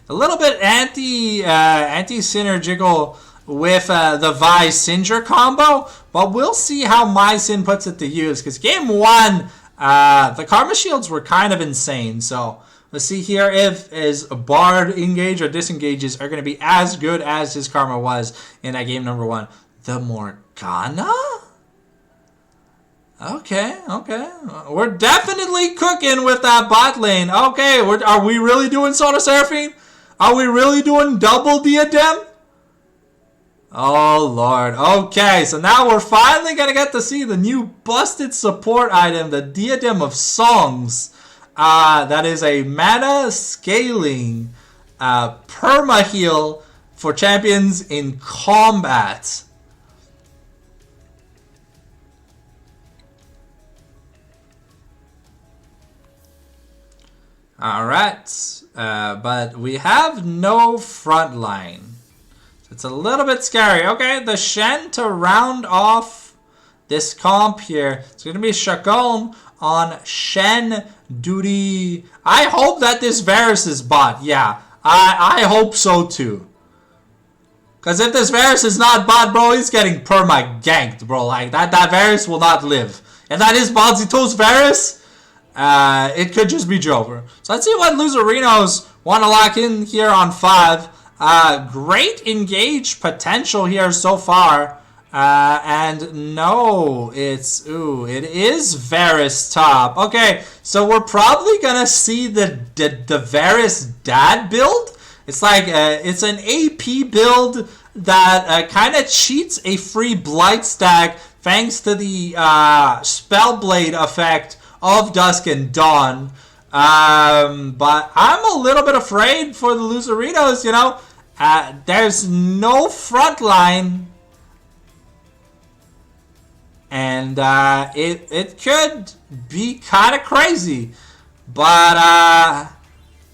A little bit anti-synergical with the Vi Syndra combo, but we'll see how Myson puts it to use, because game one, the Karma Shields were kind of insane, so let's see here if his Bard engage or disengages are going to be as good as his Karma was in that game number one. The Morgana? Okay. We're definitely cooking with that bot lane. Okay, are we really doing Soda Seraphine? Are we really doing double Diadem? Oh, Lord. Okay, so now we're finally going to get to see the new busted support item, the Diadem of Songs. That is a mana scaling perma heal for champions in combat. Alright, but we have no front line. So it's a little bit scary. Okay, the Shen to round off this comp here. It's going to be Chacon on Shen duty. I hope that this Varus is bot. Yeah, I hope so too. Because if this Varus is not bot, bro, he's getting perma ganked, bro. Like, that Varus will not live. If that is Balzito's Varus, it could just be Jover. So let's see what Loserinos want to lock in here on 5. Great engage potential here so far. And no, it is Varus top. Okay, so we're probably gonna see the Varus dad build. It's like it's an AP build that kind of cheats a free blight stack thanks to the Spellblade effect of Dusk and Dawn. But I'm a little bit afraid for the Loserinos, you know. There's no front line. And it could be kind of crazy. But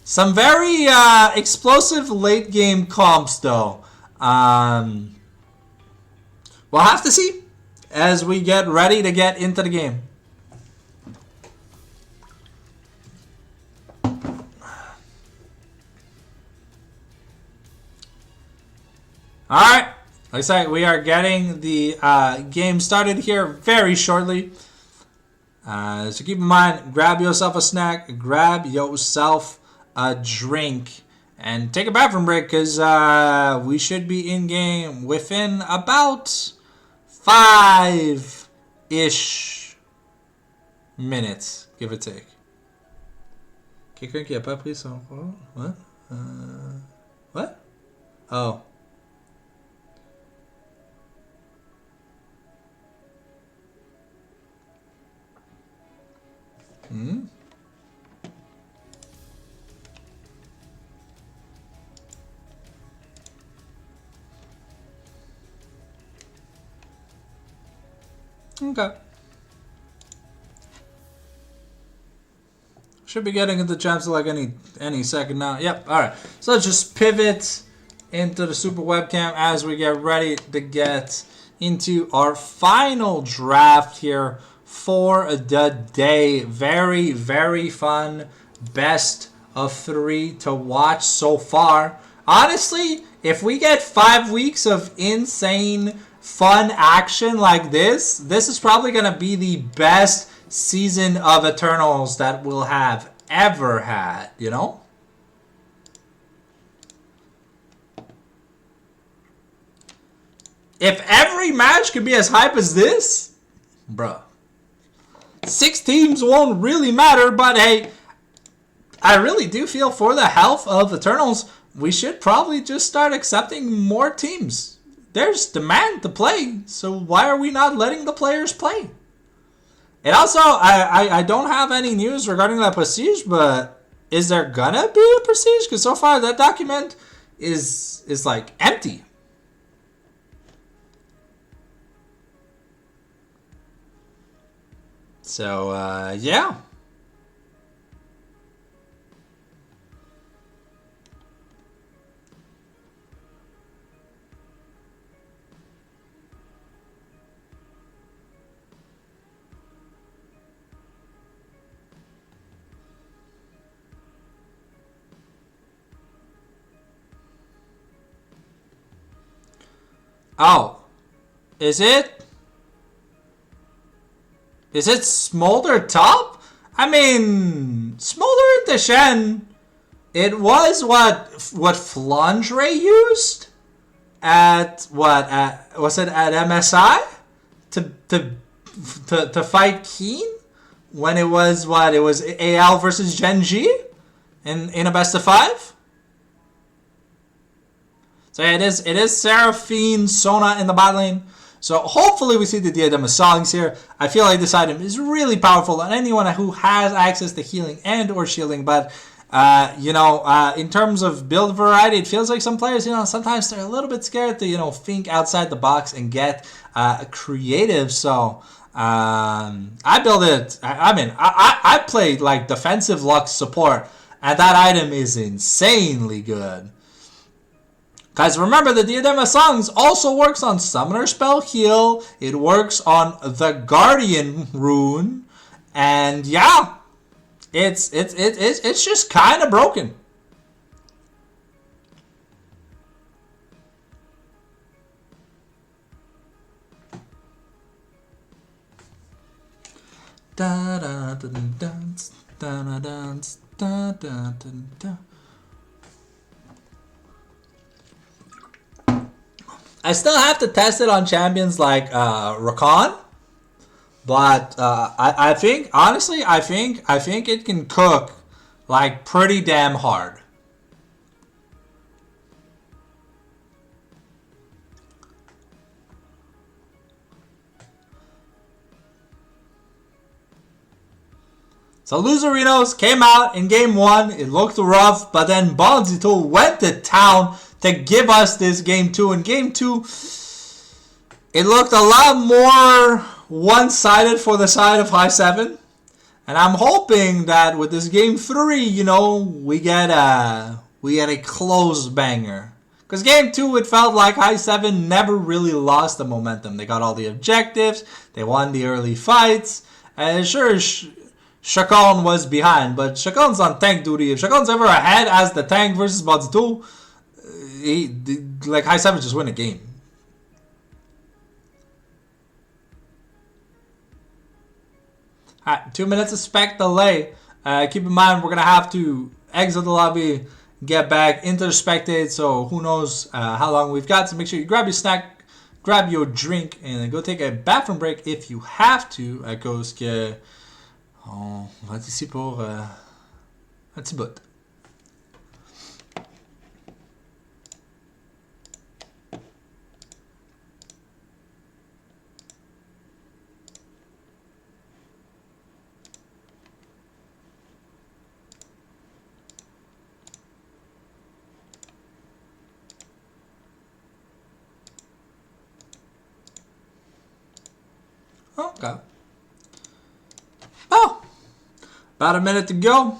some very explosive late game comps though. We'll have to see as we get ready to get into the game. Alright, like I said, we are getting the game started here very shortly. So keep in mind, grab yourself a snack, grab yourself a drink, and take a bathroom break because we should be in game within about 5-ish minutes, give or take. Quelqu'un qui a pas pris son rôle? What? What? Oh. Okay. Should be getting into champs like any second now. Yep. All right. So let's just pivot into the super webcam as we get ready to get into our final draft here for the day. Very, very fun. Best of 3 to watch so far. Honestly, if we get 5 weeks of insane fun action like this, this is probably going to be the best season of Eternals that we'll have ever had, you know? If every match could be as hype as this, bruh. 6 teams won't really matter, but hey, I really do feel for the health of Eternals, we should probably just start accepting more teams. There's demand to play, so why are we not letting the players play? And also, I don't have any news regarding that Prestige, but is there gonna be a Prestige? Because so far that document is like empty. So, yeah. Oh, is it? Is it Smolder top? I mean, Smolder and Deshen, it was what Flangere used at what was it at MSI to fight Keen when it was what it was AL versus Genji in a best of 5. So yeah, it is Seraphine, Sona in the bot lane. So hopefully we see the Diadem songs here. I feel like this item is really powerful on anyone who has access to healing and or shielding. But, in terms of build variety, it feels like some players, sometimes they're a little bit scared to, think outside the box and get creative. So I build it. I played like defensive Lux support, and that item is insanely good. Guys, remember the Diadema Songs also works on Summoner Spell Heal. It works on the Guardian rune, and yeah, it's just kind of broken. Da da da da da da da da da. I still have to test it on champions like Rakan, but I think honestly, I think it can cook like pretty damn hard. So Loserinos came out in game 1. It looked rough, but then Bonzito went to town to give us this game 2. In game 2, it looked a lot more one-sided for the side of High7. And I'm hoping that with this game 3, we get a close banger. Because game 2, it felt like High7 never really lost the momentum. They got all the objectives. They won the early fights. And sure, Chacon was behind, but Chacon's on tank duty. If Chacon's ever ahead as the tank versus Bonzito, High7 just win a game. Alright, 2 minutes of spec delay. Keep in mind, we're going to have to exit the lobby, get back into the spectate, so who knows how long we've got. So make sure you grab your snack, grab your drink, and then go take a bathroom break if you have to, à cause que on va être ici pour un petit bout. Okay. Oh, about a minute to go.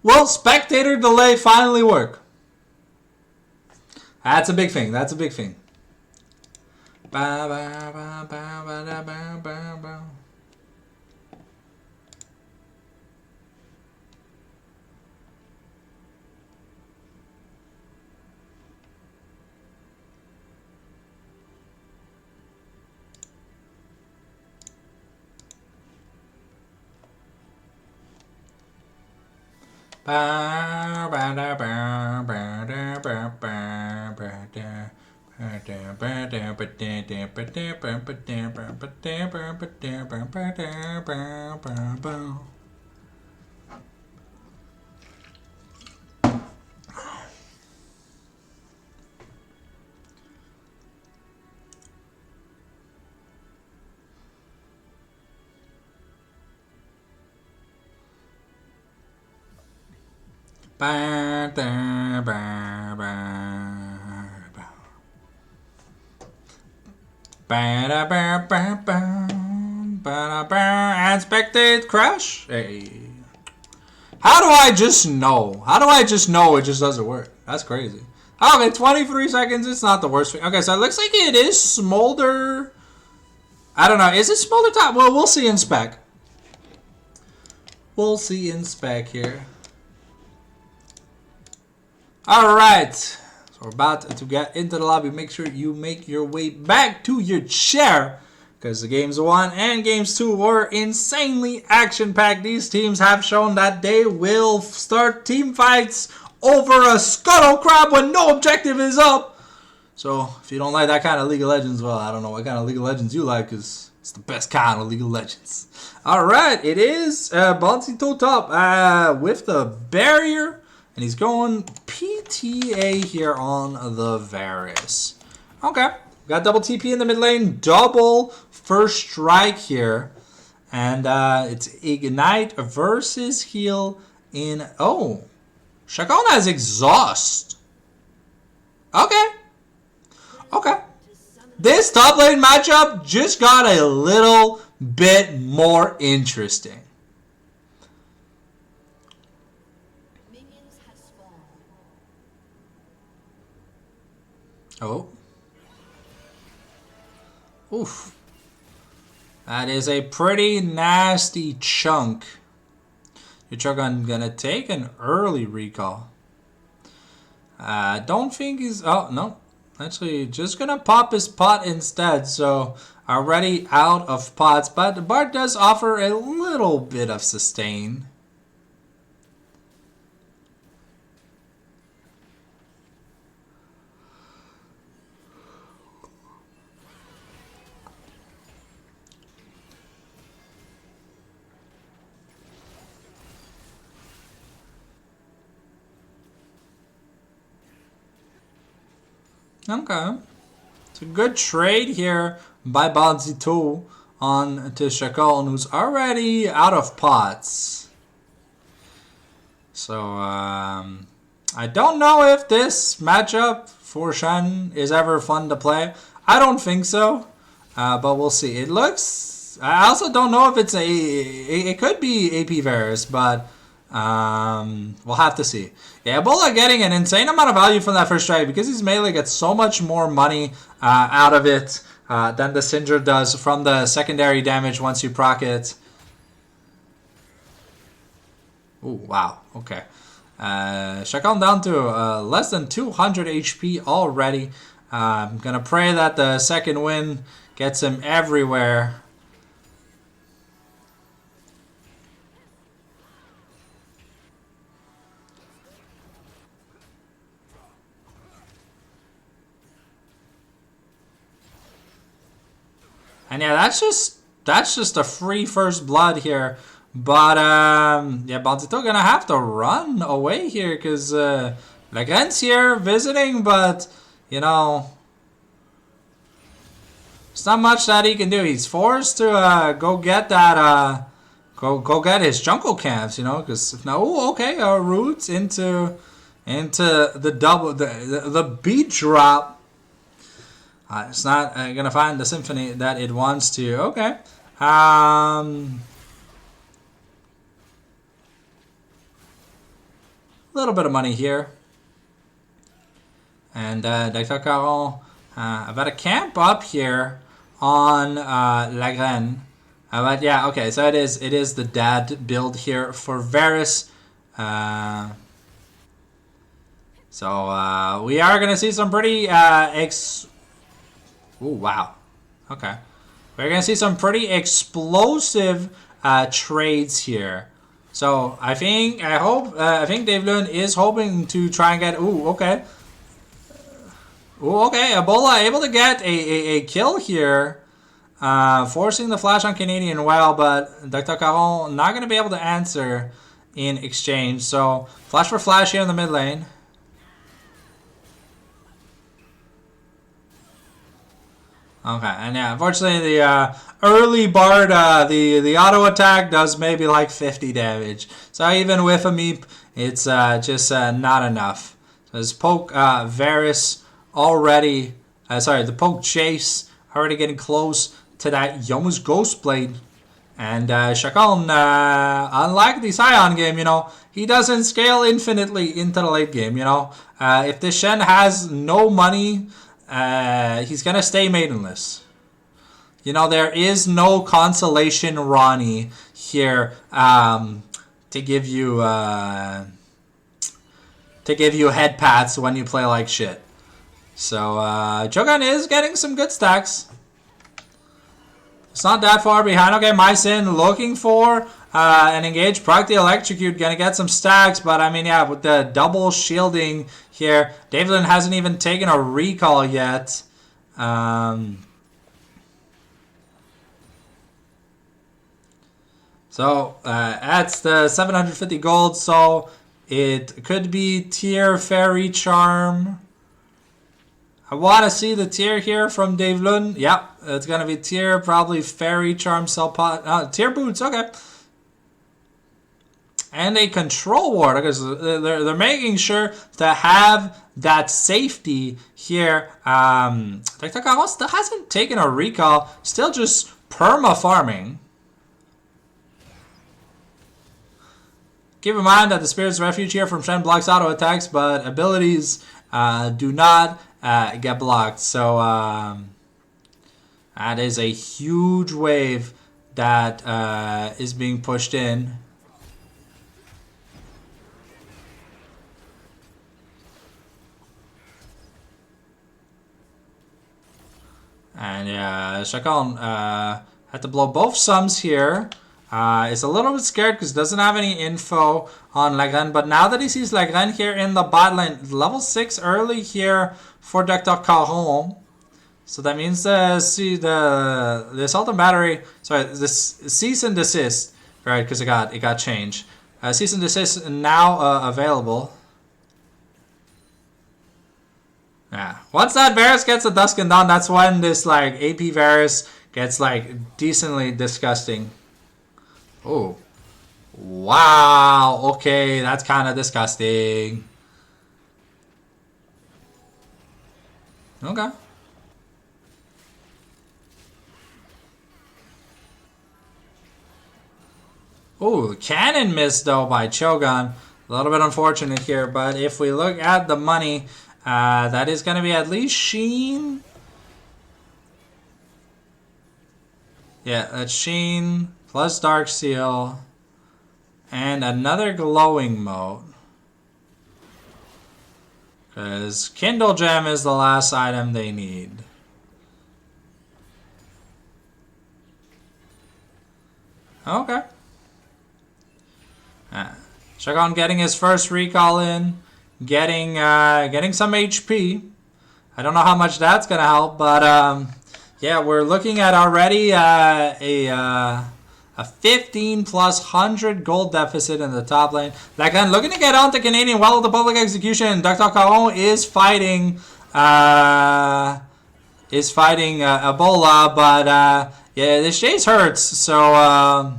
Will spectator delay finally work? That's a big thing. That's a big thing. Unexpected crash. Hey. How do I just know? How do I just know it just doesn't work? That's crazy. Okay, 23 seconds. It's not the worst. Okay, so it looks like it is Smolder. I don't know. Is it Smolder top? Well, we'll see in spec. We'll see in spec here. Alright. So we're about to get into the lobby. Make sure you make your way back to your chair, because the games 1 and games 2 were insanely action-packed. These teams have shown that they will start team fights over a scuttle crab when no objective is up. So if you don't like that kind of League of Legends, well, I don't know what kind of League of Legends you like, because it's the best kind of League of Legends. Alright, it is Bonzito top with the barrier. And he's going PTA here on the Varus. Okay. Got double TP in the mid lane. Double first strike here. And it's Ignite versus heal in... Oh. Chacon has Exhaust. Okay. Okay. This top lane matchup just got a little bit more interesting. Oh. Oof. That is a pretty nasty chunk. Your Chogun gonna take an early recall. Don't think he's... Oh, no. Actually, just gonna pop his pot instead. So, already out of pots. But the Bard does offer a little bit of sustain. Okay. It's a good trade here by Bonzito on to Chacon, who's already out of pots. So, I don't know if this matchup for Shen is ever fun to play. I don't think so, but we'll see. It looks... I also don't know if it's a... It could be AP Varus, but... we'll have to see. Yeah, Ebola getting an insane amount of value from that first strike because his melee gets so much more money out of it than the Syndra does from the secondary damage once you proc it. Ooh, wow. Okay. Chacon down to less than 200 HP already. I'm gonna pray that the second win gets him everywhere. And yeah, that's just a free first blood here. But yeah, Bonzito gonna have to run away here because Legren's here visiting, but you know, it's not much that he can do. He's forced to go get that go get his jungle camps, you know, because if now, ooh, okay, roots into the double the beat drop. It's not gonna find the symphony that it wants to. Okay. Little bit of money here. And Dr. Caron, I've got a camp up here on Lagren. But yeah, okay, so it is the dad build here for Varus. So we are gonna see some pretty Ooh, wow. Okay. We're going to see some pretty explosive trades here. So I think Dave Lund is hoping to try and get. Ooh, okay. Ooh, okay. Ebola able to get a kill here. Forcing the flash on Canadian well, but Dr. Caron not going to be able to answer in exchange. So, flash for flash here in the mid lane. Okay, and yeah, unfortunately the early Bard, the auto attack does maybe like 50 damage. So even with a meep, it's just not enough. So this poke Varus already, the poke Chase already getting close to that Yomu's Ghost Blade. And Shakon, unlike the Scion game, he doesn't scale infinitely into the late game, if the Shen has no money, he's going to stay maidenless. There is no consolation Ronnie here to give you head pats when you play like shit. So Jogan is getting some good stacks. It's not that far behind. Okay, Mycin looking for an engage. Proc the electrocute, gonna get some stacks, but I mean, yeah, with the double shielding here, Davidlin hasn't even taken a recall yet. So that's the 750 gold. So it could be tier fairy charm. I want to see the tier here from Dave Lund. Yep, it's going to be tier, probably Fairy Charm, Cell Pot. Tier Boots, okay. And a Control Ward, because they're making sure to have that safety here. Dr. Caron still hasn't taken a recall, still just perma-farming. Keep in mind that the Spirit's Refuge here from Shen blocks auto attacks, but abilities do not get blocked. So that is a huge wave that is being pushed in. And Shakon had to blow both sums here. Is a little bit scared because doesn't have any info on Lagren. But now that he sees Lagren here in the bot lane, level 6 early here for Dr. Caron. So that means the assault and battery, sorry, this cease and desist, right? Because it got changed. Cease and desist now available. Yeah. Once that Varus gets a Dusk and Dawn, that's when this like AP Varus gets like decently disgusting. Oh. Wow. Okay, that's kind of disgusting. Okay. Oh, cannon missed though by Cho'Gath. A little bit unfortunate here, but if we look at the money, that is going to be at least Sheen. Yeah, that's Sheen plus Dark Seal and another glowing mode. Because Kindle Gem is the last item they need. Okay. Shagon getting his first recall in. Getting some HP. I don't know how much that's going to help, but yeah, we're looking at already a 15 plus 100 gold deficit in the top lane. Again, looking to get onto Canadian well with the public execution. Dr. Caron is fighting Ebola, but yeah, this chase hurts. So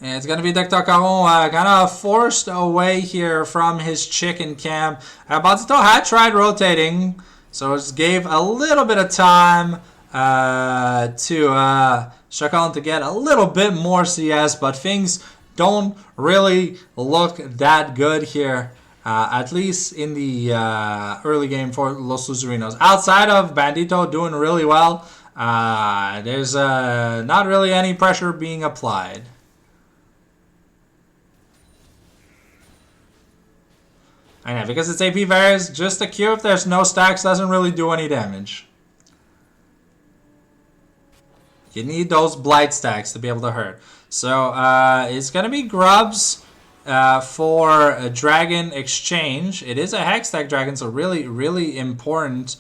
yeah, it's gonna be Dr. Caron kind of forced away here from his chicken camp. Batito had tried rotating, so it just gave a little bit of time to Shakon to get a little bit more CS, but things don't really look that good here, at least in the early game for Los Loserinos. Outside of Bandito doing really well, there's not really any pressure being applied. I know, because it's AP Varus, just a Q if there's no stacks doesn't really do any damage. You need those Blight stacks to be able to hurt. So it's gonna be grubs for a dragon exchange. It is a hex tech dragon, so really, really important.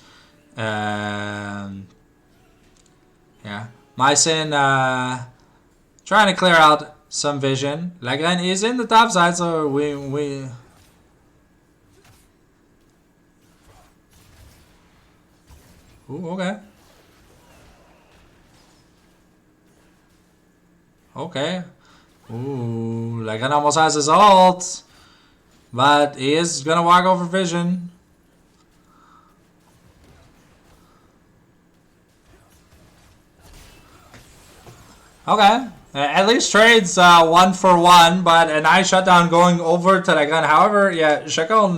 Yeah, Mycin trying to clear out some vision. Lagren is in the top side, so we. Ooh, okay. Okay. Ooh, Lagren almost has his ult, but he is gonna walk over vision. Okay. At least trades 1 for 1, but a nice shutdown going over to Lagren. However, yeah, Chacon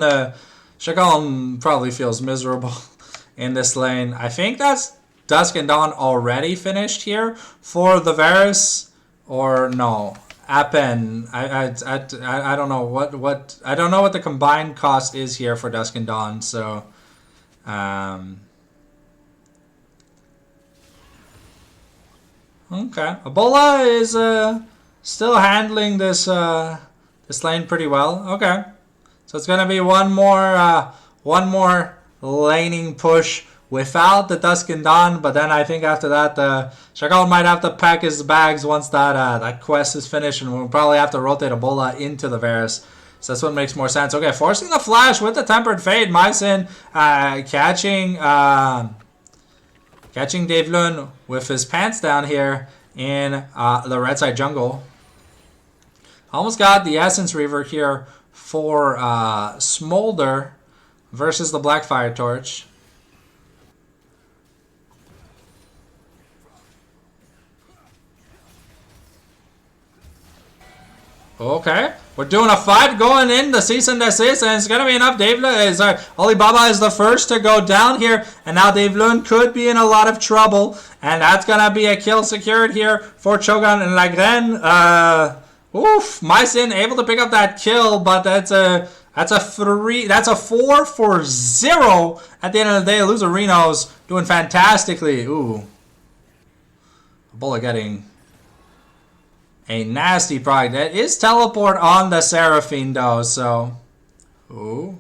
probably feels miserable in this lane. I think that's Dusk and Dawn already finished here for the Varus, or no? Appen. I don't know what I don't know what the combined cost is here for Dusk and Dawn. So, okay, Ebola is still handling this this lane pretty well. Okay, so it's gonna be one more laning push without the Dusk and Dawn, but then I think after that, Chacon might have to pack his bags once that that quest is finished, and we'll probably have to rotate Ebola into the Varus. So that's what makes more sense. Okay, forcing the flash with the Tempered Fate. Mycin catching Dave Lund with his pants down here in the red side jungle. Almost got the Essence Reaver here for Smolder versus the Blackfire Torch. Okay, we're doing a fight going in the cease and desist, and it's gonna be enough. Alibaba is the first to go down here, and now Dave Lund could be in a lot of trouble, and that's gonna be a kill secured here for Cho'Gath and Lagren. Mycin able to pick up that kill, but that's a 4 for 0 at the end of the day. Loserinos doing fantastically. Ooh, Ebola getting a nasty product. That is teleport on the Seraphine though, so. Ooh.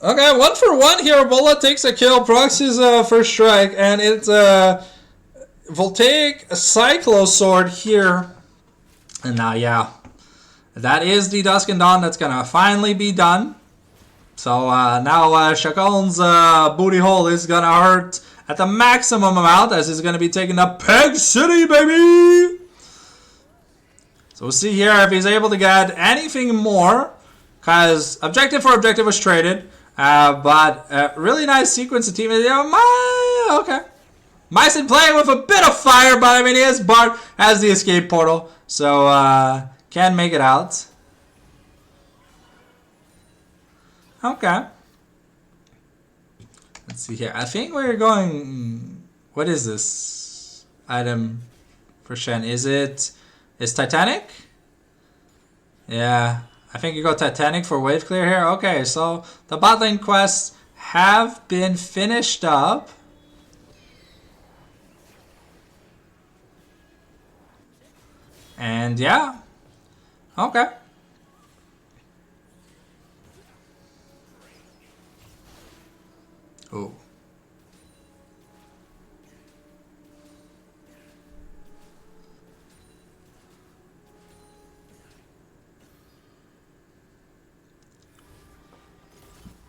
Okay, 1 for 1 here. Ebola takes a kill, procs his first strike, and it's Voltaic Cyclo Sword here. And now, yeah, that is the Dusk and Dawn that's gonna finally be done. So now Chacon's booty hole is going to hurt at the maximum amount, as he's going to be taking the Peg City, baby! So we'll see here if he's able to get anything more, because objective for objective was traded, but really nice sequence of team. Okay. Mycin playing with a bit of fire, but I mean, he is Bart, has the escape portal, so can make it out. Okay. Let's see here. I think we're going. What is this item for Shen? Is Titanic? Yeah. I think you go Titanic for wave clear here. Okay, so the bot lane quests have been finished up. And yeah. Okay. Oh.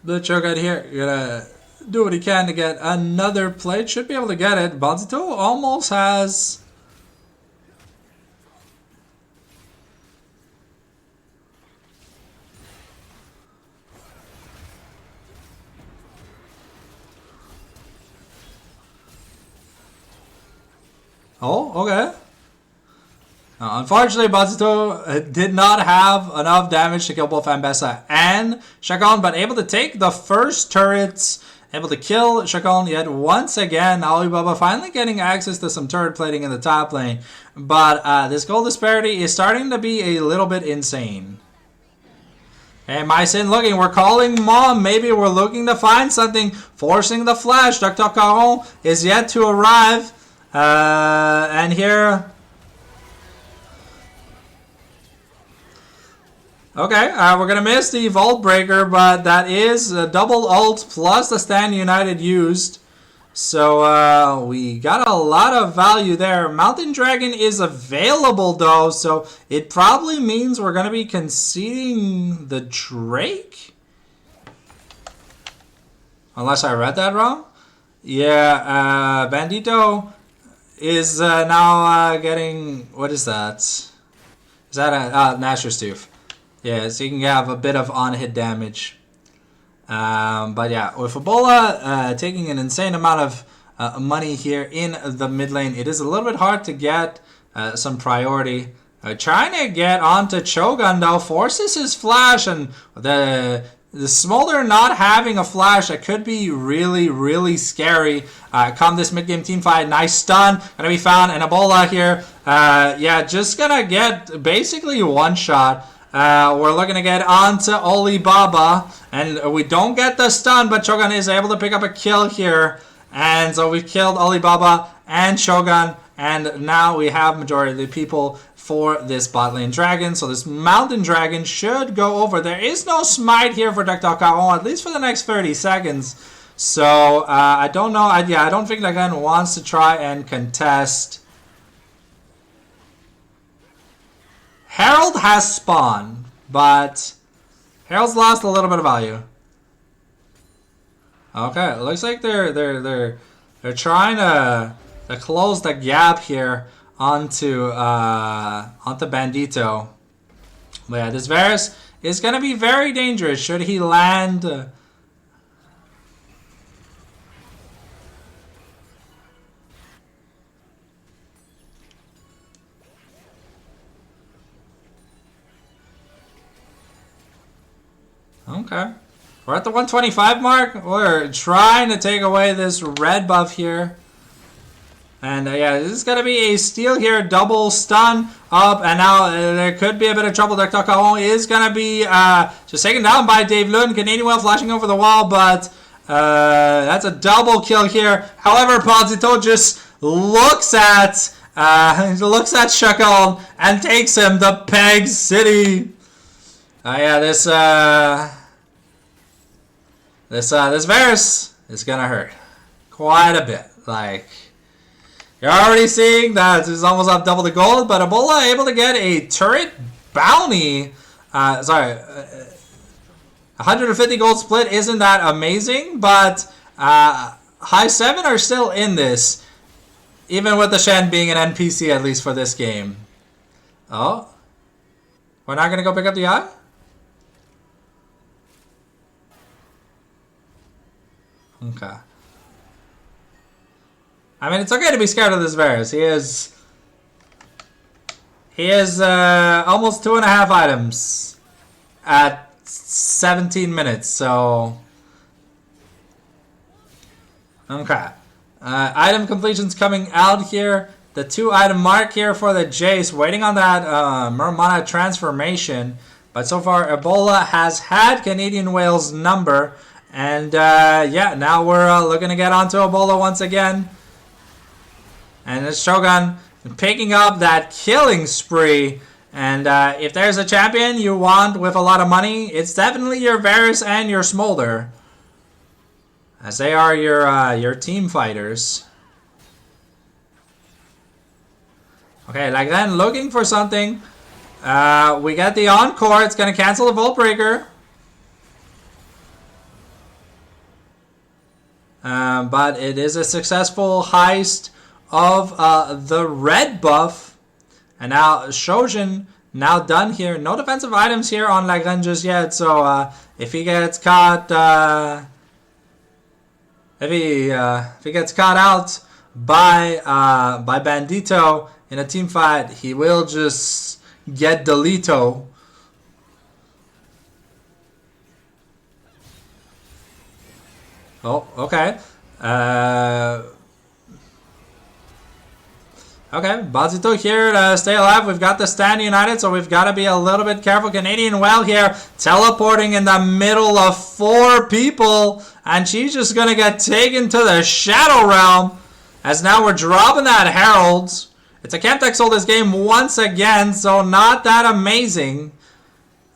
The Cho'Gath here, gonna do what he can to get another plate. Should be able to get it. Banzito almost has. Oh, okay. Unfortunately, Banzito did not have enough damage to kill both Ambessa and Chacon, but able to take the first turrets, able to kill Chacon yet once again. Alibaba finally getting access to some turret plating in the top lane, but this gold disparity is starting to be a little bit insane. Hey, Mycin looking. We're calling mom. Maybe we're looking to find something. Forcing the flash. Dr. Caron is yet to arrive. And here... Okay, we're going to miss the Vault Breaker, but that is a double ult plus the stand United used. So we got a lot of value there. Mountain Dragon is available though, so it probably means we're going to be conceding the Drake? Unless I read that wrong? Yeah, Bandito is now getting... What is that? Is that a... Nasher's Tooth. Yeah, so you can have a bit of on-hit damage. But yeah, with Ebola taking an insane amount of money here in the mid lane, it is a little bit hard to get some priority. Trying to get onto Cho'Gath though forces his flash, and the Smolder not having a flash, that could be really, really scary. Come this mid-game team fight, nice stun, gonna be found, and Ebola here, yeah, just gonna get basically one shot. We're looking to get onto Alibaba, and we don't get the stun, but Cho'Gath is able to pick up a kill here. And so we've killed Alibaba and Cho'Gath, and now we have majority of the people for this bot lane dragon. So this mountain dragon should go over. There is no smite here for Dr. Caron, at least for the next 30 seconds. So I don't know. I don't think Lagan wants to try and contest. Herald has spawned, but Herald's lost a little bit of value. Okay, it looks like they're trying to close the gap here onto Bandito. But yeah, this Varus is gonna be very dangerous should he land. Okay. We're at the 125 mark. We're trying to take away this red buff here. And yeah, this is going to be a steal here. Double stun up. And now there could be a bit of trouble. Dr. Caron is going to be just taken down by Dave Lund. Canadian Whale flashing over the wall. But that's a double kill here. However, Ponzito just looks at Shakal and takes him to Peg City. Yeah, this Varus is gonna hurt quite a bit. Like, you're already seeing that it's almost up double the gold, but Ebola able to get a turret bounty. 150 gold split isn't that amazing, but High7 are still in this, even with the Shen being an NPC at least for this game. Oh, we're not gonna go pick up the eye? Okay. I mean, it's okay to be scared of this Varus. He is almost 2.5 items at 17 minutes, so... Okay. Item completions coming out here. The 2-item mark here for the Jace. Waiting on that Murmana transformation. But so far, Ebola has had Canadian Whale's number. And yeah, now we're looking to get onto Ebola once again. And it's Shogun picking up that killing spree. And if there's a champion you want with a lot of money, it's definitely your Varus and your Smolder, as they are your team fighters. Okay, like then looking for something. We get the Encore. It's going to cancel the Vault Breaker. But it is a successful heist of the red buff. And now Shojin now done here. No defensive items here on Lagrange just yet. So if he gets caught, if he gets caught out by Bandito in a team fight, he will just get Delito. Oh, okay. Okay, Bazito here to stay alive. We've got the stand united, so we've got to be a little bit careful. Canadian Well here, teleporting in the middle of 4 people. And she's just going to get taken to the Shadow Realm. As now we're dropping that Herald. It's a Chemtech sold this game once again, so not that amazing.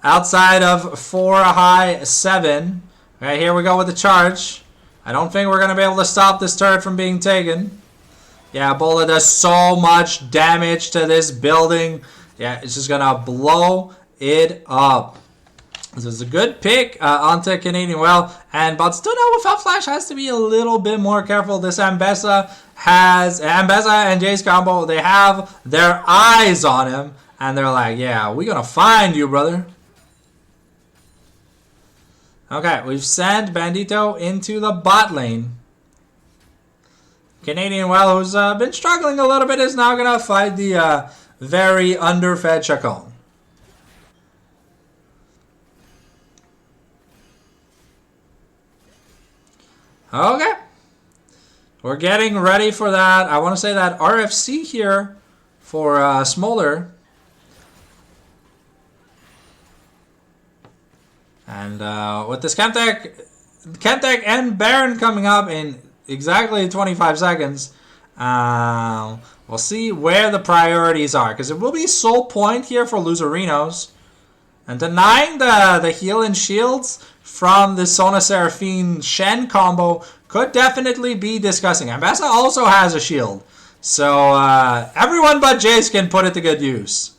Outside of 4 High7. Okay, here we go with the charge. I don't think we're going to be able to stop this turret from being taken. Yeah, Bullet does so much damage to this building. Yeah, it's just going to blow it up. This is a good pick onto Canadian Well. But still now without Flash has to be a little bit more careful. This Ambessa and Jace combo, they have their eyes on him. And they're like, yeah, we're going to find you, brother. Okay, we've sent Bandito into the bot lane. Canadian Well, who's been struggling a little bit, is now going to fight the very underfed Chacon. Okay. We're getting ready for that. I want to say that RFC here for Smolder. And with this Chemtech and Baron coming up in exactly 25 seconds, we'll see where the priorities are. Because it will be sole point here for Loserinos. And denying the heal and shields from the Sona Seraphine Shen combo could definitely be disgusting. Ambessa also has a shield. So everyone but Jace can put it to good use.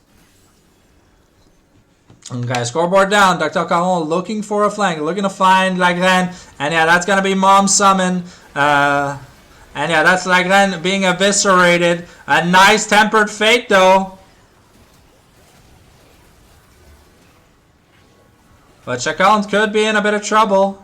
Okay, scoreboard down. Dr. Caron looking for a flank, looking to find Lagren. And yeah, that's going to be Mom Summon. And yeah, that's Lagren being eviscerated. A nice Tempered Fate, though. But Chacon could be in a bit of trouble.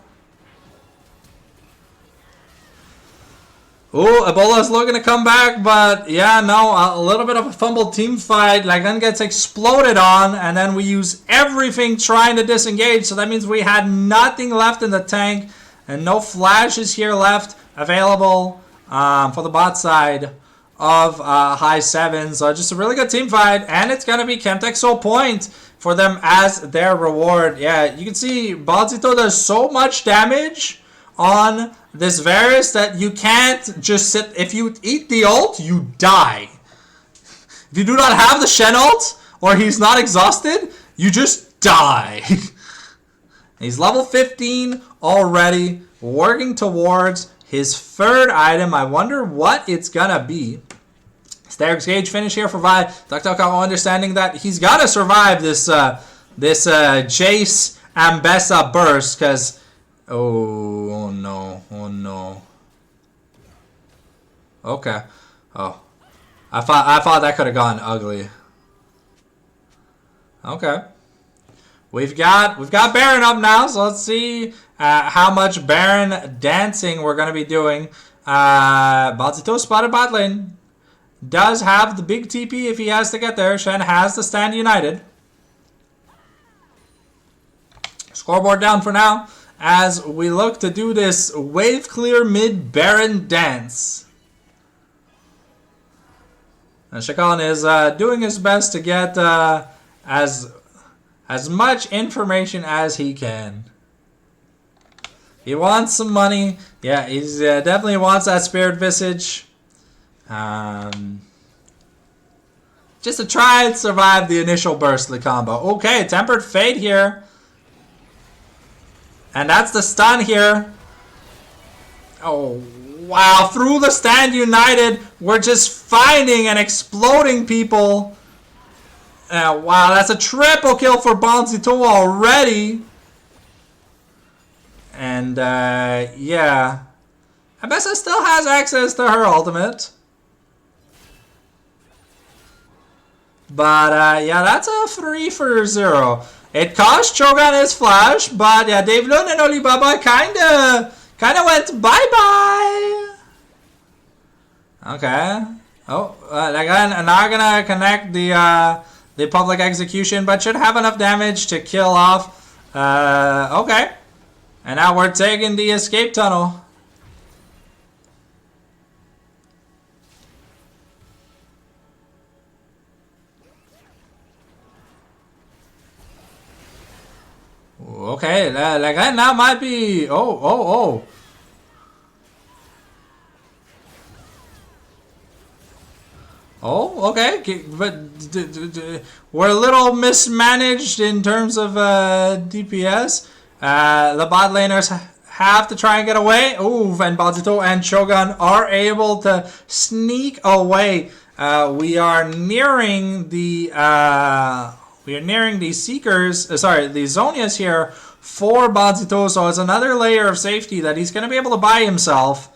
Ooh, Ebola's looking to come back, but yeah, no, a little bit of a fumbled team fight. Lagren gets exploded on, and then we use everything trying to disengage. So that means we had nothing left in the tank, and no flashes here left available for the bot side of High7. So just a really good team fight, and it's going to be Chemtech Soul Point for them as their reward. Yeah, you can see Balzito does so much damage on this Varus that you can't just sit. If you eat the ult, you die. If you do not have the Shen ult, or he's not exhausted, you just die. He's level 15 already, working towards his 3rd item. I wonder what it's gonna be. Starrick's Gauge finish here for Vi. Dr. Kao understanding that he's got to survive this Jace Ambessa burst, because oh no. Okay. Oh, I thought that could have gone ugly. Okay. We've got Baron up now, so let's see how much Baron dancing we're gonna be doing. Balzito spotted bot lane. Does have the big TP if he has to get there. Shen has the stand united. Scoreboard down for now as we look to do this wave clear mid Baron dance. And Chacon is doing his best to get as much information as he can. He wants some money. Yeah, he definitely wants that Spirit Visage. Just to try and survive the initial burst of the combo. Okay, Tempered Fate here. And that's the stun here. Oh, wow. Through the stand united, we're just finding and exploding people. Wow, that's a triple kill for Bonzito already. And, yeah. Ambessa still has access to her ultimate. But, yeah, that's a 3 for 0. It cost Chogan his flash, but, yeah, Dave Lund and Olibaba kinda went bye-bye. Okay. Oh, again, not gonna connect the public execution, but should have enough damage to kill off. Okay. And now we're taking the escape tunnel. Okay, like that might be. Oh. Oh, okay, but we're a little mismanaged in terms of DPS. The bot laners have to try and get away. Ooh, and Bazito and Shogun are able to sneak away. We are nearing the Seekers. Sorry, the Zonias here for Bazito. So it's another layer of safety that he's going to be able to buy himself.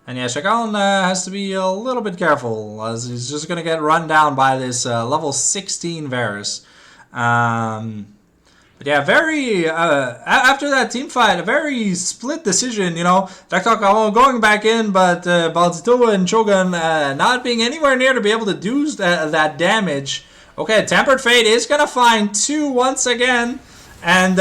And yeah, Shagan has to be a little bit careful, as he's just going to get run down by this level 16 Varus. But yeah, very, after that team fight, a very split decision, you know. Daktok going back in, but Balzito and Shogun not being anywhere near to be able to do that damage. Okay, Tempered Fate is going to find 2 once again, and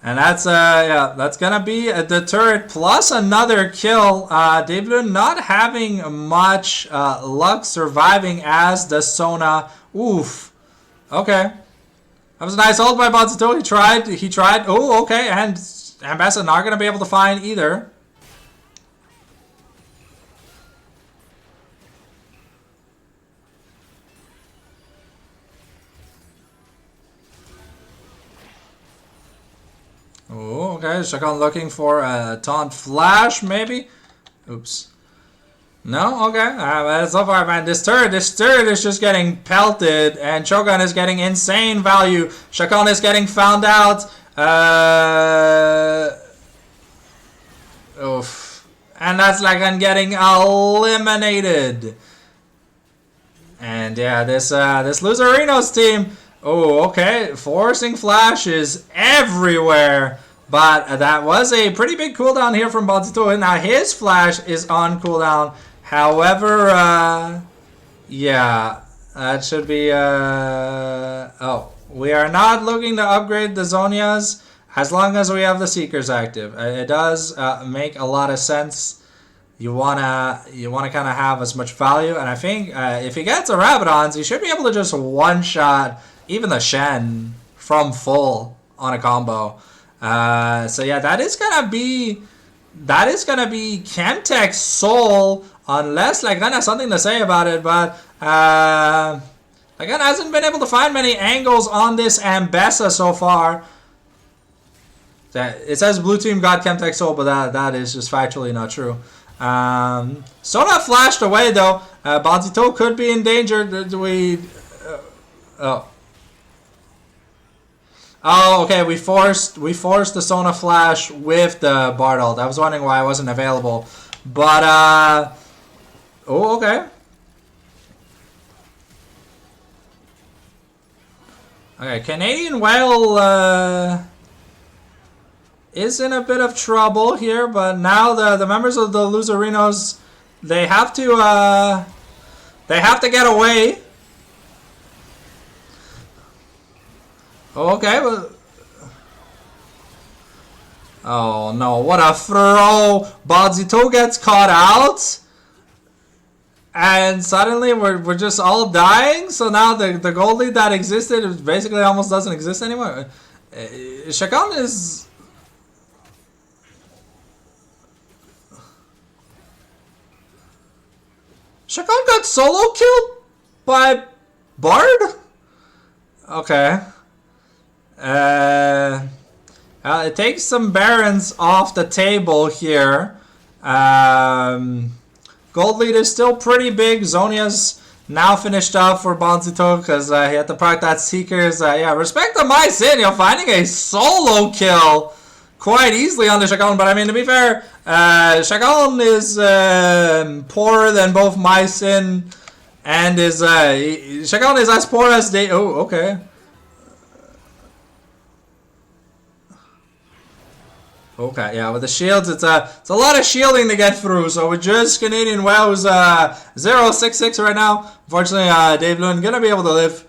and that's yeah, that's gonna be the turret plus another kill. David not having much luck surviving as the Sona. Oof. Okay. That was a nice ult by Bazito. He tried. Oh, okay. And Ambassa not gonna be able to find either. Oh, okay. Shakan looking for a taunt flash, maybe? Oops. No? Okay. So far, man, this turret is just getting pelted, and Shogun is getting insane value. Shakan is getting found out. Oof. And that's like I'm getting eliminated. And yeah, this Loserinos team. Oh, okay. Forcing flashes everywhere. But that was a pretty big cooldown here from Baltito. Now his flash is on cooldown. However, yeah, that should be... oh, we are not looking to upgrade the Zonias as long as we have the Seekers active. It does make a lot of sense. You wanna kind of have as much value, and I think if he gets a Rabadons, he should be able to just one-shot even the Shen from full on a combo. So yeah, that is gonna be Chemtech's soul, unless Lagan has something to say about it. But Lagan hasn't been able to find many angles on this Ambessa so far. It says blue team got Chemtech soul, but that is just factually not true. Sona flashed away though. Bazito could be in danger. Oh, okay. We forced the Sona flash with the Bard ult. I was wondering why it wasn't available, but oh, okay. Okay, Canadian Whale is in a bit of trouble here, but now the members of the Loserinos, they have to get away. Okay. Oh no, what a throw. Bazito gets caught out. And suddenly we're just all dying. So now the gold lead that existed basically almost doesn't exist anymore. Shakan is... Shakan got solo killed by Bard? Okay. It takes some Barons off the table here. Gold lead is still pretty big. Zonia's now finished up for Bonzito because he had to proc that Seekers. Yeah, respect to my sin, you're finding a solo kill quite easily on the Shagon. But I mean, to be fair, Shagon is poorer than both my sin and is Shagon is as poor as they. Oh, okay. Okay, yeah, with the shields, it's a lot of shielding to get through. So with just Canadian Whale's 0-6-6 right now, unfortunately, Dave Lund gonna be able to live.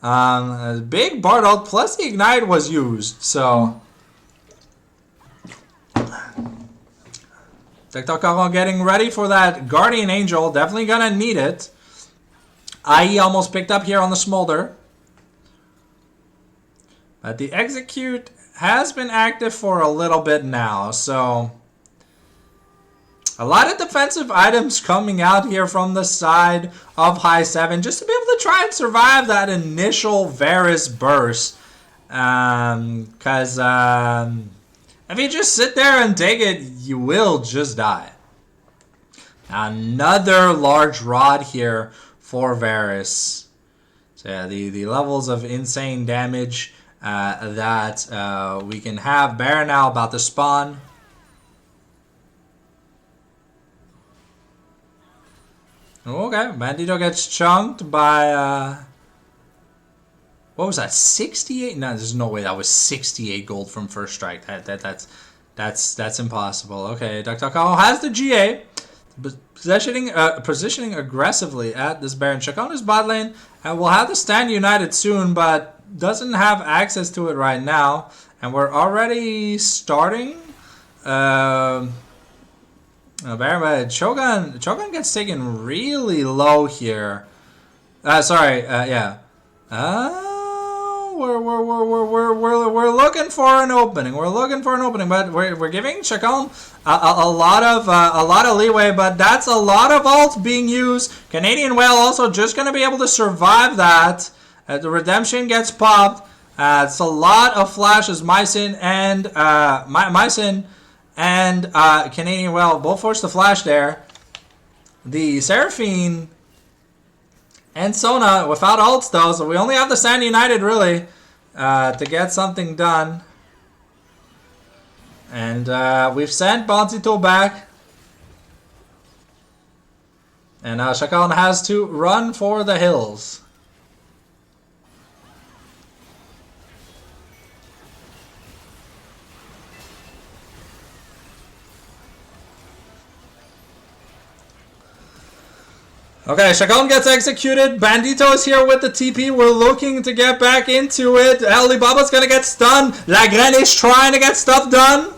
A big Bard ult plus the Ignite was used, so TikTok getting ready for that Guardian Angel. Definitely gonna need it. IE almost picked up here on the Smolder. But the Execute has been active for a little bit now, so a lot of defensive items coming out here from the side of High7 just to be able to try and survive that initial Varus burst. Because if you just sit there and take it, you will just die. Another large rod here for Varus. So yeah, the levels of insane damage that we can have. Baron now about to spawn. Okay, Bandito gets chunked by, what was that, 68? No, there's no way that was 68 gold from first strike. That's impossible. Okay, DuckDuckGo has the GA, positioning aggressively at this Baron. Chacon is bot lane, and we'll have to stand united soon, but doesn't have access to it right now. And we're already starting. Baron, Shogun gets taken really low here. Yeah. We're looking for an opening. We're looking for an opening, but we're giving Chacon a lot of leeway. But that's a lot of ults being used. Canadian Whale also just gonna be able to survive that. The redemption gets popped. It's a lot of flashes. Mycin and Canadian Whale both forced the flash there. The Seraphine and Sona without ults though, so we only have the Stand United really to get something done. And we've sent Bonzito back. And now Chacon has to run for the hills. Okay, Chacon gets executed. Bandito is here with the TP. We're looking to get back into it. Alibaba's gonna get stunned. Lagren is trying to get stuff done.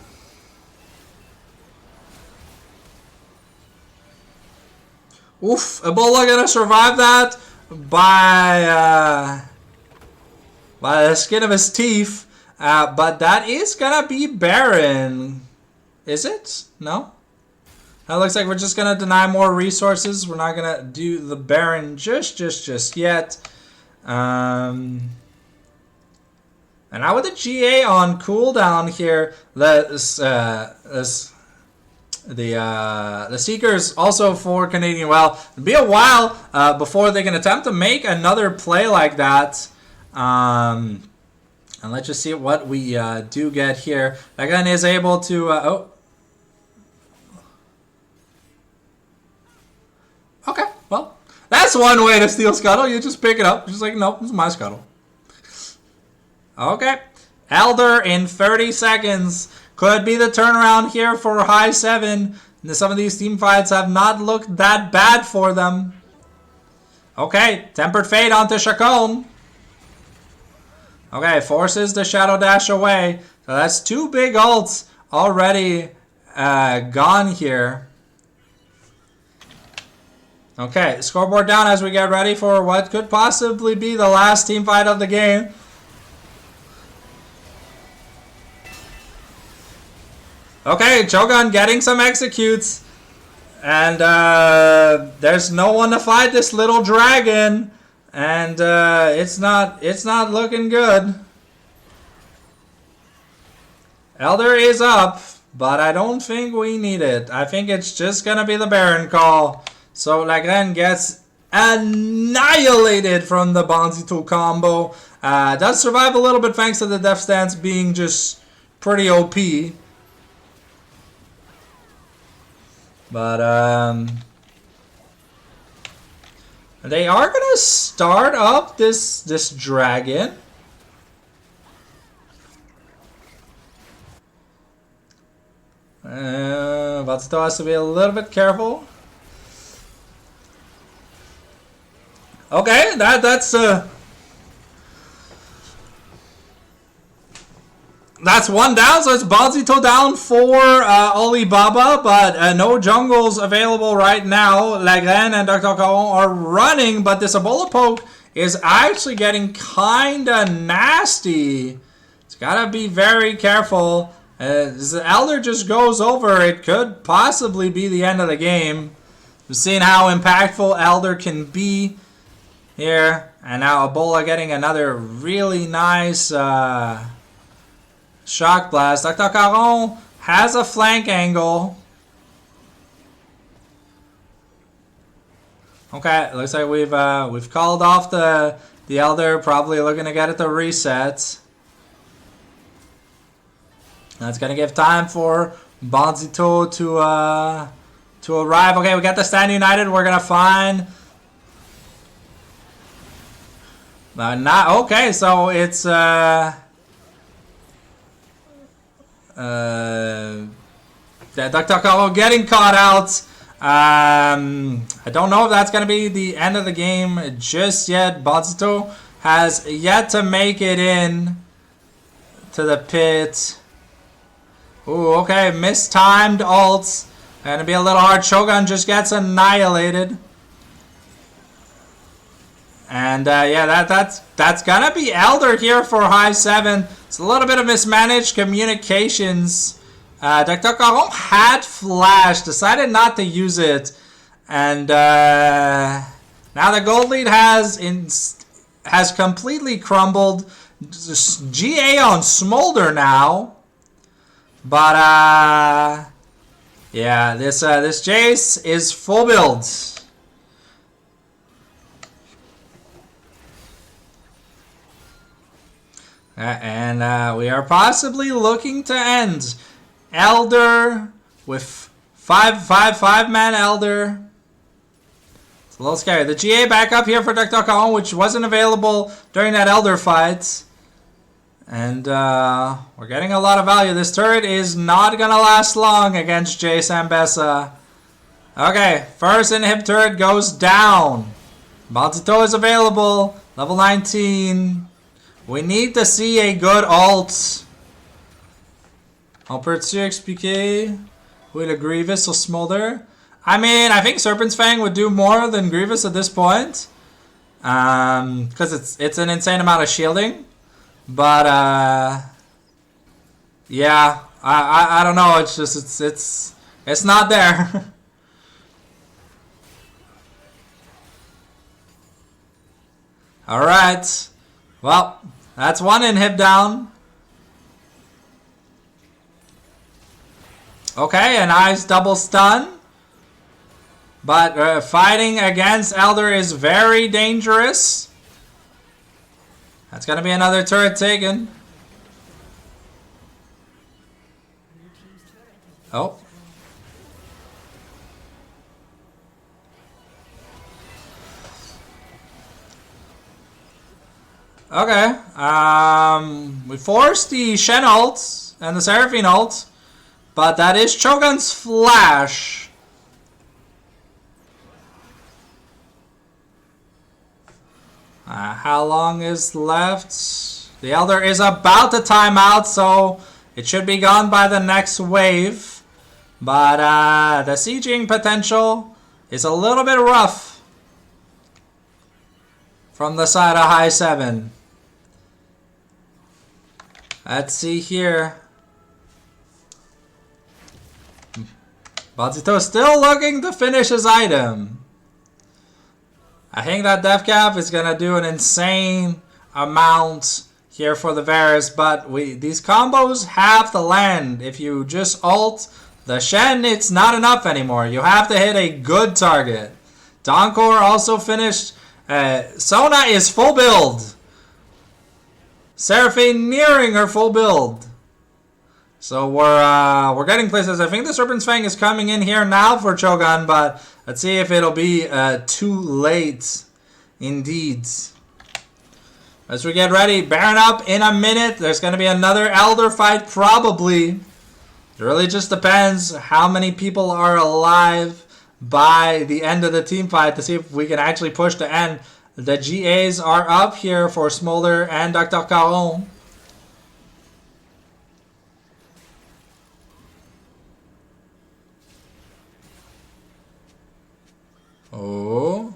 Oof, Ebola gonna survive that by the skin of his teeth. But that is gonna be Baron. Is it? No? That looks like we're just going to deny more resources. We're not going to do the Baron just yet. And now with the GA on cooldown here, the Seekers also for Canadian Well. It'll be a while before they can attempt to make another play like that. And let's just see what we do get here. That gun is able to... Okay, well, that's one way to steal Scuttle. You just pick it up. Just like, nope, this is my Scuttle. Okay. Elder in 30 seconds. Could be the turnaround here for High7. Some of these team fights have not looked that bad for them. Okay, Tempered Fate onto Chacon. Okay, forces the Shadow Dash away. So that's two big ults already gone here. Okay, scoreboard down as we get ready for what could possibly be the last team fight of the game. Okay, Shogun getting some executes. And there's no one to fight this little dragon. And it's not looking good. Elder is up, but I don't think we need it. I think it's just gonna be the Baron call. So Lagren gets annihilated from the Bonzito combo. Does survive a little bit thanks to the Death Stance being just pretty OP. But they are gonna start up this dragon. Bonzito has to be a little bit careful. Okay, that's that's one down, so it's Balzito down for Alibaba, but no jungles available right now. Lagren and Dr. Caron are running, but this Ebola poke is actually getting kind of nasty. It's got to be very careful. As the Elder just goes over, it could possibly be the end of the game. We've seen how impactful Elder can be here. And now Ebola getting another really nice shock blast. Dr. Caron has a flank angle. Okay, looks like we've called off the Elder. Probably looking to get it to reset. That's gonna give time for Bonzito to arrive. Okay, we got the Stand United. We're gonna find. Not okay. So it's Dr. Caron getting caught out. I don't know if that's gonna be the end of the game just yet. Bonzito has yet to make it in to the pit. Ooh, okay, mistimed ults. Gonna be a little hard. Shogun just gets annihilated. And yeah, that's gonna be Elder here for High7. It's a little bit of mismanaged communications. Dr. Caron had flash, decided not to use it, and now the gold lead has completely crumbled. GA on Smolder now. But yeah, this Jace is full build. And we are possibly looking to end Elder with five-man Elder. It's a little scary. The GA back up here for Dr. Caron, which wasn't available during that Elder fight. And we're getting a lot of value. This turret is not going to last long against Jay Sambesa. Okay, first inhib turret goes down. Baltito is available. Level 19. We need to see a good ult. On peut expliquer with a Grievous or Smolder? I mean, I think Serpent's Fang would do more than Grievous at this point. Because it's an insane amount of shielding. But yeah, I don't know. It's just it's not there. All right. Well, that's one inhib down. Okay, a nice double stun. But fighting against Elder is very dangerous. That's going to be another turret taken. Oh. Okay. We forced the Shen ult and the Seraphine ult. But that is Chogun's flash. How long is left? The Elder is about to time out, so it should be gone by the next wave. But the sieging potential is a little bit rough from the side of High7. Let's see here. Baltito still looking to finish his item. I think that Death Cap is going to do an insane amount here for the Varus, but these combos have to land. If you just ult the Shen, it's not enough anymore. You have to hit a good target. Donkor also finished. Sona is full build. Seraphine nearing her full build. So we're getting places. I think the Serpent's Fang is coming in here now for Chogun, but let's see if it'll be too late. Indeed. As we get ready, Baron up in a minute. There's going to be another Elder fight probably. It really just depends how many people are alive by the end of the team fight to see if we can actually push the end. The GAs are up here for Smolder and Dr. Caron. Oh.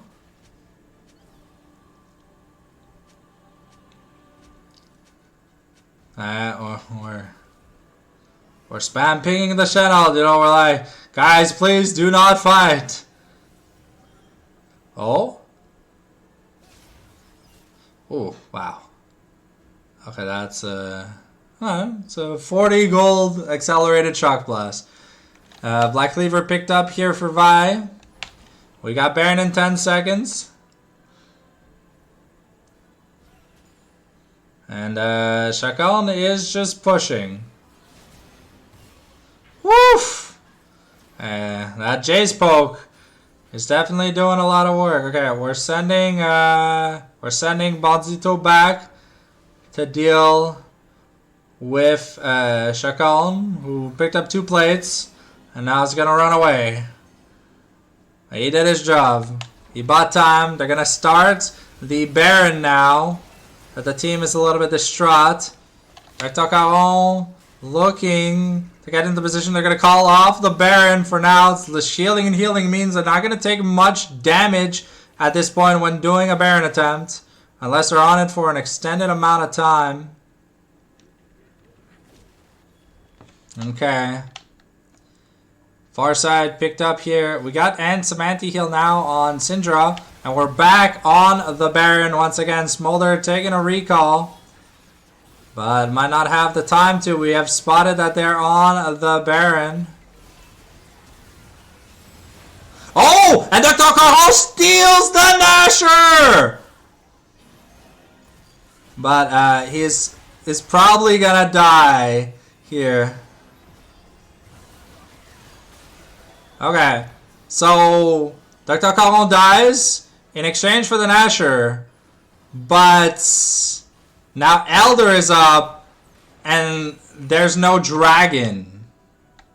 We're spam pinging the channel, you know, we're like, guys, please do not fight. Oh? Oh, wow. Okay, that's it's a 40 gold accelerated shock blast. Black Cleaver picked up here for Vi. We got Baron in 10 seconds. And Chacal is just pushing. Woof! That Jace poke is definitely doing a lot of work. Okay, we're sending Bonzito back to deal with Chacal, who picked up 2 plates, and now is gonna run away. He did his job. He bought time. They're gonna start the Baron now. But the team is a little bit distraught. Caron looking to get into position. They're going to call off the Baron for now. The shielding and healing means they're not going to take much damage at this point when doing a Baron attempt. Unless they're on it for an extended amount of time. Okay. Far side picked up here. We got some anti-heal now on Syndra. And we're back on the Baron once again. Smolder taking a recall. But might not have the time to. We have spotted that they're on the Baron. Oh! And Dr. Caron steals the Nasher! But he's probably gonna die here. Okay. So Dr. Caron dies in exchange for the Nasher, but now Elder is up, and there's no dragon.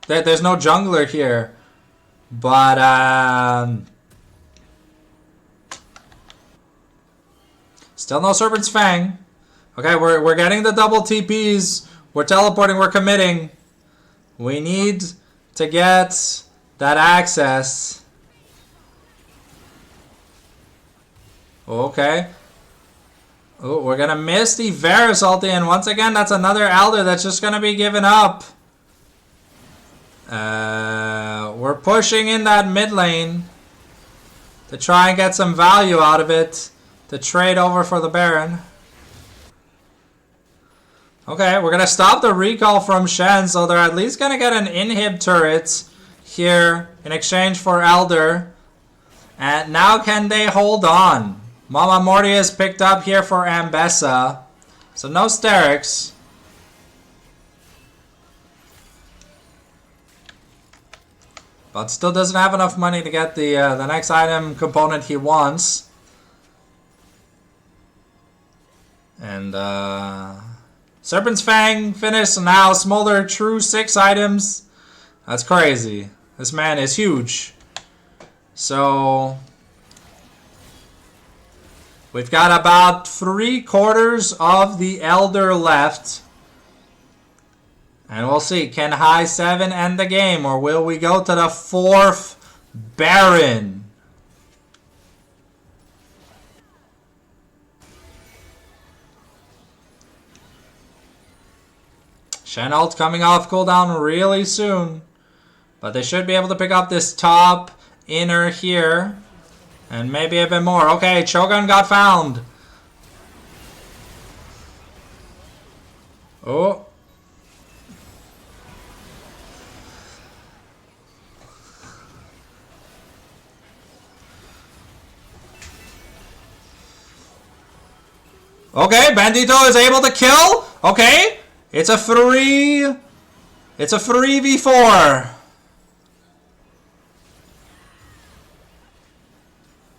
There's no jungler here, but still no Serpent's Fang. Okay, we're getting the double TPs. We're teleporting. We're committing. We need to get that access. Okay. Oh, we're gonna miss the Varus ulti, and once again, that's another Elder that's just gonna be given up. We're pushing in that mid lane to try and get some value out of it to trade over for the Baron. Okay, we're gonna stop the recall from Shen, so they're at least gonna get an inhib turret here in exchange for Elder. And now can they hold on? Mama Morty is picked up here for Ambessa. So no Sterix. But still doesn't have enough money to get the next item component he wants. And Serpent's Fang finished. Now Smolder true 6 items. That's crazy. This man is huge. So we've got about 3/4 of the Elder left. And we'll see. Can High7 end the game, or will we go to the 4th Baron? Shen ult coming off cooldown really soon. But they should be able to pick up this top inner here. And maybe a bit more. Okay, Cho'Gath got found. Oh. Okay, Bandito is able to kill. Okay. It's a 3v4.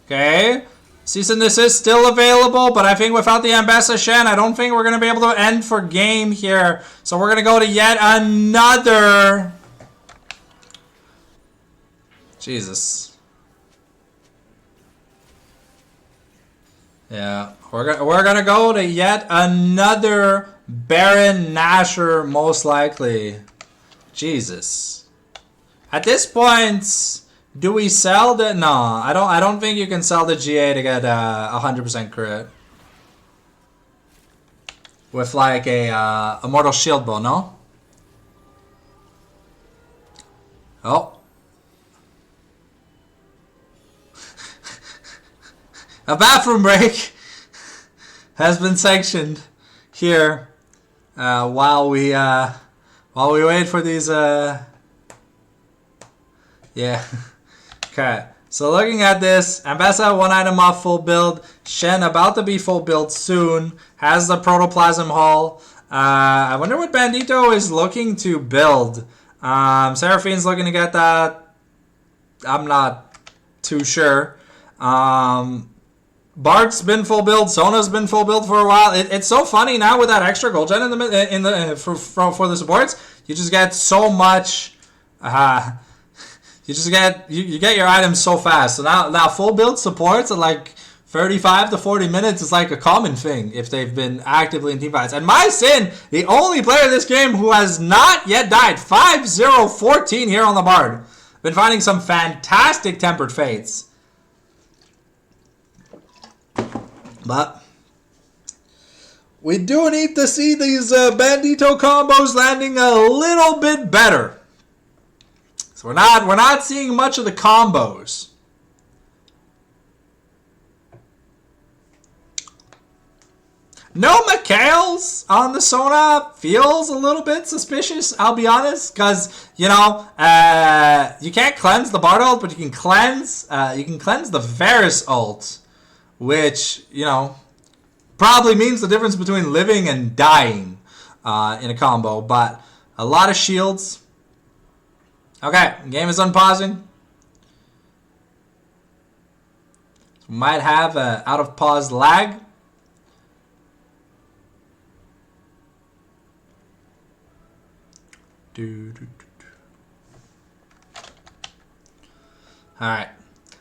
Okay. Cease and desist still available, but I think without the Ambessa Shen, I don't think we're going to be able to end for game here. So we're going to go to yet another. Jesus. Yeah. We're gonna go to yet another Baron Nasher, most likely. Jesus. At this point, Do we sell the... No, I don't think you can sell the GA to get 100% crit. With like a Immortal Shield Bow, no? Oh. A bathroom break has been sanctioned here while we wait for these yeah. Okay, so looking at this, Ambessa 1 item off full build, Shen about to be full build soon, has the Protoplasm Hull. I wonder what Bandito is looking to build. Seraphine's looking to get that. I'm not too sure. Bart's been full build. Sona's been full build for a while. It's so funny now with that extra gold gen for the supports. You just get so much. You just get you get your items so fast. So now full build supports at like 35 to 40 minutes is like a common thing if they've been actively in team fights. And MySin, the only player in this game who has not yet died, 5-0-14 here on the Bard. Been finding some fantastic tempered fates. But we do need to see these Bandito combos landing a little bit better. So we're not seeing much of the combos. No Mikhails on the Sona feels a little bit suspicious, I'll be honest, because, you know, you can't cleanse the Bard ult, but you can cleanse the Varus ult, which, you know, probably means the difference between living and dying in a combo, but a lot of shields. Okay, game is unpausing. Might have out of pause lag. Alright,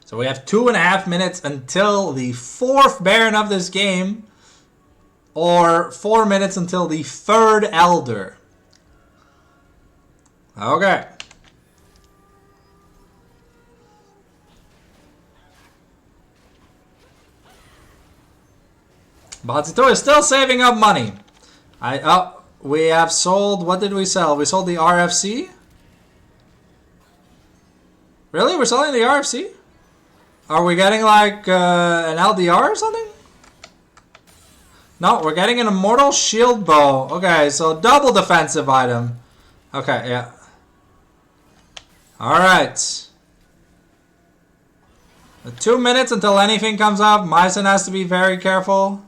so we have 2.5 minutes until the 4th Baron of this game, or 4 minutes until the 3rd Elder. Okay. Bazito is still saving up money. We have sold, what did we sell? We sold the RFC? Really? We're selling the RFC? Are we getting like an LDR or something? No, we're getting an Immortal Shield Bow. Okay, so double defensive item. Okay, yeah. Alright. 2 minutes until anything comes up. MySin has to be very careful.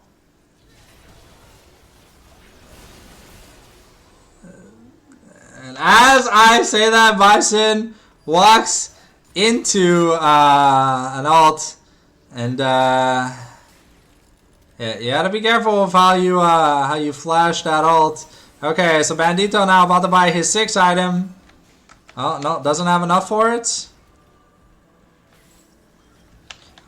As I say that, MySin walks into an ult, and yeah, you gotta be careful with how you flash that ult. Okay, so Bandito now about to buy his 6th item. Oh no, doesn't have enough for it.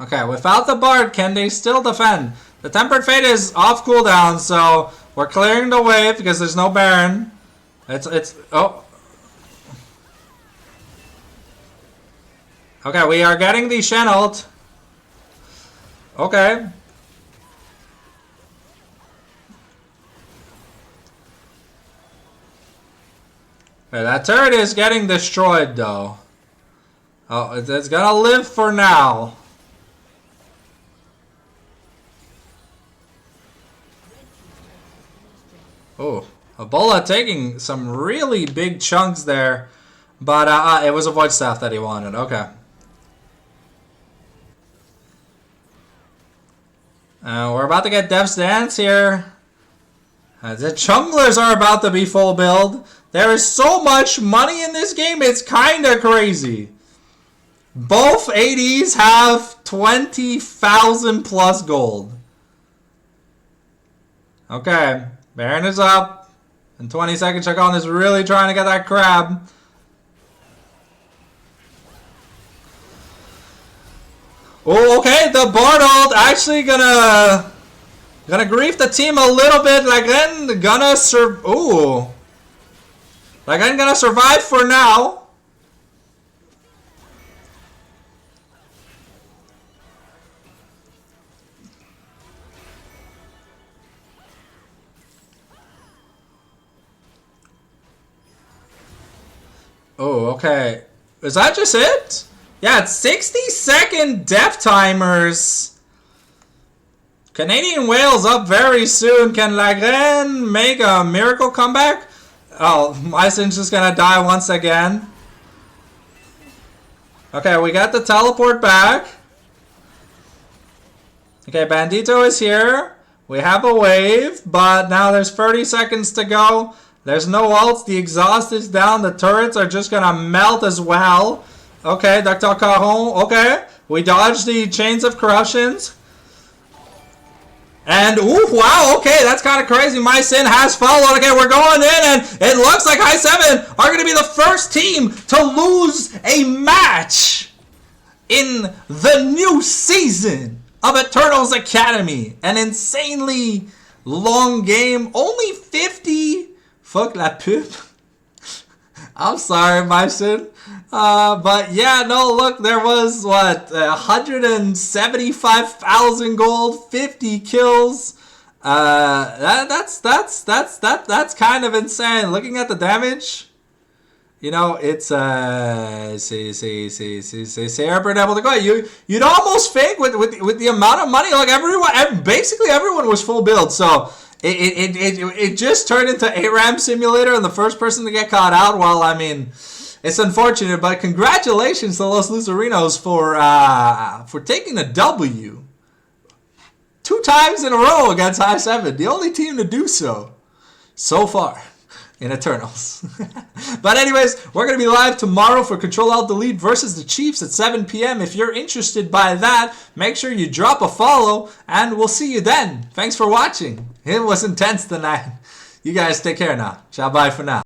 Okay, without the Bard, can they still defend? The Tempered Fate is off cooldown, so we're clearing the wave because there's no Baron. Oh. Okay, we are getting the Shen ult. Okay. Okay, that turret is getting destroyed though. Oh, it's gonna live for now. Oh. Ebola taking some really big chunks there, but it was a Void Staff that he wanted. Okay. We're about to get Dev's Dance here. The Junglers are about to be full build. There is so much money in this game, it's kind of crazy. Both ADs have 20,000 plus gold. Okay, Baron is up. In 20 seconds, Chacon is really trying to get that crab. Oh, okay, the Bard ult actually gonna grief the team a little bit. Lagren gonna Lagren gonna survive for now. Oh, okay. Is that just it? Yeah, it's 60-second death timers. Canadian Wales up very soon. Can Lagren make a miracle comeback? Oh, High7's just gonna die once again. Okay, we got the teleport back. Okay, Bandito is here. We have a wave, but now there's 30 seconds to go. There's no ults. The exhaust is down. The turrets are just gonna melt as well. Okay, Dr. Caron. Okay, we dodged the chains of corruptions. And, ooh, wow, okay, that's kind of crazy. High7 has followed. Okay, we're going in, and it looks like High7 are going to be the first team to lose a match in the new season of Eternals Academy. An insanely long game. Only 50. Fuck la pub. I'm sorry, High7. But yeah, no, look, there was what, 175,000 gold, 50 kills. That's kind of insane. Looking at the damage, you know, it's see, Herbert able to go. You'd almost think with the amount of money, like basically everyone was full build. So it just turned into ARAM simulator, and the first person to get caught out. Well, I mean, it's unfortunate, but congratulations to Los Loserinos for taking a W 2 times in a row against High7. The only team to do so far in Eternals. But anyways, we're going to be live tomorrow for Control-Alt-Delete versus the Chiefs at 7 p.m. If you're interested by that, make sure you drop a follow, and we'll see you then. Thanks for watching. It was intense tonight. You guys take care now. Ciao, bye for now.